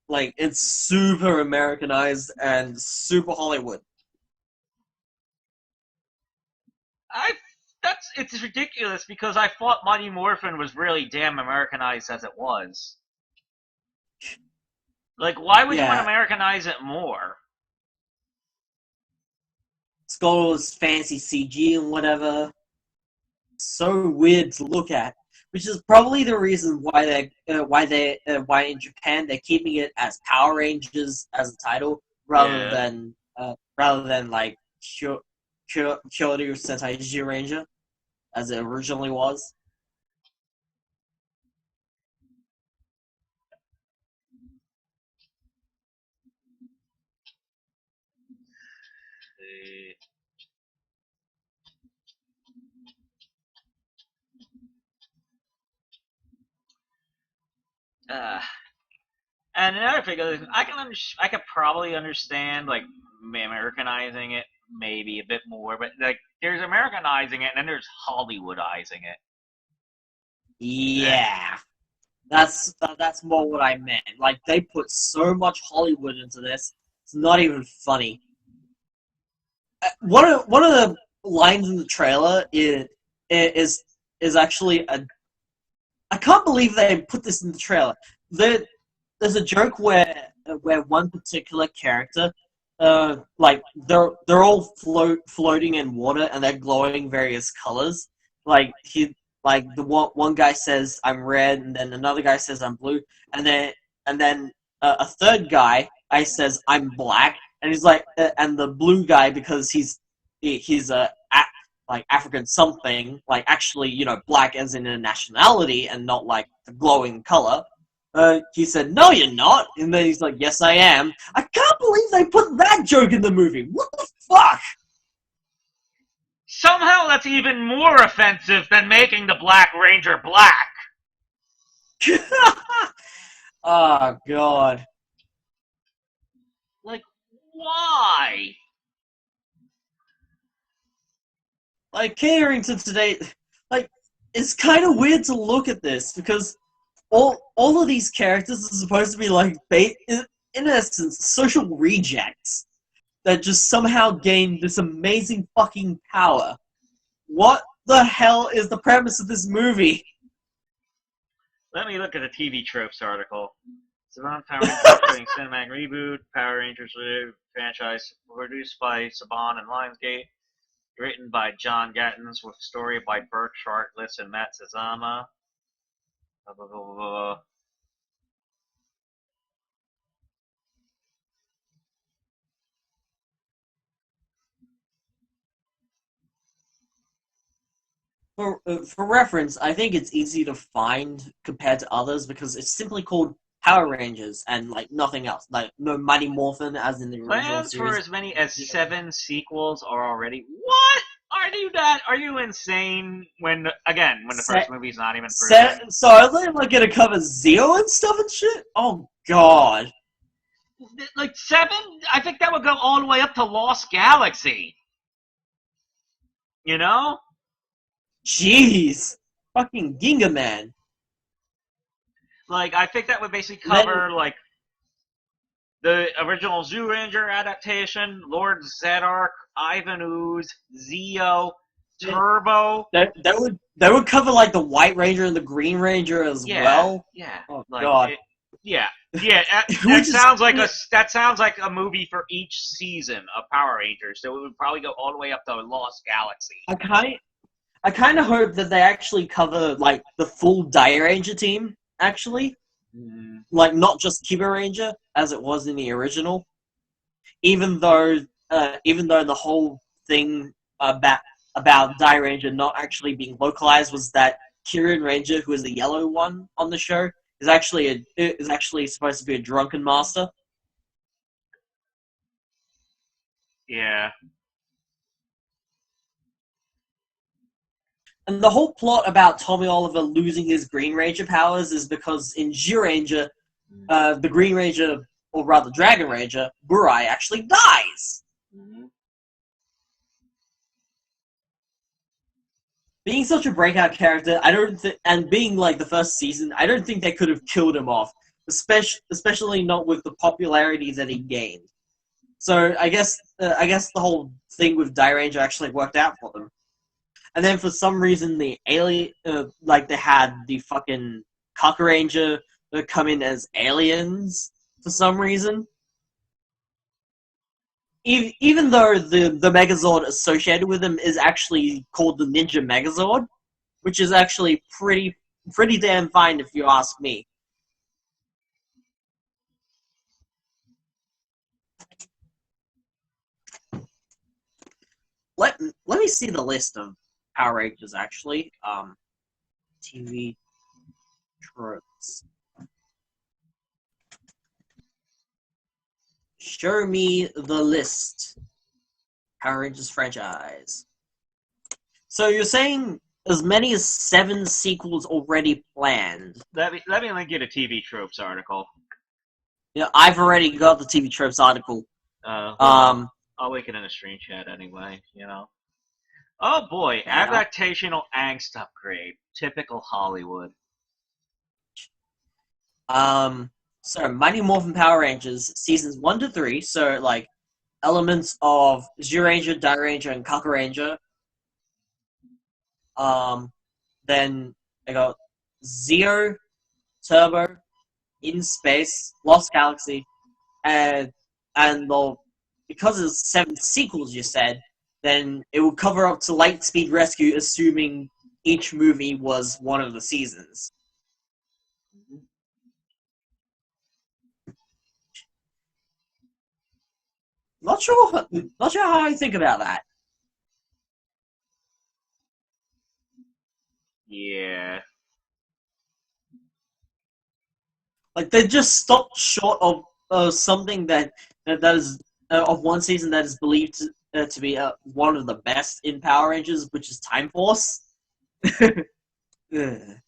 like it's super Americanized and super Hollywood. It's ridiculous because I thought Mighty Morphin was really damn Americanized as it was. Like, why would you want to Americanize it more? It's got all this fancy CG and whatever. So weird to look at, which is probably the reason why in Japan they're keeping it as Power Rangers as a title rather than like Kyoto Sentai Zyuranger as it originally was. And another thing, I could probably understand like Americanizing it maybe a bit more, but like there's Americanizing it and then there's Hollywoodizing it. Yeah, that's more what I meant. Like they put so much Hollywood into this, it's not even funny. One of the lines in the trailer is actually a. I can't believe they put this in the trailer. There's a joke where one particular character, like they're all floating in water and they're glowing various colors. Like like the one guy says I'm red, and then another guy says I'm blue, and then a third guy says I'm black, and he's like, and the blue guy, because he's like African something, like actually, you know, black as in a nationality and not like the glowing color. He said, "No, you're not," and then he's like, "Yes, I am." I can't believe they put that joke in the movie. What the fuck? Somehow that's even more offensive than making the Black Ranger black. Oh god. Like, why? Like catering to today, like it's kind of weird to look at this because all of these characters are supposed to be like in essence social rejects that just somehow gain this amazing fucking power. What the hell is the premise of this movie? Let me look at the TV Tropes article. Saban Power Rangers creating cinematic reboot. Power Rangers franchise produced by Saban and Lionsgate. Written by John Gattens with story by Burt Chartless and Matt Sazama. Blah, blah, blah, blah. For reference, I think it's easy to find compared to others because it's simply called Power Rangers and like nothing else. Like no Mighty Morphin as in the original Plans series. for as many as 7 sequels are already. What? Are you insane? When the first movie's not even proven. So are they like gonna cover Zeo and stuff and shit? Oh god. Like 7? I think that would go all the way up to Lost Galaxy. You know? Jeez. Fucking Ginga Man. Like, I think that would basically cover, like, the original Zoo Ranger adaptation, Lord Zedark, Ivan Ooze, Zeo, Turbo. That would cover, like, the White Ranger and the Green Ranger as well? Yeah. Oh, like, God. That sounds like a movie for each season of Power Rangers, so it would probably go all the way up to Lost Galaxy. I kind of hope that they actually cover, like, the full Dire Ranger team, actually. Like, not just Kiba Ranger, as it was in the original. Even though the whole thing about Dire Ranger not actually being localized was that Kirin Ranger, who is the yellow one on the show, is actually supposed to be a drunken master. Yeah. And the whole plot about Tommy Oliver losing his Green Ranger powers is because in Zyuranger, the Green Ranger, or rather Dragon Ranger, Burai, actually dies. Mm-hmm. Being such a breakout character, and being like the first season, I don't think they could have killed him off, especially not with the popularity that he gained. So I guess the whole thing with Dire Ranger actually worked out for them. And then for some reason, the alien, like they had the fucking Kaka Ranger come in as aliens for some reason. Even though the Megazord associated with them is actually called the Ninja Megazord, which is actually pretty damn fine if you ask me. Let me see the list of Power Rangers actually. TV tropes. Show me the list. Power Rangers franchise. So you're saying as many as 7 sequels already planned? Let me link you to TV Tropes article. Yeah, I've already got the TV Tropes article. I'll link it in a screen chat anyway. You know. Oh boy, Yeah. adaptational angst upgrade. Typical Hollywood. So Mighty Morphin Power Rangers seasons 1 to 3. So like elements of Zyuranger, Dire Ranger, and Kaka Ranger. Then I got Zeo, Turbo, In Space, Lost Galaxy, and because it's 7 sequels, you said, then it will cover up to Lightspeed Rescue, assuming each movie was one of the seasons. Not sure how I think about that. Yeah. Like they just stopped short of something that is of one season that is believed to be one of the best in Power Rangers, which is Time Force. Ugh.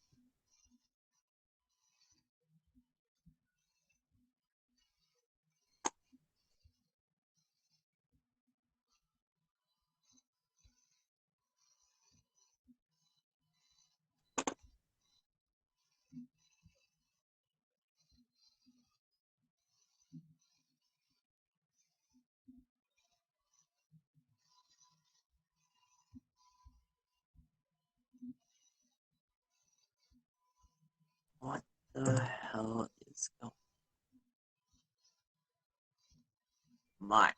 What the hell is going on?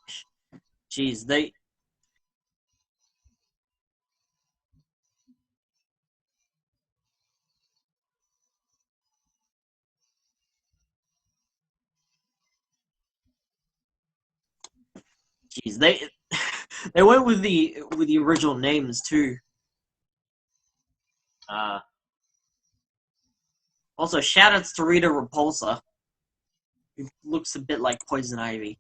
Jeez, they they went with the original names too. Uh, Also, shout outs to Rita Repulsa, who looks a bit like Poison Ivy.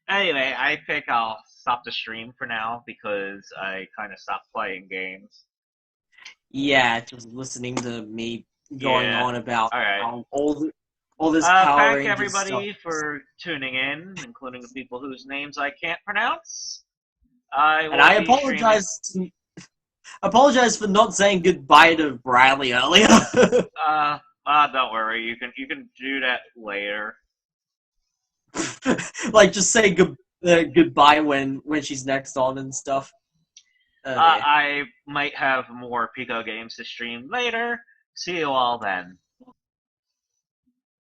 anyway, I think I'll stop the stream for now because I kind of stopped playing games. Yeah, just listening to me going Yeah. on about Alright. how all this Power Thank Rangers stuff. everybody for tuning in, including the people whose names I can't pronounce. I And will I be streaming. apologize for not saying goodbye to Bradley earlier. Don't worry. You can do that later. Like, just say goodbye when she's next on and stuff. Yeah. I might have more Pico games to stream later. See you all then.